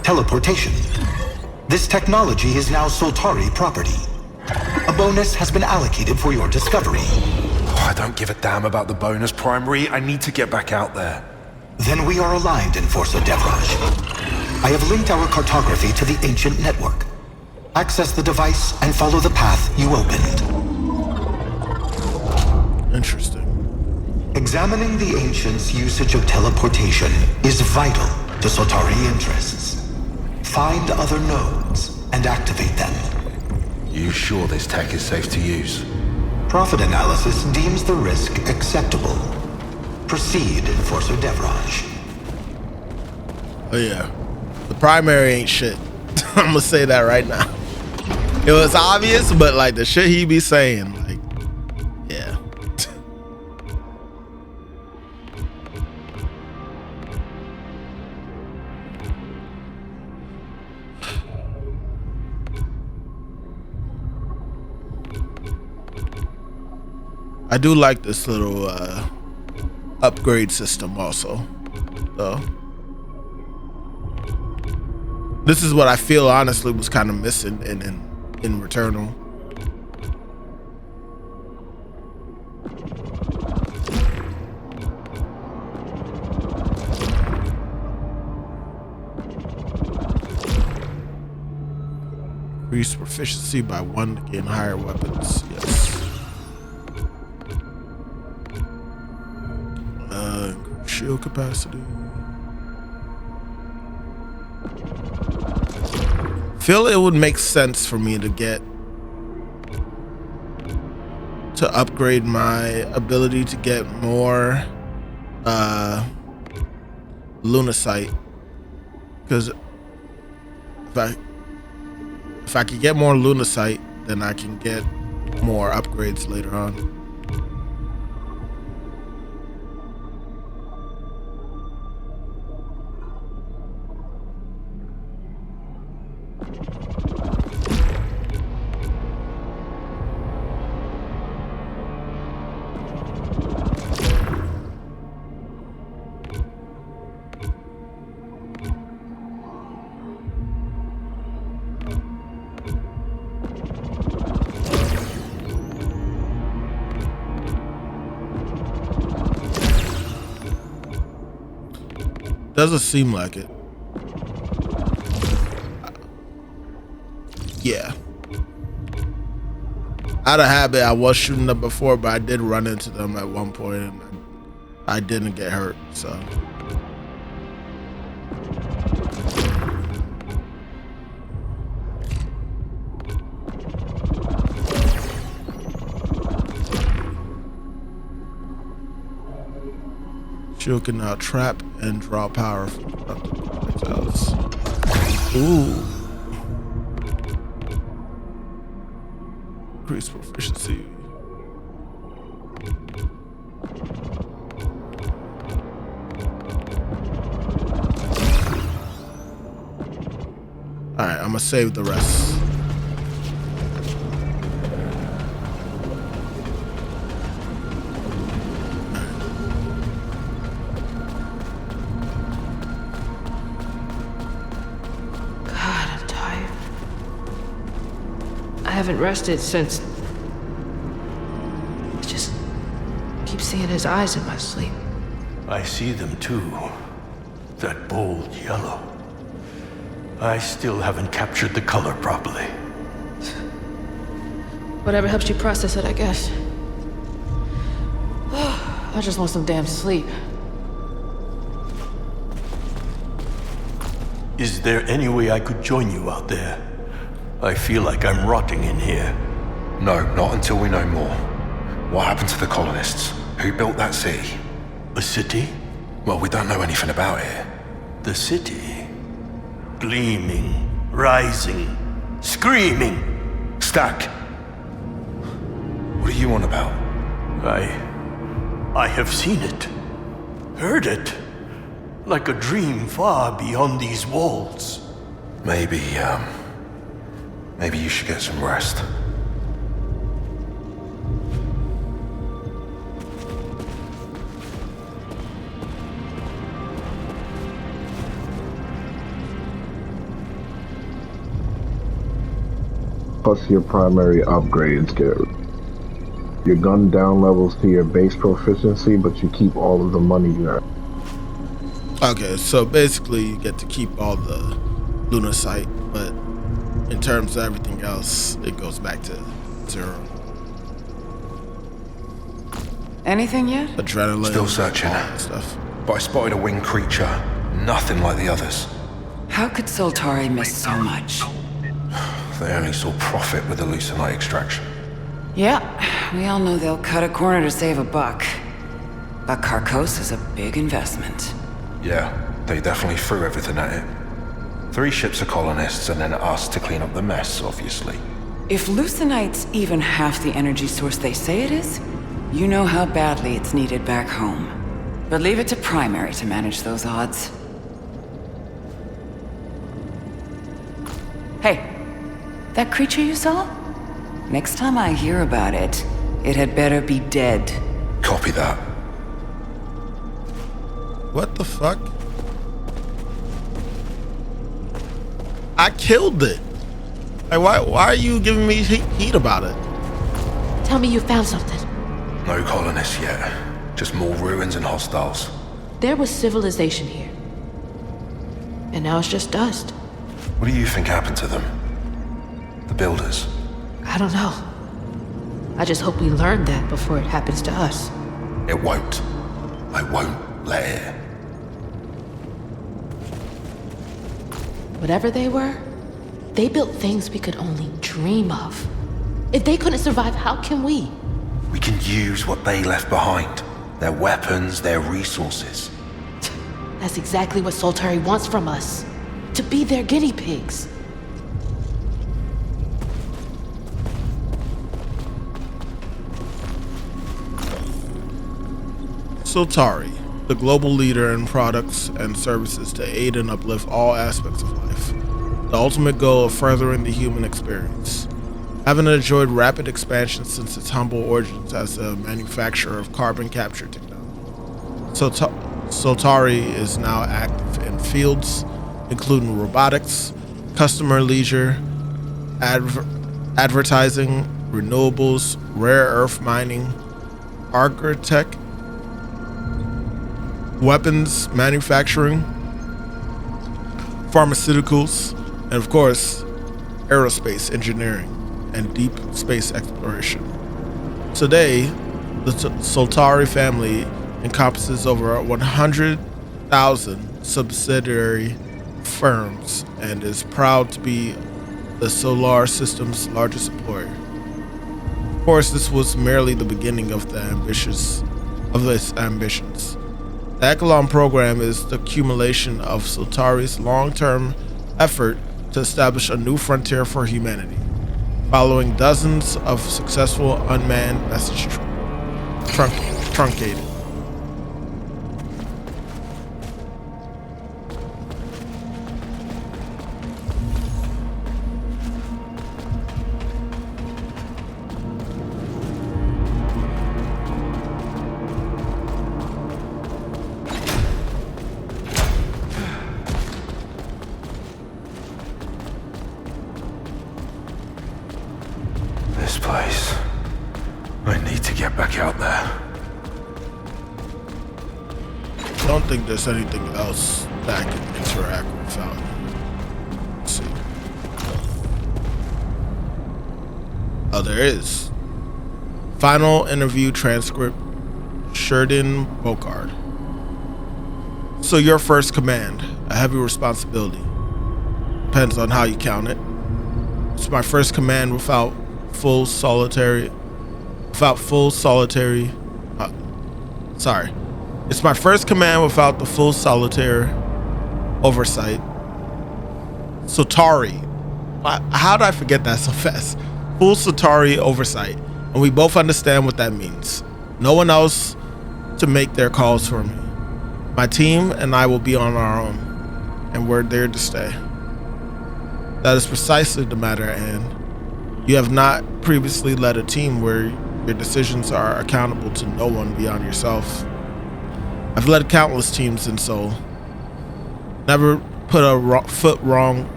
[SPEAKER 12] Teleportation. This technology is now Soltari property. A bonus has been allocated for your discovery.
[SPEAKER 6] Oh, I don't give a damn about the bonus, Primary. I need to get back out there.
[SPEAKER 12] Then we are aligned, Enforcer Devraj. I have linked our cartography to the ancient network. Access the device and follow the path you opened.
[SPEAKER 1] Interesting.
[SPEAKER 12] Examining the ancients' usage of teleportation is vital to Soltari interests. Find other nodes and activate them.
[SPEAKER 6] You sure this tech is safe to use?
[SPEAKER 12] Profit analysis deems the risk acceptable. Proceed, Enforcer Devraj.
[SPEAKER 1] Oh yeah. The primary ain't shit. I'm gonna say that right now. It was obvious, but like the shit he be saying, like, yeah. I do like this little upgrade system also, though. This is what I feel honestly was kind of missing in Returnal. Increase proficiency by 1 to gain higher weapons. Yes. shield capacity. Feel it would make sense for me to upgrade my ability to get more lunacite, because if I can get more lunacite, then I can get more upgrades later on. Doesn't seem like it. Yeah. Out of habit, I was shooting them before, but I did run into them at one point and I didn't get hurt, so. Shield can now trap and draw power from projectiles. Ooh. Increase proficiency. Alright, I'm gonna save the rest.
[SPEAKER 3] I haven't rested since. I just keep seeing his eyes in my sleep.
[SPEAKER 11] I see them too. That bold yellow. I still haven't captured the color properly.
[SPEAKER 3] Whatever helps you process it, I guess. I just want some damn sleep.
[SPEAKER 11] Is there any way I could join you out there? I feel like I'm rotting in here.
[SPEAKER 6] No, not until we know more. What happened to the colonists? Who built that city?
[SPEAKER 11] A city?
[SPEAKER 6] Well, we don't know anything about it.
[SPEAKER 11] The city. Gleaming, rising, screaming.
[SPEAKER 6] Stack! What are you on about?
[SPEAKER 11] I have seen it. Heard it. Like a dream far beyond these walls.
[SPEAKER 6] Maybe you should get some rest.
[SPEAKER 9] Plus your primary upgrades get your gun down levels to your base proficiency, but you keep all of the money you earn.
[SPEAKER 1] Okay, so basically you get to keep all the lunacite, but in terms of everything else, it goes back to 0.
[SPEAKER 4] Anything yet?
[SPEAKER 1] Adrenaline.
[SPEAKER 6] Still searching.
[SPEAKER 1] Stuff.
[SPEAKER 6] But I spotted a winged creature. Nothing like the others.
[SPEAKER 4] How could Soltari miss so much?
[SPEAKER 6] They only saw profit with the Lucinite extraction.
[SPEAKER 4] Yeah, we all know they'll cut a corner to save a buck. But Carcos is a big investment.
[SPEAKER 6] Yeah, they definitely threw everything at it. 3 ships of colonists and then us to clean up the mess, obviously.
[SPEAKER 4] If Lucinite's even half the energy source they say it is, you know how badly it's needed back home. But leave it to Primary to manage those odds. Hey, that creature you saw? Next time I hear about it, it had better be dead.
[SPEAKER 6] Copy that.
[SPEAKER 1] What the fuck? I killed it. Like, why are you giving me heat about it?
[SPEAKER 3] Tell me you found something.
[SPEAKER 6] No colonists yet. Just more ruins and hostiles.
[SPEAKER 3] There was civilization here. And now it's just dust.
[SPEAKER 6] What do you think happened to them? The builders?
[SPEAKER 3] I don't know. I just hope we learn that before it happens to us.
[SPEAKER 6] It won't. I won't. lair.
[SPEAKER 3] Whatever they were, they built things we could only dream of. If they couldn't survive, how can we?
[SPEAKER 6] We can use what they left behind. Their weapons, their resources.
[SPEAKER 3] That's exactly what Soltari wants from us. To be their guinea pigs.
[SPEAKER 1] Soltari, the global leader in products and services to aid and uplift all aspects of life. The ultimate goal of furthering the human experience. Having enjoyed rapid expansion since its humble origins as a manufacturer of carbon capture technology. Soltari is now active in fields including robotics, customer leisure, advertising, renewables, rare earth mining, agritech, weapons manufacturing, pharmaceuticals, and of course, aerospace engineering and deep space exploration. Today, the Soltari family encompasses over 100,000 subsidiary firms and is proud to be the solar system's largest employer. Of course, this was merely the beginning of its ambitions. The Echelon program is the accumulation of Soltari's long-term effort to establish a new frontier for humanity, following dozens of successful unmanned message truncated.
[SPEAKER 6] This place. I need to get back out there.
[SPEAKER 1] I don't think there's anything else that I can interact without. Let's see. Oh, there is. Final interview transcript, Sheridan Bocard. So your first command, a heavy responsibility. Depends on how you count it. It's my first command without full solitary. It's my first command without the full solitary oversight. Soltari. How did I forget that so fast? Full Soltari oversight. And we both understand what that means. No one else to make their calls for me. My team and I will be on our own. And we're there to stay. That is precisely the matter, and you have not previously led a team where your decisions are accountable to no one beyond yourself. I've led countless teams in Seoul. Never put a foot wrong.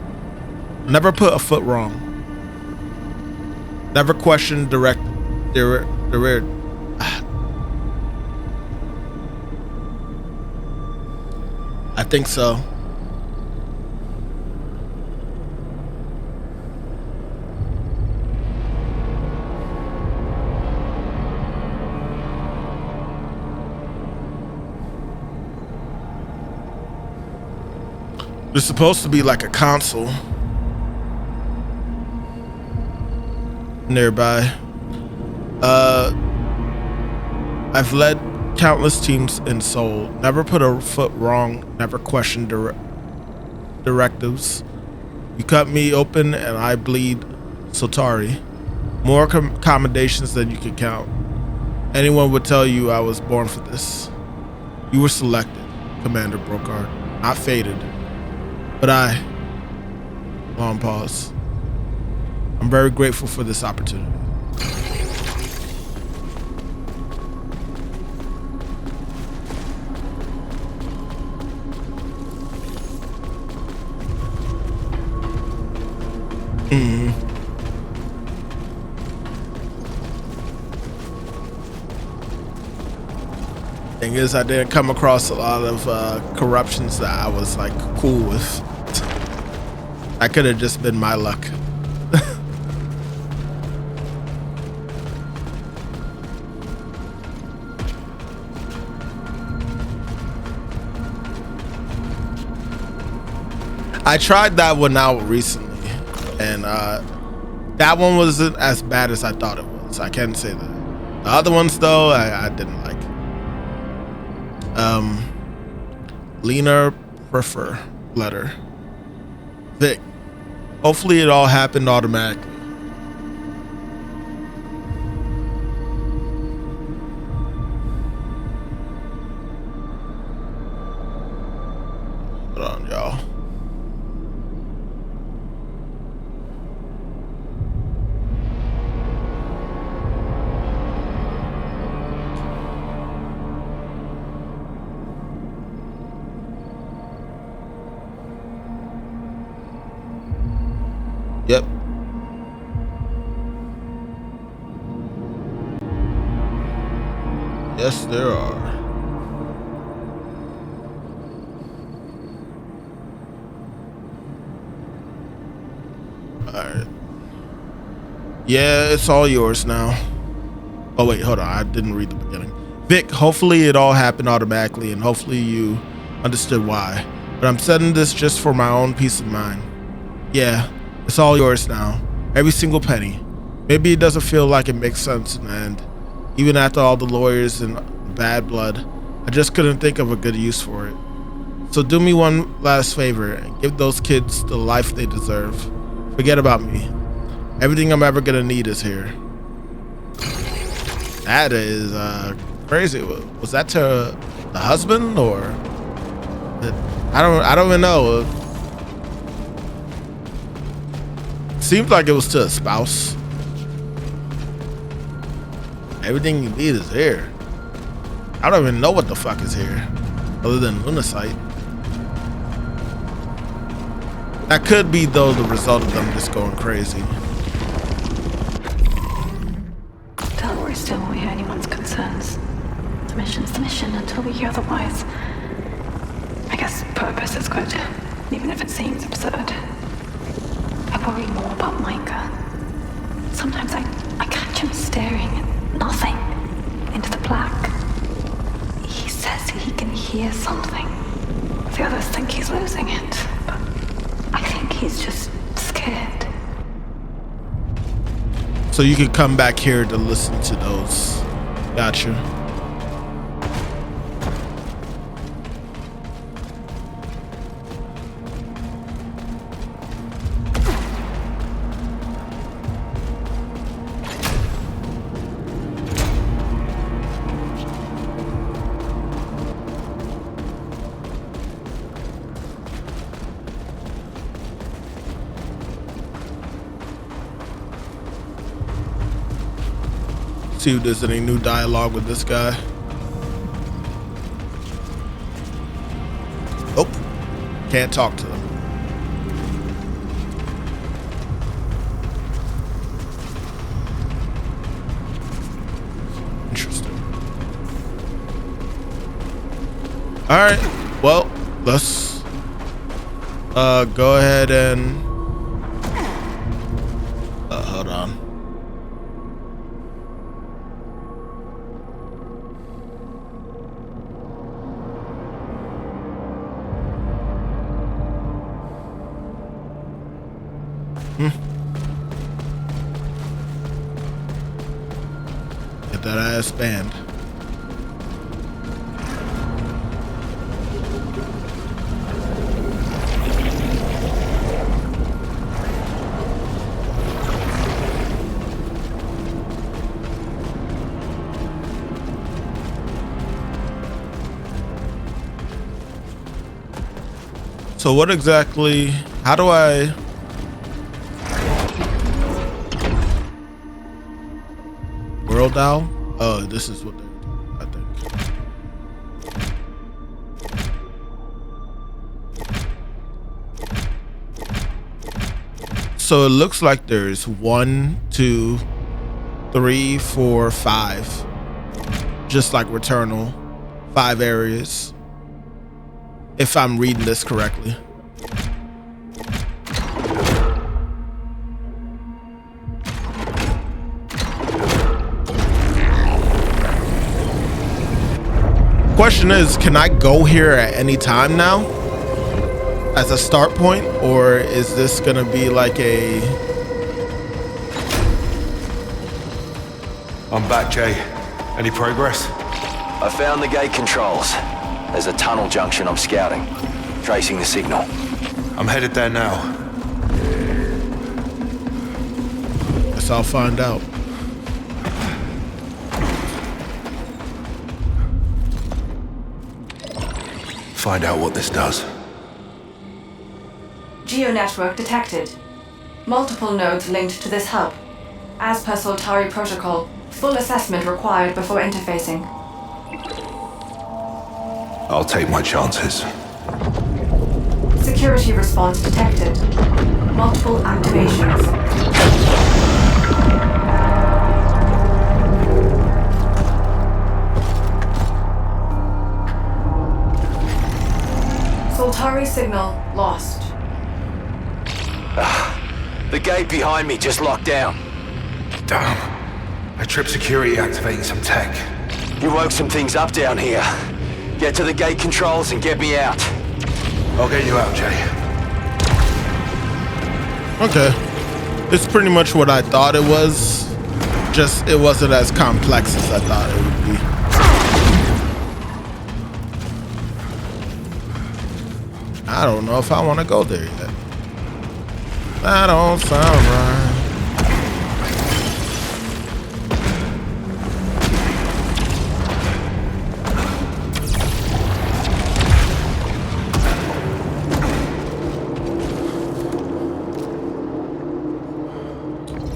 [SPEAKER 1] Never questioned I think so. There's supposed to be like a console nearby. I've led countless teams in Seoul. Never put a foot wrong. Never questioned directives. You cut me open and I bleed. Soltari. More accommodations than you can count. Anyone would tell you I was born for this. You were selected, Commander Brocard, not fated. But long pause. I'm very grateful for this opportunity. Thing is, I didn't come across a lot of corruptions that I was like cool with. That could have just been my luck. I tried that one out recently, and that one wasn't as bad as I thought it was. I can't say that. The other ones, though, I didn't like. Lena Prefer letter. Vic, hopefully it all happened automatically. Hold on, y'all. Yep. Yes, there are. Alright. Yeah, it's all yours now. Oh wait, hold on. I didn't read the beginning. Vic, hopefully it all happened automatically and hopefully you understood why. But I'm setting this just for my own peace of mind. Yeah. It's all yours now. Every single penny. Maybe it doesn't feel like it makes sense in the end. Even after all the lawyers and bad blood, I just couldn't think of a good use for it. So do me one last favor and give those kids the life they deserve. Forget about me. Everything I'm ever gonna need is here. That is crazy. Was that to the husband or? I don't even know. Seems like it was to a spouse. Everything you need is here. I don't even know what the fuck is here, other than Lunacite. That could be, though, the result of them just going crazy.
[SPEAKER 7] Delaware still won't hear anyone's concerns. The mission's the mission until we hear otherwise. I guess purpose is good, even if it seems absurd. I worry more about Micah. Sometimes I catch him staring at nothing, into the black. He says he can hear something. The others think he's losing it, but I think he's just scared.
[SPEAKER 1] So you could come back here to listen to those. Gotcha. See if there's any new dialogue with this guy. Oh, can't talk to them. Interesting. All right, well, let's go ahead and hold on. Get that ass banned. So what exactly, how do I... World Owl? Oh, this is what they're doing, I think. So it looks like there's 1, 2, 3, 4, 5. Just like Returnal. 5 areas. If I'm reading this correctly. Question is, can I go here at any time now? as a start point, or is this gonna be like a...
[SPEAKER 6] I'm back, Jay. Any progress?
[SPEAKER 10] I found the gate controls. There's a tunnel junction I'm scouting. Tracing the signal.
[SPEAKER 6] I'm headed there now.
[SPEAKER 1] Guess I'll find out.
[SPEAKER 6] Find out what this does.
[SPEAKER 15] Geo-network detected. Multiple nodes linked to this hub. As per Soltari protocol, full assessment required before interfacing.
[SPEAKER 6] I'll take my chances.
[SPEAKER 15] Security response detected. Multiple activations. Soltari signal lost.
[SPEAKER 10] The gate behind me just locked down.
[SPEAKER 6] Damn. I tripped security activating some tech.
[SPEAKER 10] You woke some things up down here. Get to the gate controls and get me out.
[SPEAKER 6] I'll get you out, Jay.
[SPEAKER 1] Okay. It's pretty much what I thought it was. Just it wasn't as complex as I thought it would be. I don't know if I want to go there yet. That don't sound right.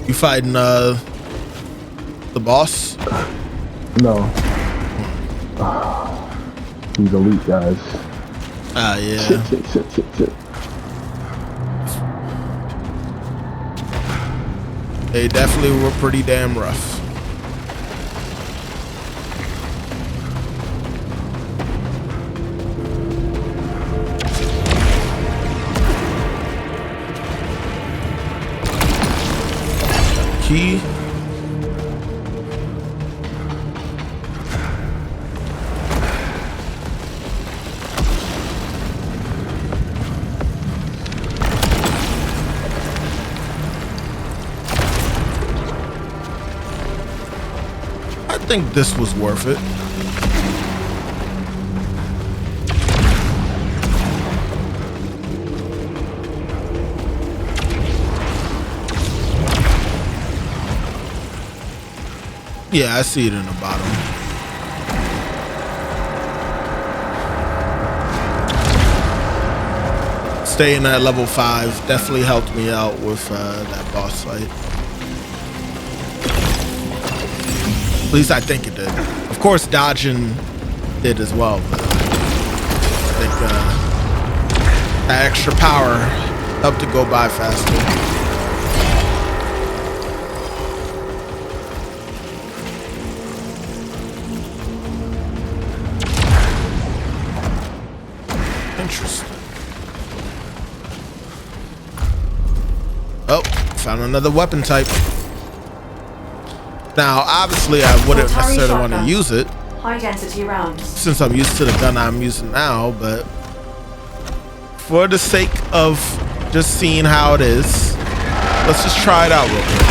[SPEAKER 1] You fighting the boss?
[SPEAKER 9] No. These elite guys.
[SPEAKER 1] Ah, yeah.
[SPEAKER 9] Shit.
[SPEAKER 1] They definitely were pretty damn rough. Key. I think this was worth it. Yeah, I see it in the bottom. Staying at level 5 definitely helped me out with that boss fight. At least I think it did. Of course, dodging did as well. But I think that extra power helped to go by faster. Interesting. Oh, found another weapon type. Now, obviously, I wouldn't necessarily want to use it.
[SPEAKER 15] High density rounds.
[SPEAKER 1] Since I'm used to the gun I'm using now, but for the sake of just seeing how it is, let's just try it out real quick.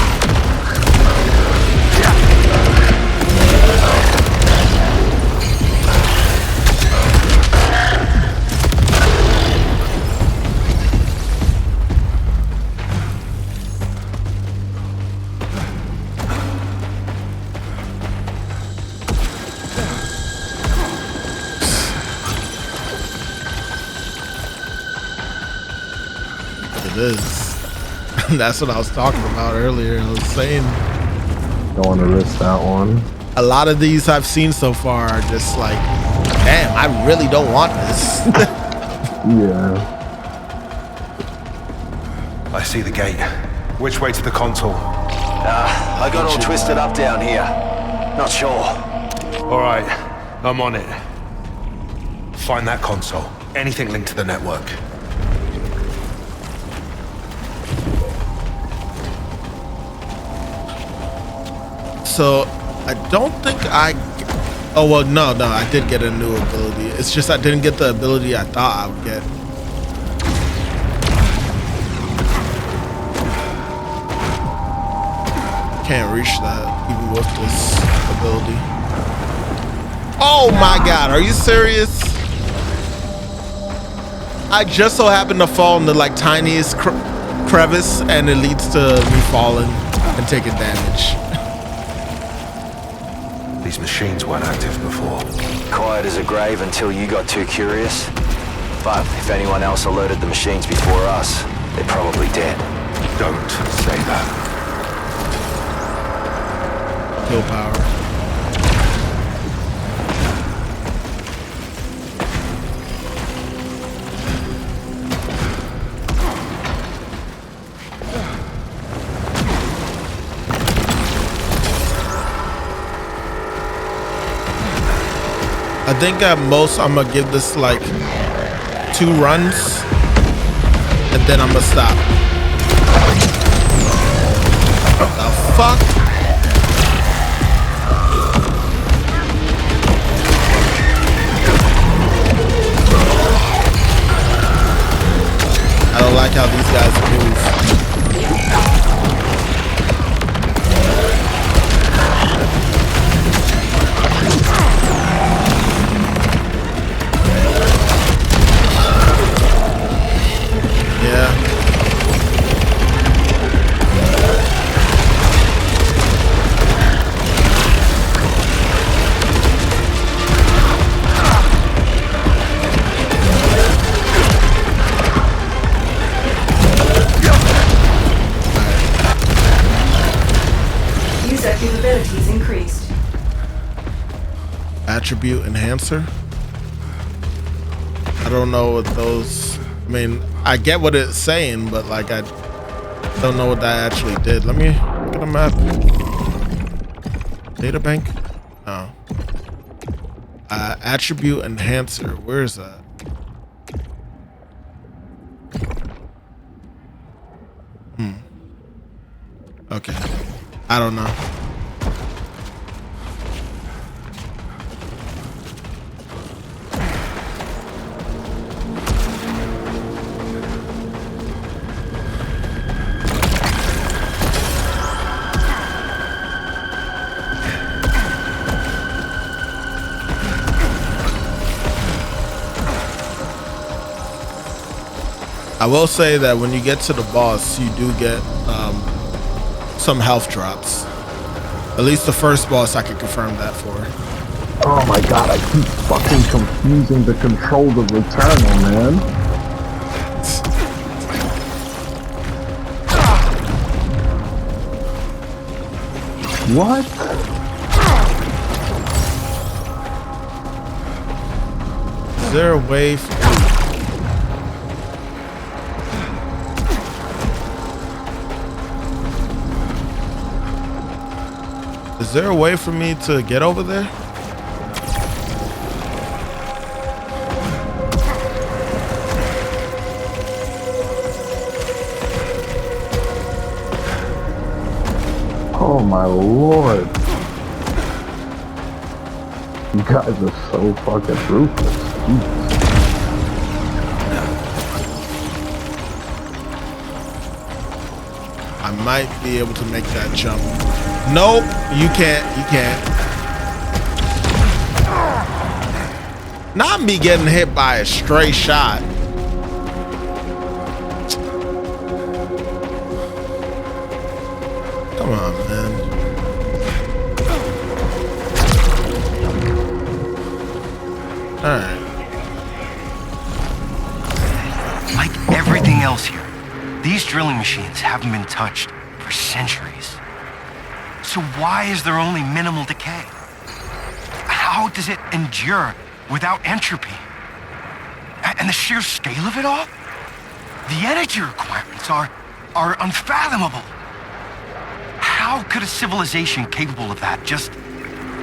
[SPEAKER 1] Is. That's what I was talking about earlier. I was saying
[SPEAKER 9] don't want to risk that one.
[SPEAKER 1] A lot of these I've seen so far are just like, damn, I really don't want this.
[SPEAKER 9] Yeah.
[SPEAKER 6] I see the gate. Which way to the console?
[SPEAKER 10] I got all twisted up down here. Not sure.
[SPEAKER 6] All right, I'm on it. Find that console. Anything linked to the network.
[SPEAKER 1] So I don't think I... Oh, well, no, I did get a new ability. It's just I didn't get the ability I thought I would get. can't reach that even with this ability. Oh my god, are you serious? I just so happened to fall in the like tiniest crevice and it leads to me falling and taking damage.
[SPEAKER 6] These machines weren't active before.
[SPEAKER 10] Quiet as a grave until you got too curious. But if anyone else alerted the machines before us, they're probably dead.
[SPEAKER 6] Don't say that.
[SPEAKER 1] Kill power. I think at most I'm gonna give this like 2 runs and then I'm gonna stop. What the fuck? I don't like how these guys move. Yeah.
[SPEAKER 15] User capabilities increased.
[SPEAKER 1] Attribute enhancer. I don't know what those. I mean, I get what it's saying, but like I don't know what that actually did. Let me look at the map. Data bank? No. Attribute enhancer. Where is that? Okay. I don't know. I will say that when you get to the boss, you do get some health drops. At least the first boss, I can confirm that for.
[SPEAKER 9] Oh my god, I keep fucking confusing the controls of Returnal, man. What?
[SPEAKER 1] Is there a way for... Is there a way for me to get over there?
[SPEAKER 9] Oh my lord. You guys are so fucking ruthless. Jesus.
[SPEAKER 1] I might be able to make that jump. Nope, you can't. You can't. Not me getting hit by a stray shot. Come on, man. All right.
[SPEAKER 13] Like everything else here, these drilling machines haven't been touched for centuries. So why is there only minimal decay? How does it endure without entropy? And the sheer scale of it all? The energy requirements are unfathomable. How could a civilization capable of that just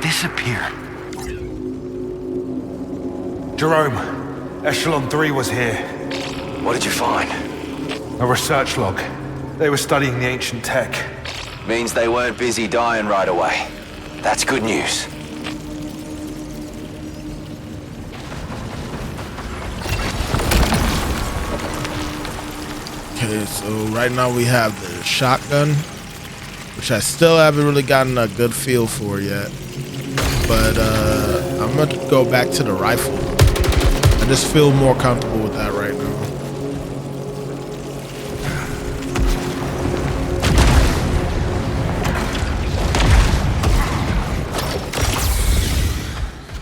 [SPEAKER 13] disappear?
[SPEAKER 11] Jerome, Echelon 3 was here.
[SPEAKER 10] What did you find?
[SPEAKER 11] A research log. They were studying the ancient tech.
[SPEAKER 10] Means they weren't busy dying right away. That's good news.
[SPEAKER 1] Okay, so right now we have the shotgun. which I still haven't really gotten a good feel for yet. But I'm gonna go back to the rifle. I just feel more comfortable with that right now.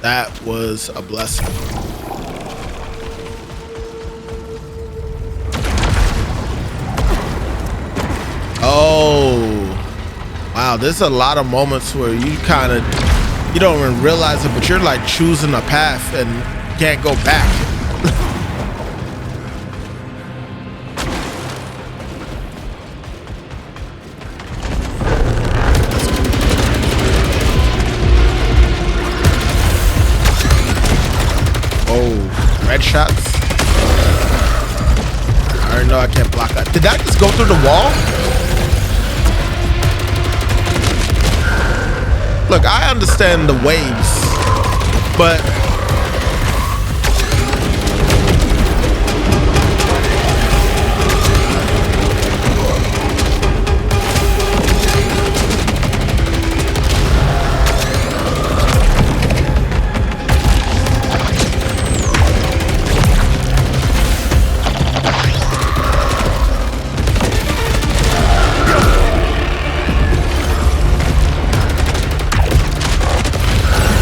[SPEAKER 1] That was a blessing. Oh, wow. There's a lot of moments where you you don't even realize it, but you're like choosing a path and can't go back. Oh, red shots. I already know I can't block that. Did that just go through the wall? Look, I understand the waves, but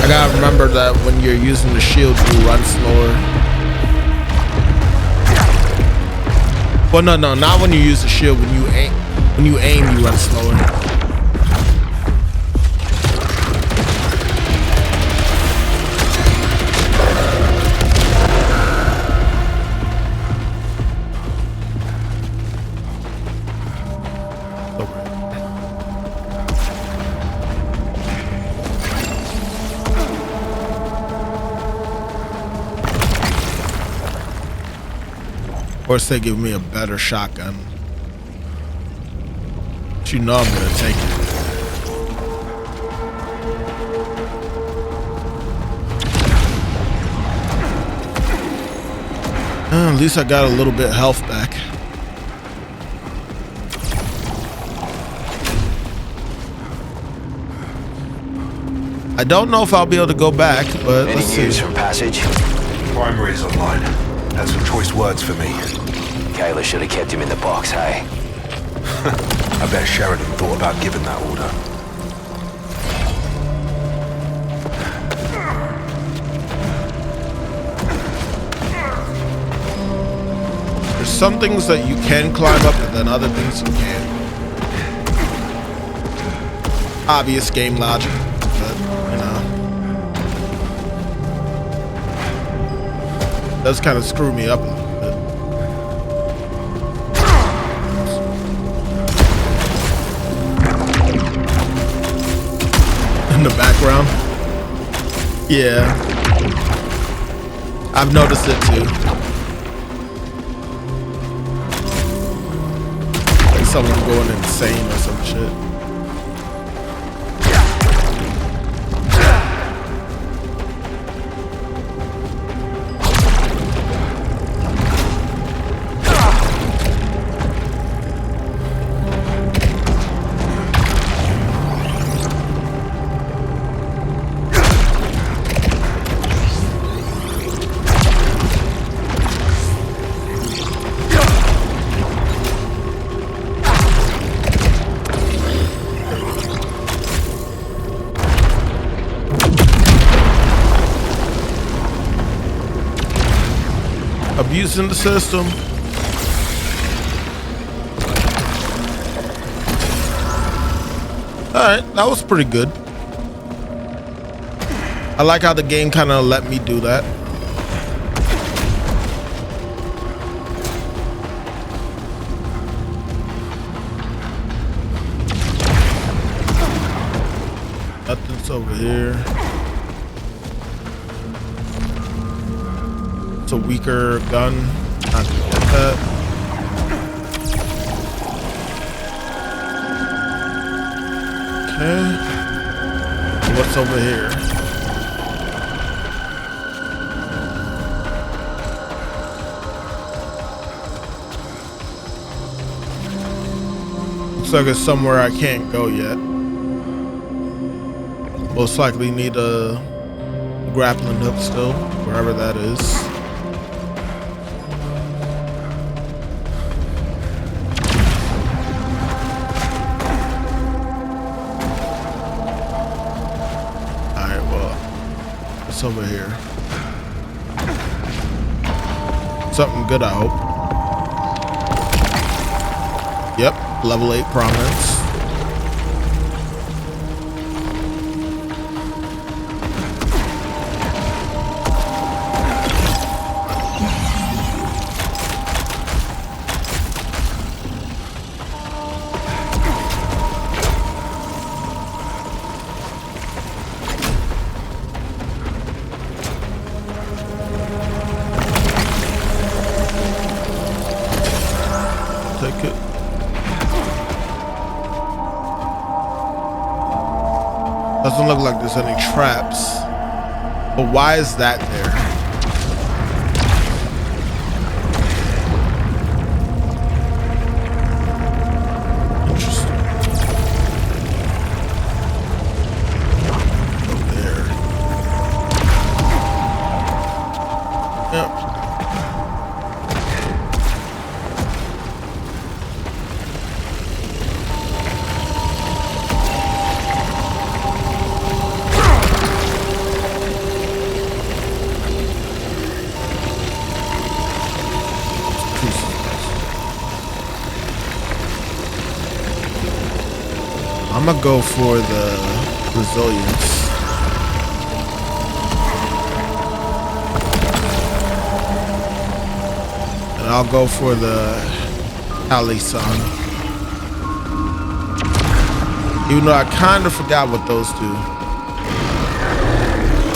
[SPEAKER 1] I gotta remember that when you're using the shield, you run slower. Well, no, not when you use the shield. When you aim, you run slower. Of course, they give me a better shotgun. But you know I'm gonna take it. At least I got a little bit of health back. I don't know if I'll be able to go back, but let's see.
[SPEAKER 10] Any news from Passage?
[SPEAKER 6] Primary's online. Had some choice words for me.
[SPEAKER 10] Kayla should have kept him in the box, hey?
[SPEAKER 6] I bet Sheridan thought about giving that order.
[SPEAKER 1] There's some things that you can climb up and then other things you can't. Obvious game logic, but you know. Does kind of screw me up a little bit. In the background. Yeah. I've noticed it too. Like someone going insane or some shit. Abusing the system. Alright, that was pretty good. I like how the game kind of let me do that. Nothing's over here. A weaker gun. Not gonna get that. Okay. What's over here? Looks like it's somewhere I can't go yet. Most likely need a grappling hook still, wherever that is. Alright, well, what's over here? Something good, I hope. Yep, level 8 prominence. Take it. Doesn't look like there's any traps. But why is that there? Interesting. Up there. Yep. I'm gonna go for the resilience. And I'll go for the Alisan. Even though I kind of forgot what those do.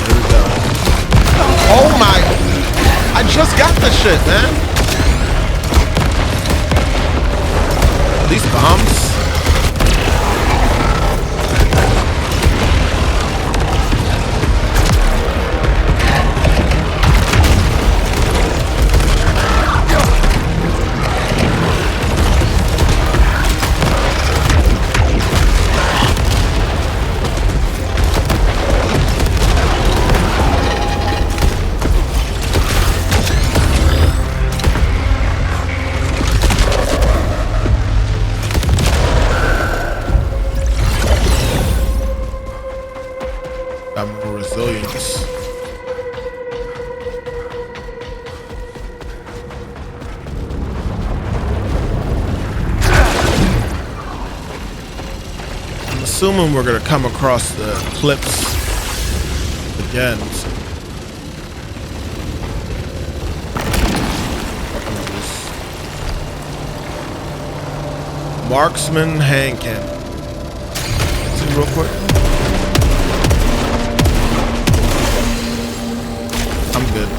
[SPEAKER 1] Here we go. Oh my! I just got the shit, man. These bombs. Got more resilience. I'm assuming we're gonna come across the clips again. Marksman hand cannon. See real quick. I'm good.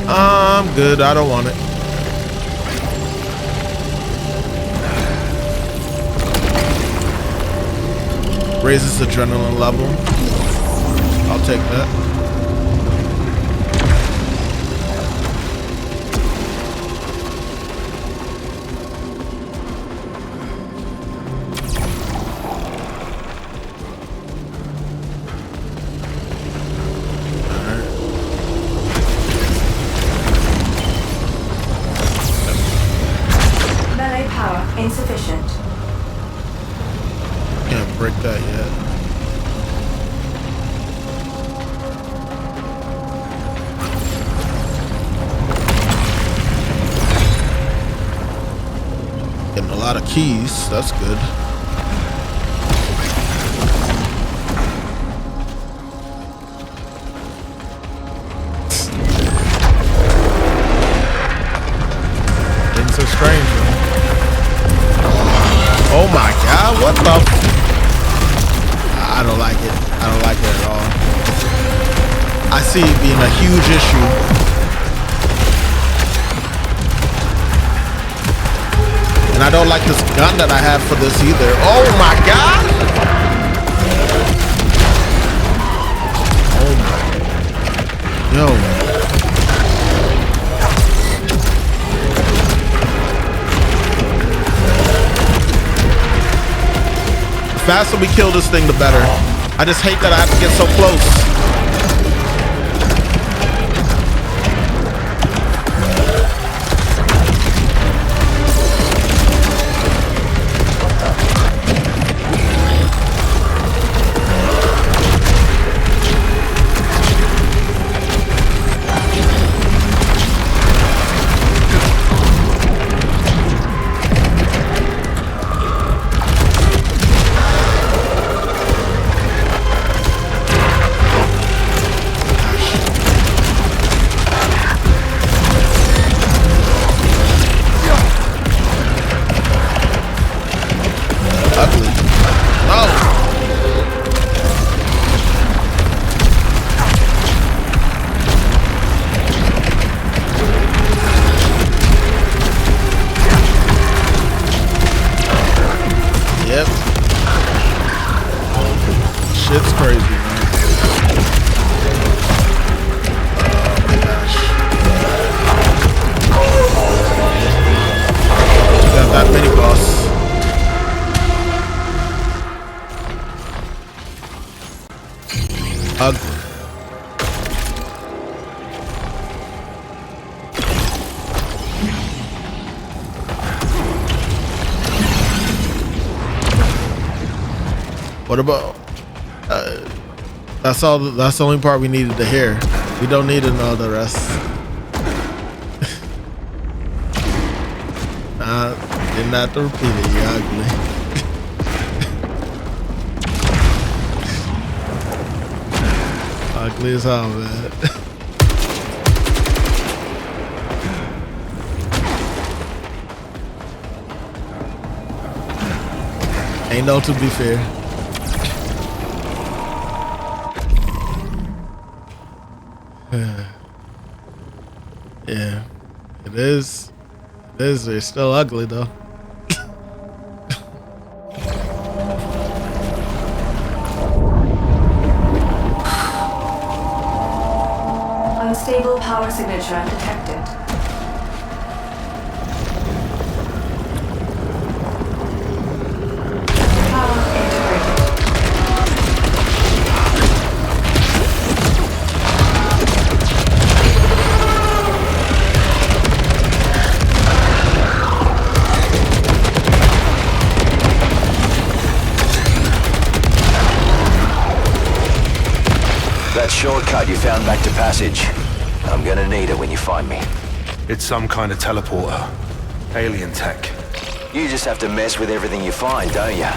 [SPEAKER 1] I'm good. I don't want it. Raises adrenaline level. I'll take that.
[SPEAKER 15] Insufficient.
[SPEAKER 1] Can't break that yet. Getting a lot of keys. That's good. Things are strange, man. Oh my God, what the? I don't like it. I don't like it at all. I see it being a huge issue. And I don't like this gun that I have for this either. Oh my God! Oh my. Yo. faster we kill this thing, the better. I just hate that I have to get so close. What about that's all, that's the only part we needed to hear. We don't need to know the rest. Didn't have to repeat it, you ugly. Ugly as hell, man. Ain't no to be fair. Yeah, it is. It is. They're still ugly though.
[SPEAKER 15] Unstable power signature detected. Power integrated.
[SPEAKER 10] That shortcut you found back to passage. I'm gonna need it when you find me.
[SPEAKER 6] It's some kind of teleporter. Alien tech.
[SPEAKER 10] You just have to mess with everything you find, don't you?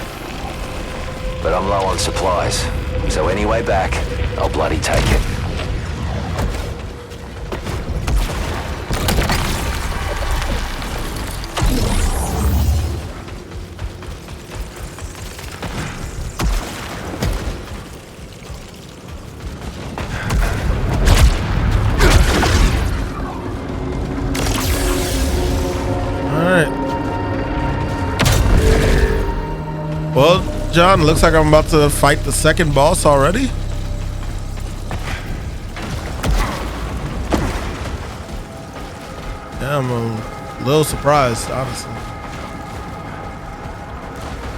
[SPEAKER 10] But I'm low on supplies, so any way back, I'll bloody take it.
[SPEAKER 1] Well, John, looks like I'm about to fight the second boss already. Yeah, I'm a little surprised, honestly.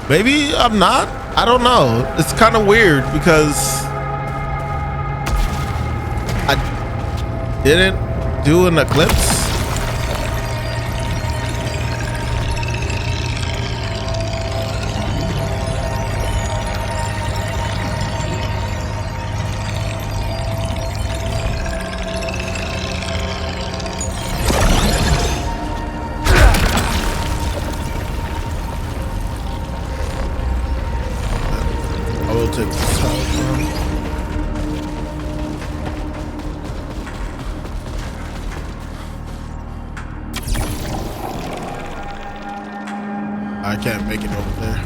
[SPEAKER 1] Maybe I'm not. I don't know. It's kind of weird because I didn't do an eclipse. I can't make it over there.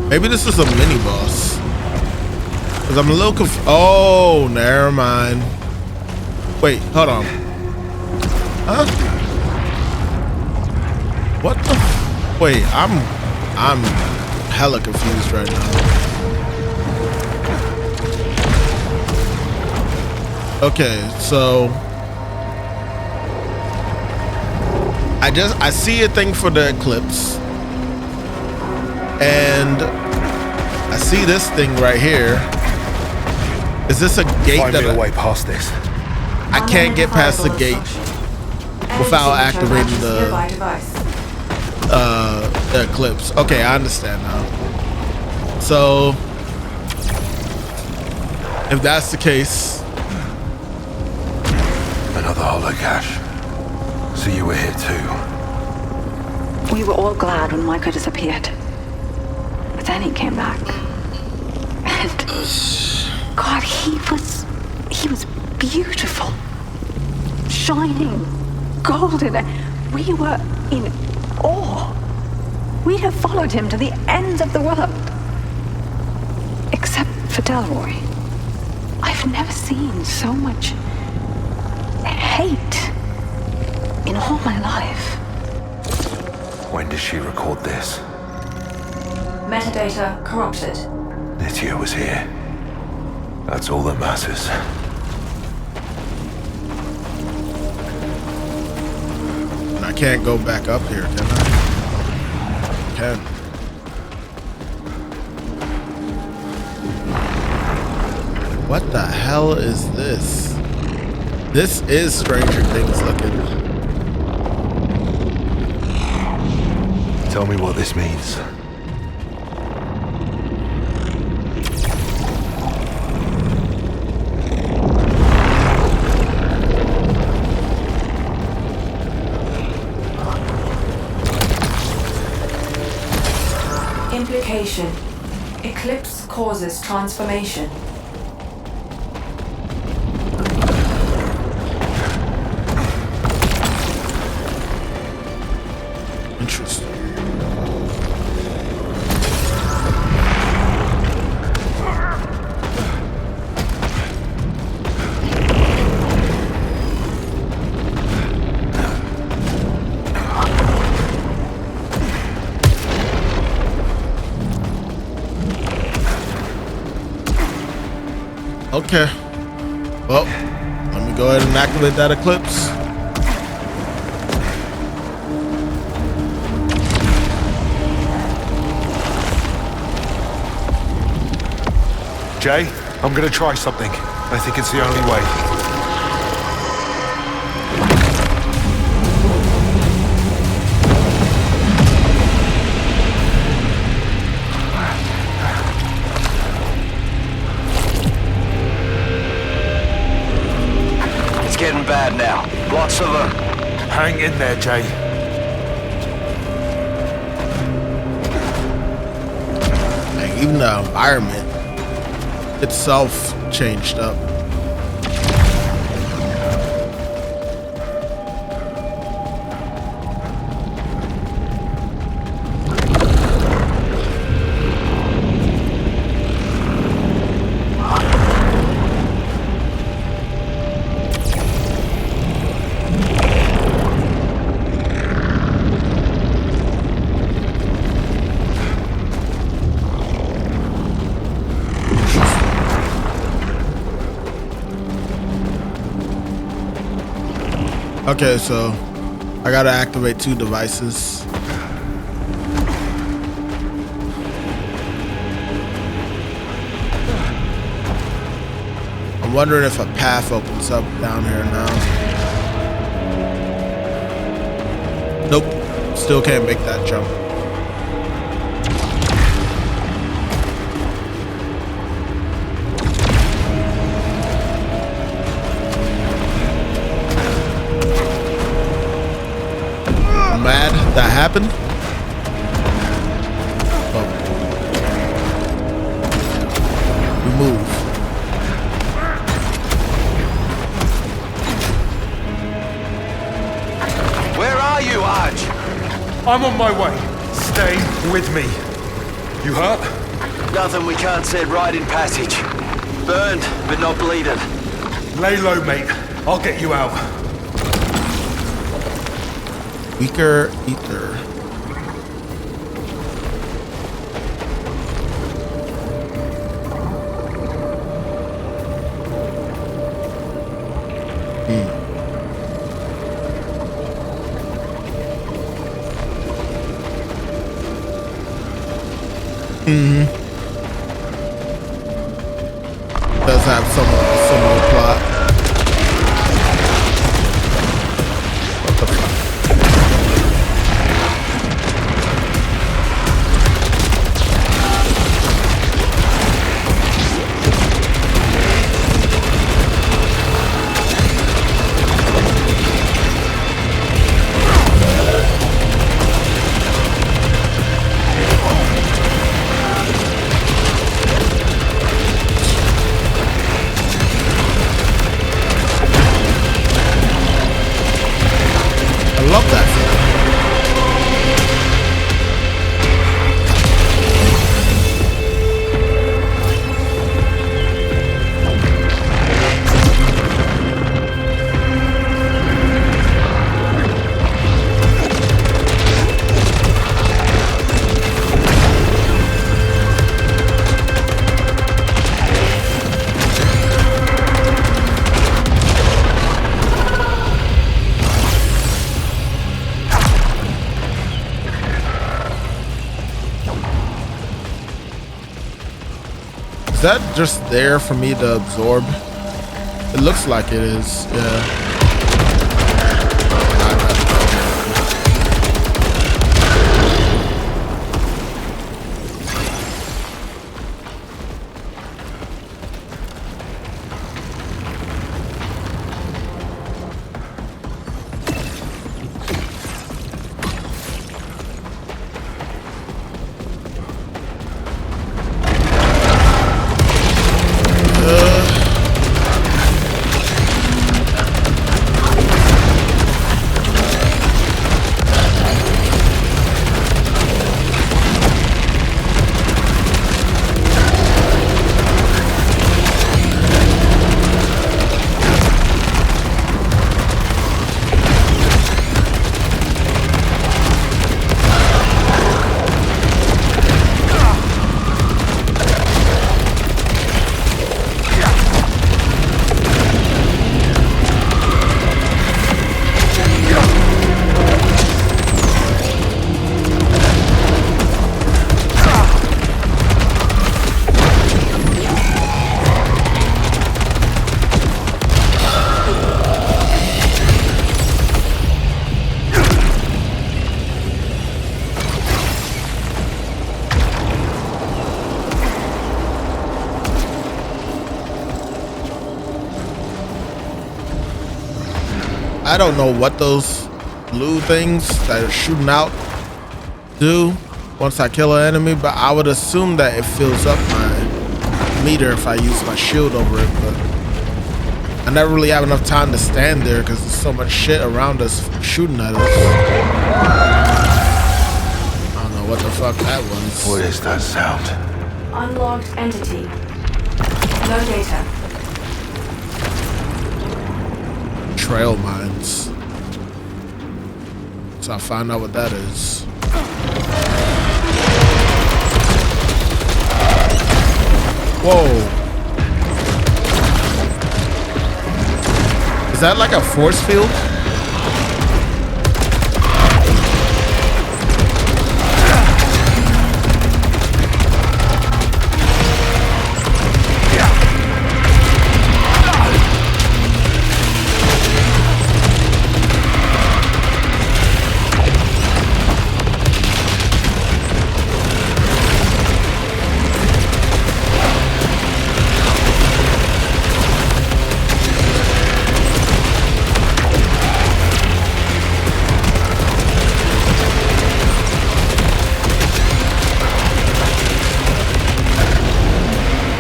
[SPEAKER 1] Maybe this is a mini boss. Cause I'm a little confused. Oh, never mind. Wait, hold on. Huh? What the? Wait, I'm hella confused right now. Okay, so I see a thing for the eclipse, and I see this thing right here. Is this a gate?
[SPEAKER 6] Find me a way past this.
[SPEAKER 1] I can't get past the gate without activating the eclipse. Okay, I understand now. So if that's the case,
[SPEAKER 6] another holo cache. So you were here too.
[SPEAKER 7] We were all glad when Micah disappeared. But then he came back. And God, he was beautiful. Shining, golden. We were in awe. We'd have followed him to the ends of the world. Except for Delroy. I've never seen so much hate in all my life.
[SPEAKER 6] When did she record this?
[SPEAKER 15] Metadata corrupted.
[SPEAKER 6] Nitya was here. That's all that matters.
[SPEAKER 1] I can't go back up here, can I? Can. What the hell is this? This is Stranger Things looking.
[SPEAKER 6] Tell me what this means.
[SPEAKER 15] Implication. Eclipse causes transformation.
[SPEAKER 1] Interesting. Okay. Well, let me go ahead and activate that eclipse.
[SPEAKER 6] Jay, I'm gonna try something. I think it's the only way.
[SPEAKER 10] It's getting bad now. Lots of them.
[SPEAKER 6] Hang in there, Jay.
[SPEAKER 1] Like, even the environment itself changed up. Okay, so I gotta activate 2 devices. I'm wondering if a path opens up down here now. Nope, still can't make that jump. Mad that happened. Oh. Remove.
[SPEAKER 10] Where are you, Arch?
[SPEAKER 6] I'm on my way. Stay with me. You hurt?
[SPEAKER 10] Nothing we can't set right in passage. Burned, but not bleeding.
[SPEAKER 6] Lay low, mate. I'll get you out.
[SPEAKER 1] Weaker ether. Does have some similar plot. What the fuck? I love that thing. Is that just there for me to absorb? It looks like it is, yeah. I don't know what those blue things that are shooting out do once I kill an enemy, but I would assume that it fills up my meter if I use my shield over it, but I never really have enough time to stand there because there's so much shit around us shooting at us. I don't know what the fuck that was.
[SPEAKER 6] What is that sound?
[SPEAKER 15] Unlocked entity. No data.
[SPEAKER 1] Trail mines. So I'll find out what that is. Whoa. Is that like a force field?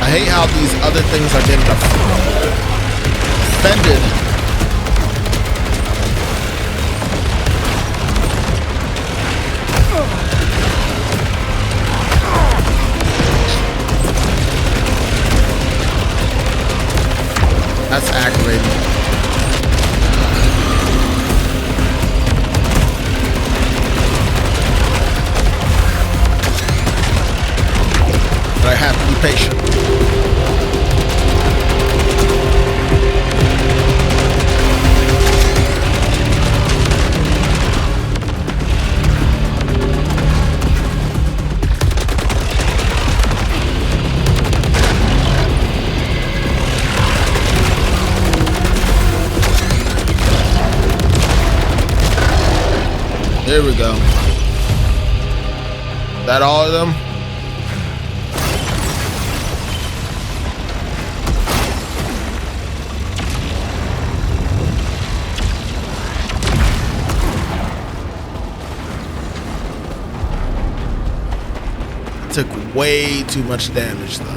[SPEAKER 1] I hate how these other things are getting offended. That's aggravating. But I have to be patient. There we go. That all of them? Took way too much damage though.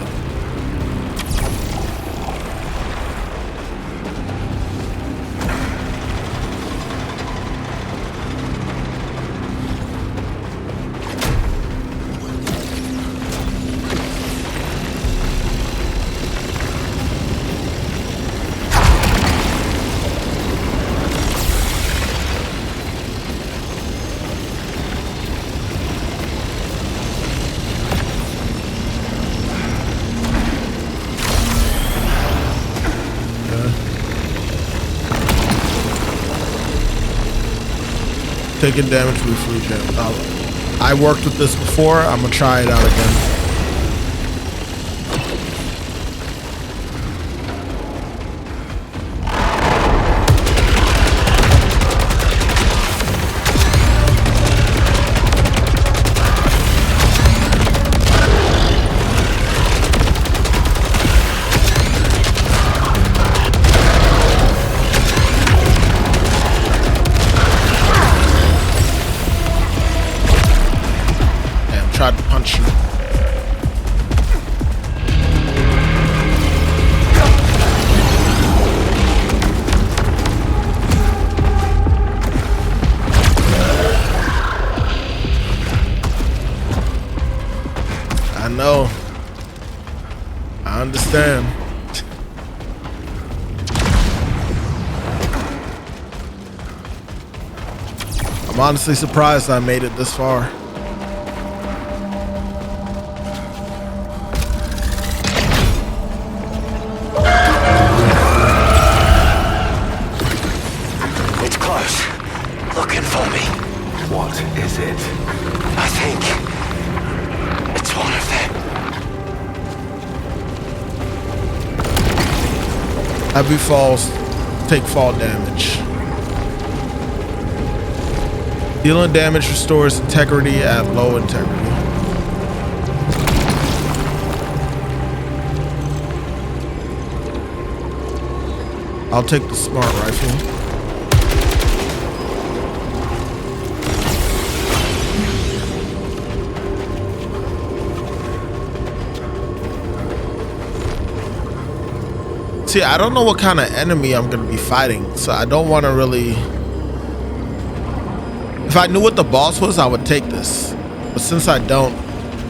[SPEAKER 1] Taking damage with free jam. I worked with this before. I'm gonna try it out again. Tried to punch him. I know. I understand. I'm honestly surprised I made it this far. Heavy falls take fall damage. Dealing damage restores integrity at low integrity. I'll take the smart rifle. See, I don't know what kind of enemy I'm going to be fighting, so I don't want to really... If I knew what the boss was, I would take this. But since I don't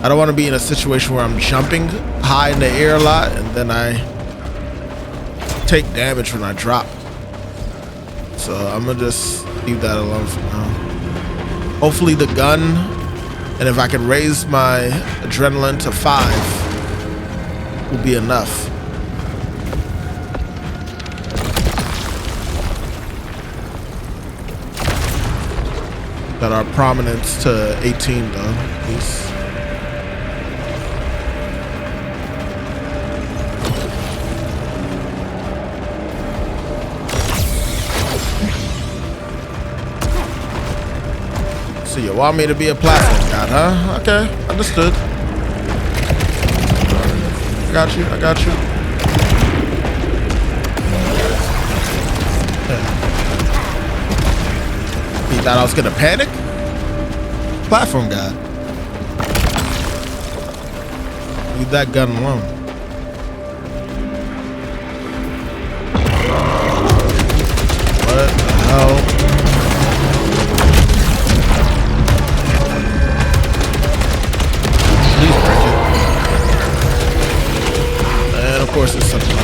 [SPEAKER 1] want to be in a situation where I'm jumping high in the air a lot, and then I take damage when I drop. So I'm going to just leave that alone for now. Hopefully the gun, and if I can raise my adrenaline to 5, will be enough. Got our prominence to 18 though, at least. So you want me to be a platform god, huh? Okay, understood. I got you, I got you. You thought I was gonna panic? Platform god. Leave that gun alone. What the hell? Please break it. And of course it's something else.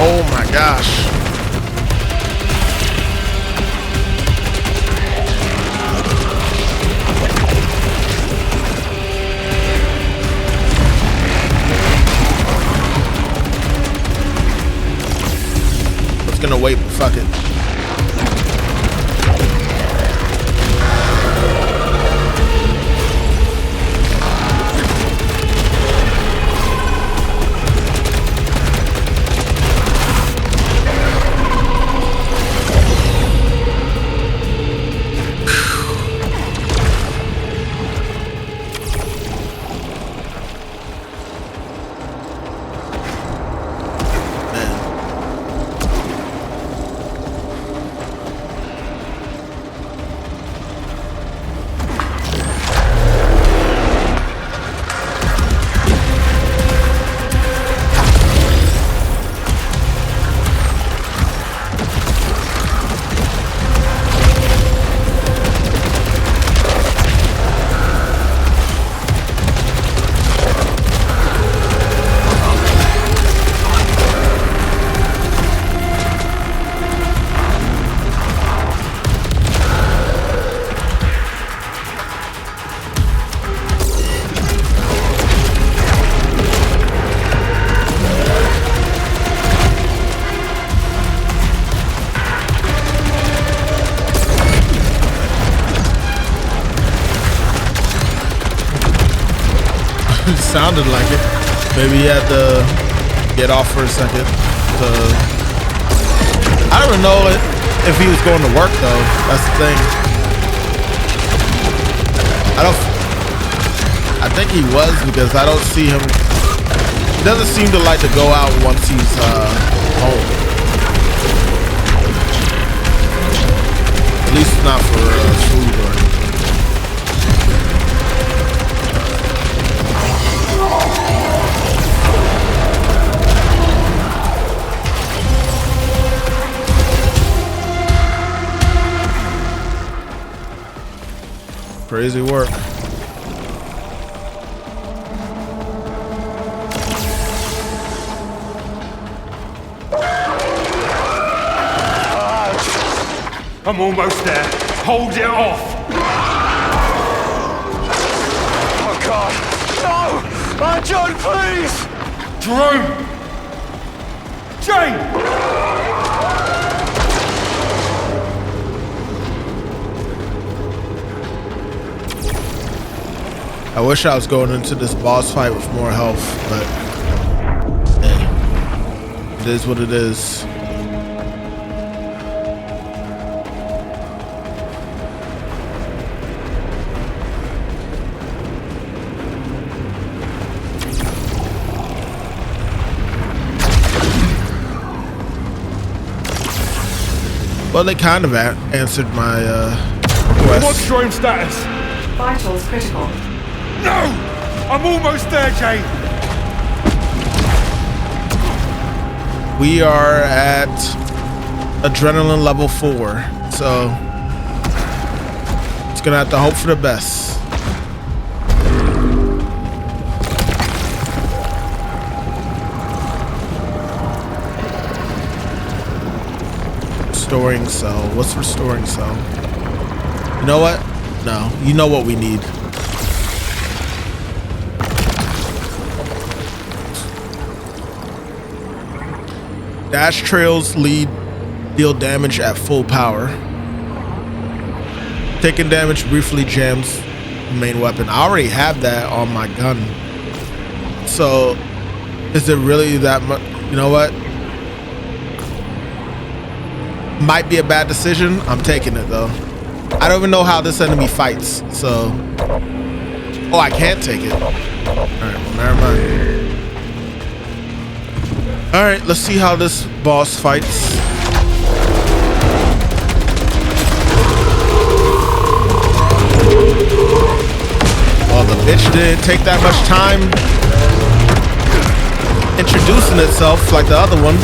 [SPEAKER 1] Oh my gosh. gonna wait, but fuck it. It sounded like it. Maybe he had to get off for a second. I don't even know if he was going to work though. That's the thing. I think he was, because I don't see him. He doesn't seem to like to go out once he's home. At least not for food or anything. Crazy work.
[SPEAKER 11] I'm almost there. Hold it off.
[SPEAKER 10] Oh God, no! John, please!
[SPEAKER 11] Jerome! Jane!
[SPEAKER 1] I wish I was going into this boss fight with more health, but hey, it is what it is. Well, they kind of answered my request.
[SPEAKER 11] What's your status?
[SPEAKER 15] Vitals critical.
[SPEAKER 11] No! I'm almost there, Jane!
[SPEAKER 1] We are at adrenaline level 4, so it's gonna have to hope for the best. Restoring cell. What's restoring cell? You know what? No, you know what we need. Dash trails deal damage at full power. Taking damage briefly jams the main weapon. I already have that on my gun. So, is it really that much? You know what? Might be a bad decision. I'm taking it though. I don't even know how this enemy fights. So, oh, I can't take it. All right, well, never mind. All right, let's see how this boss fights. Well, the bitch didn't take that much time introducing itself like the other one.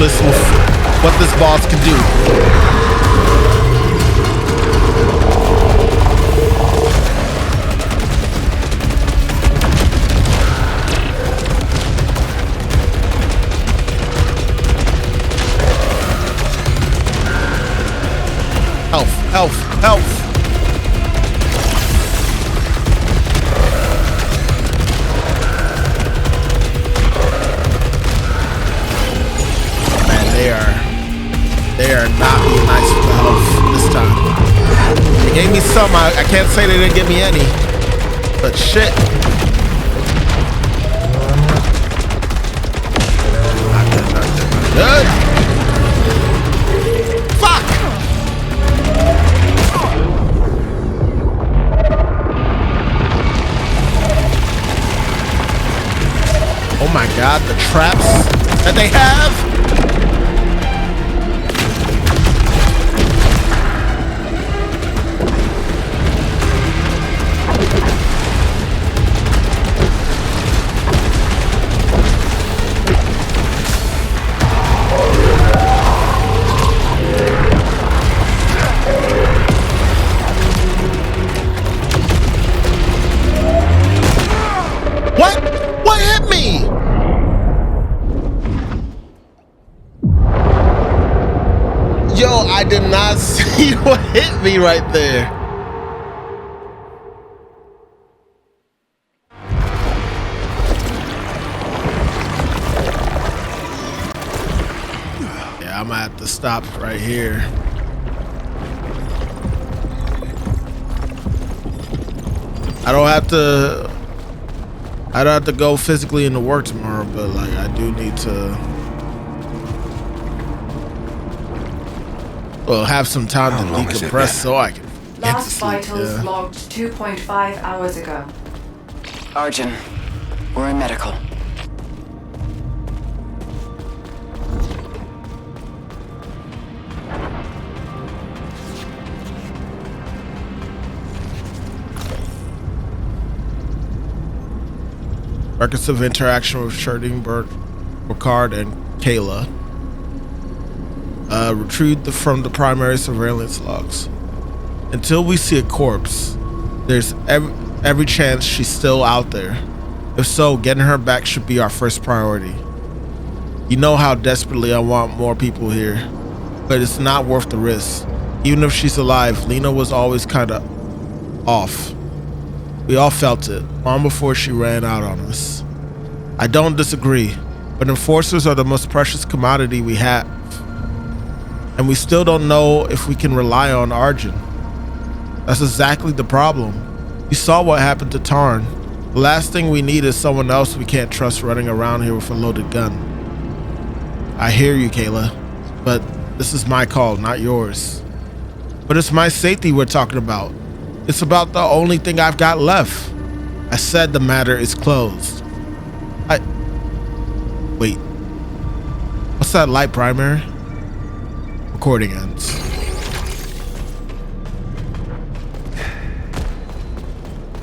[SPEAKER 1] speechless with what this boss can do. Health. Man, they are not being nice with the health this time. They gave me some. I can't say they didn't give me any, but shit. Not good. Fuck. Oh my god, the traps that they have! What? What hit me? Yo, I did not see what hit me right there. Yeah, I'm gonna have to stop right here. I don't have to go physically into work tomorrow, but like I do need to have some time to decompress so I can get to
[SPEAKER 15] Last
[SPEAKER 1] sleep.
[SPEAKER 15] vitals logged 2.5 hours ago.
[SPEAKER 4] Arjun, we're in medical.
[SPEAKER 1] Records of interaction with Schertingberg, Ricard, and Kayla. Retrieved from the primary surveillance logs. Until we see a corpse, there's every chance she's still out there. If so, getting her back should be our first priority. You know how desperately I want more people here, but it's not worth the risk. Even if she's alive, Lena was always kind of off. We all felt it, long before she ran out on us. I don't disagree, but enforcers are the most precious commodity we have. And we still don't know if we can rely on Arjun. That's exactly the problem. You saw what happened to Tarn. The last thing we need is someone else we can't trust running around here with a loaded gun. I hear you, Kayla, but this is my call, not yours. But it's my safety we're talking about. It's about the only thing I've got left. I said the matter is closed. Wait. What's that light, primary? Recording ends.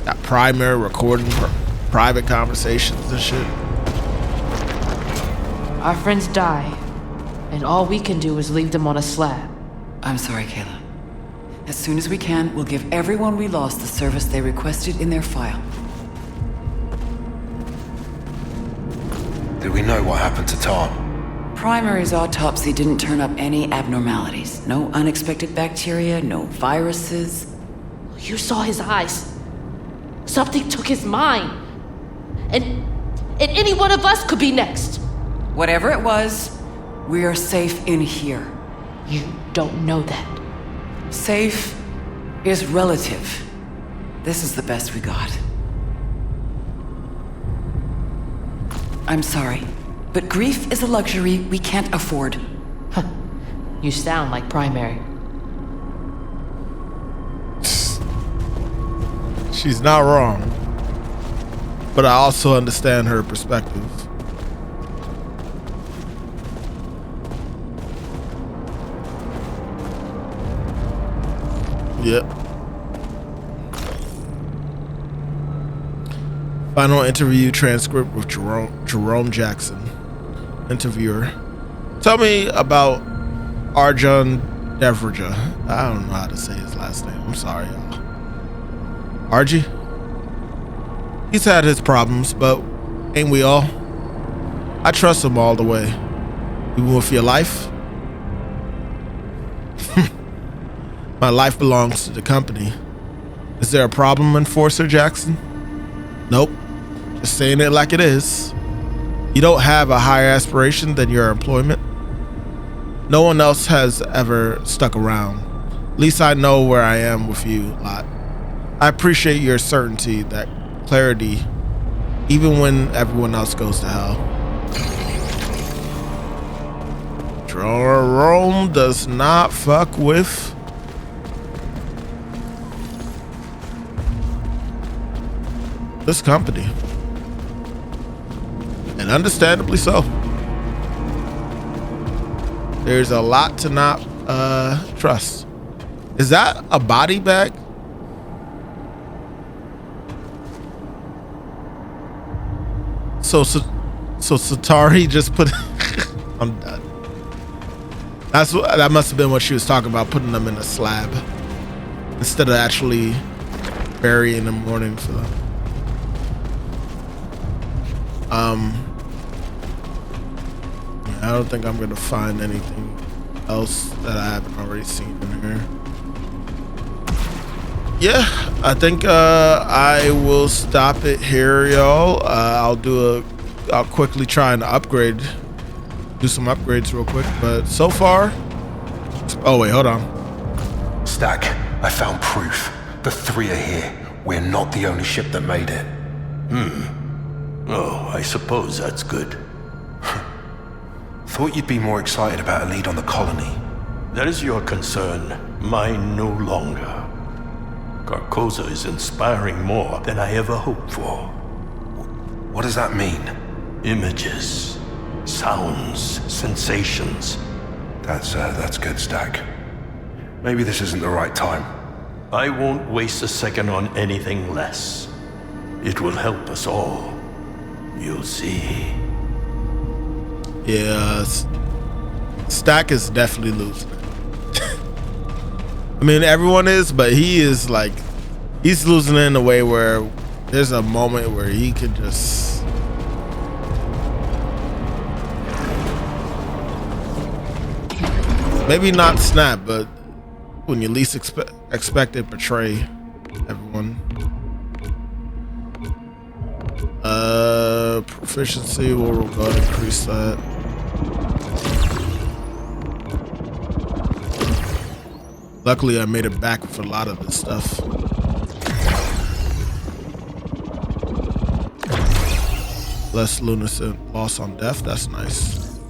[SPEAKER 1] Got primary recording private conversations and shit.
[SPEAKER 3] Our friends die, and all we can do is leave them on a slab.
[SPEAKER 4] I'm sorry, Kayla. As soon as we can, we'll give everyone we lost the service they requested in their file.
[SPEAKER 6] Do we know what happened to Tom?
[SPEAKER 4] Primary's autopsy didn't turn up any abnormalities. No unexpected bacteria, no viruses.
[SPEAKER 3] You saw his eyes. Something took his mind. And any one of us could be next.
[SPEAKER 4] Whatever it was, we are safe in here.
[SPEAKER 3] You don't know that.
[SPEAKER 4] Safe is relative. This is the best we got. I'm sorry, but grief is a luxury we can't afford.
[SPEAKER 3] You sound like primary.
[SPEAKER 1] She's not wrong, but I also understand her perspective. Yep. Final interview transcript with Jerome Jackson. Interviewer. Tell me about Arjun Devraja. I don't know how to say his last name. I'm sorry, y'all. Argy? He's had his problems, but ain't we all? I trust him all the way. Even with your life? My life belongs to the company. Is there a problem, Enforcer Jackson? Nope. Just saying it like it is. You don't have a higher aspiration than your employment. No one else has ever stuck around. At least I know where I am with you, lot. I appreciate your certainty, that clarity, even when everyone else goes to hell. Rome does not fuck with this company. And understandably so. There's a lot to not trust. Is that a body bag? So Satari just put I'm done. That must have been what she was talking about, putting them in a slab instead of actually burying them mourning for them. I don't think I'm gonna find anything else that I haven't already seen in here. Yeah, I think I will stop it here, y'all. I'll quickly try and do some upgrades real quick, but so far, oh wait, hold on.
[SPEAKER 6] Stack, I found proof. The three are here. We're not the only ship that made it.
[SPEAKER 11] Oh, I suppose that's good.
[SPEAKER 6] Thought you'd be more excited about a lead on the colony.
[SPEAKER 11] That is your concern, mine no longer. Carcosa is inspiring more than I ever hoped for.
[SPEAKER 6] What does that mean?
[SPEAKER 11] Images, sounds, sensations.
[SPEAKER 6] That's good, Stack. Maybe this isn't the right time.
[SPEAKER 11] I won't waste a second on anything less. It will help us all. You'll see.
[SPEAKER 1] Yeah, Stack is definitely losing it. I mean, everyone is, but he is like, he's losing it in a way where there's a moment where he could just... maybe not snap, but when you least expect it, betray everyone. Proficiency, we'll go ahead and increase that. Luckily, I made it back with a lot of this stuff. Less lunacy loss on death, that's nice.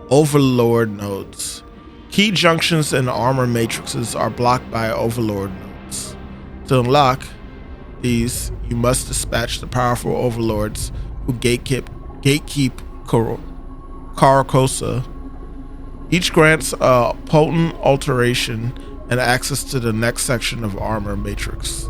[SPEAKER 1] Overlord nodes. Key junctions in armor matrices are blocked by overlord nodes. To unlock these, you must dispatch the powerful overlords who gatekeep Carcosa. Each grants a potent alteration and access to the next section of armor matrix.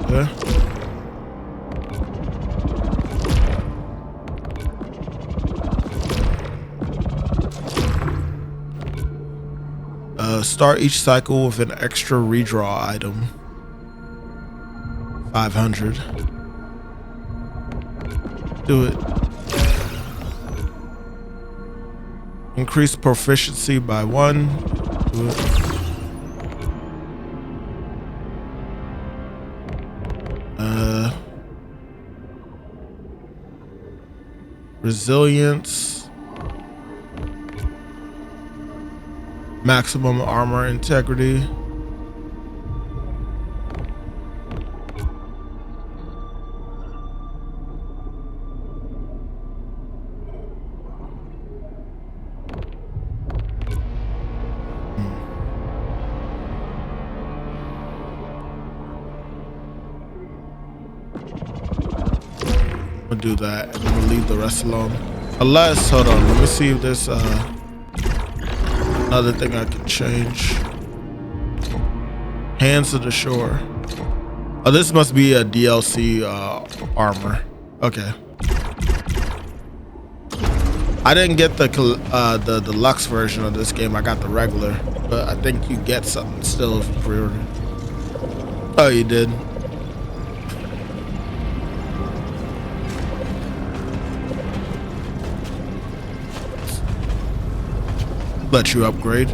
[SPEAKER 1] Okay. Start each cycle with an extra redraw item. 500. Do it. Increase proficiency by 1. Do it. Resilience. Maximum armor integrity. We'll do that and we'll leave the rest alone. Unless, hold on, let me see if there's another thing I can change. Hands to the shore. Oh, this must be a DLC armor. Okay. I didn't get the deluxe version of this game. I got the regular, but I think you get something still if you pre-order. Oh, you did. Let you upgrade.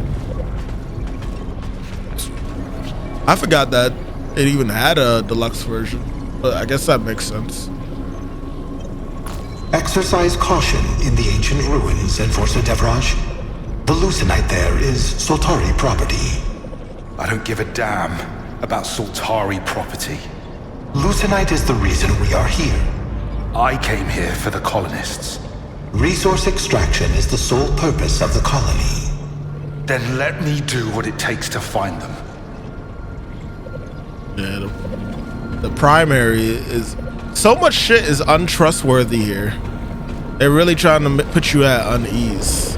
[SPEAKER 1] I forgot that it even had a deluxe version, but I guess that makes sense.
[SPEAKER 12] Exercise caution in the ancient ruins, Enforcer Devraj. The Lucinite there is Soltari property.
[SPEAKER 6] I don't give a damn about Soltari property.
[SPEAKER 12] Lucinite is the reason we are here.
[SPEAKER 6] I came here for the colonists.
[SPEAKER 12] Resource extraction is the sole purpose of the colony.
[SPEAKER 6] Then let me do what it takes to find them.
[SPEAKER 1] Yeah, the primary is... So much shit is untrustworthy here. They're really trying to put you at unease.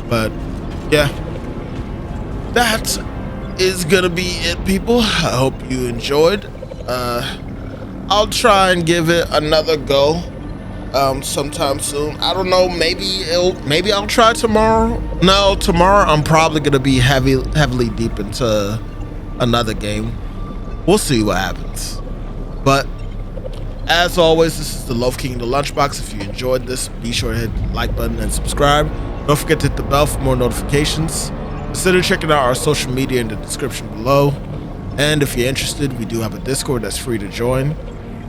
[SPEAKER 1] But, yeah. That is gonna be it, people. I hope you enjoyed. I'll try and give it another go sometime soon. I don't know, maybe I'll try tomorrow. No, tomorrow I'm probably gonna be heavily deep into another game. We'll see what happens. But as always, this is the Loaf King, the Lunchbox. If you enjoyed this, be sure to hit the like button and subscribe. Don't forget to hit the bell for more notifications. Consider checking out our social media in the description below. And if you're interested, we do have a Discord that's free to join.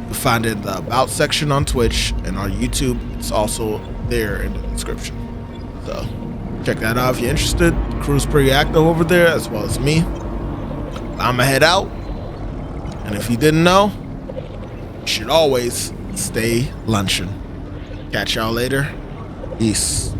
[SPEAKER 1] You'll find it in the About section on Twitch, and our YouTube. It's also there in the description. So check that out if you're interested. The crew's pretty active over there, as well as me. I'ma head out. And if you didn't know, you should always stay lunchin'. Catch y'all later. Peace.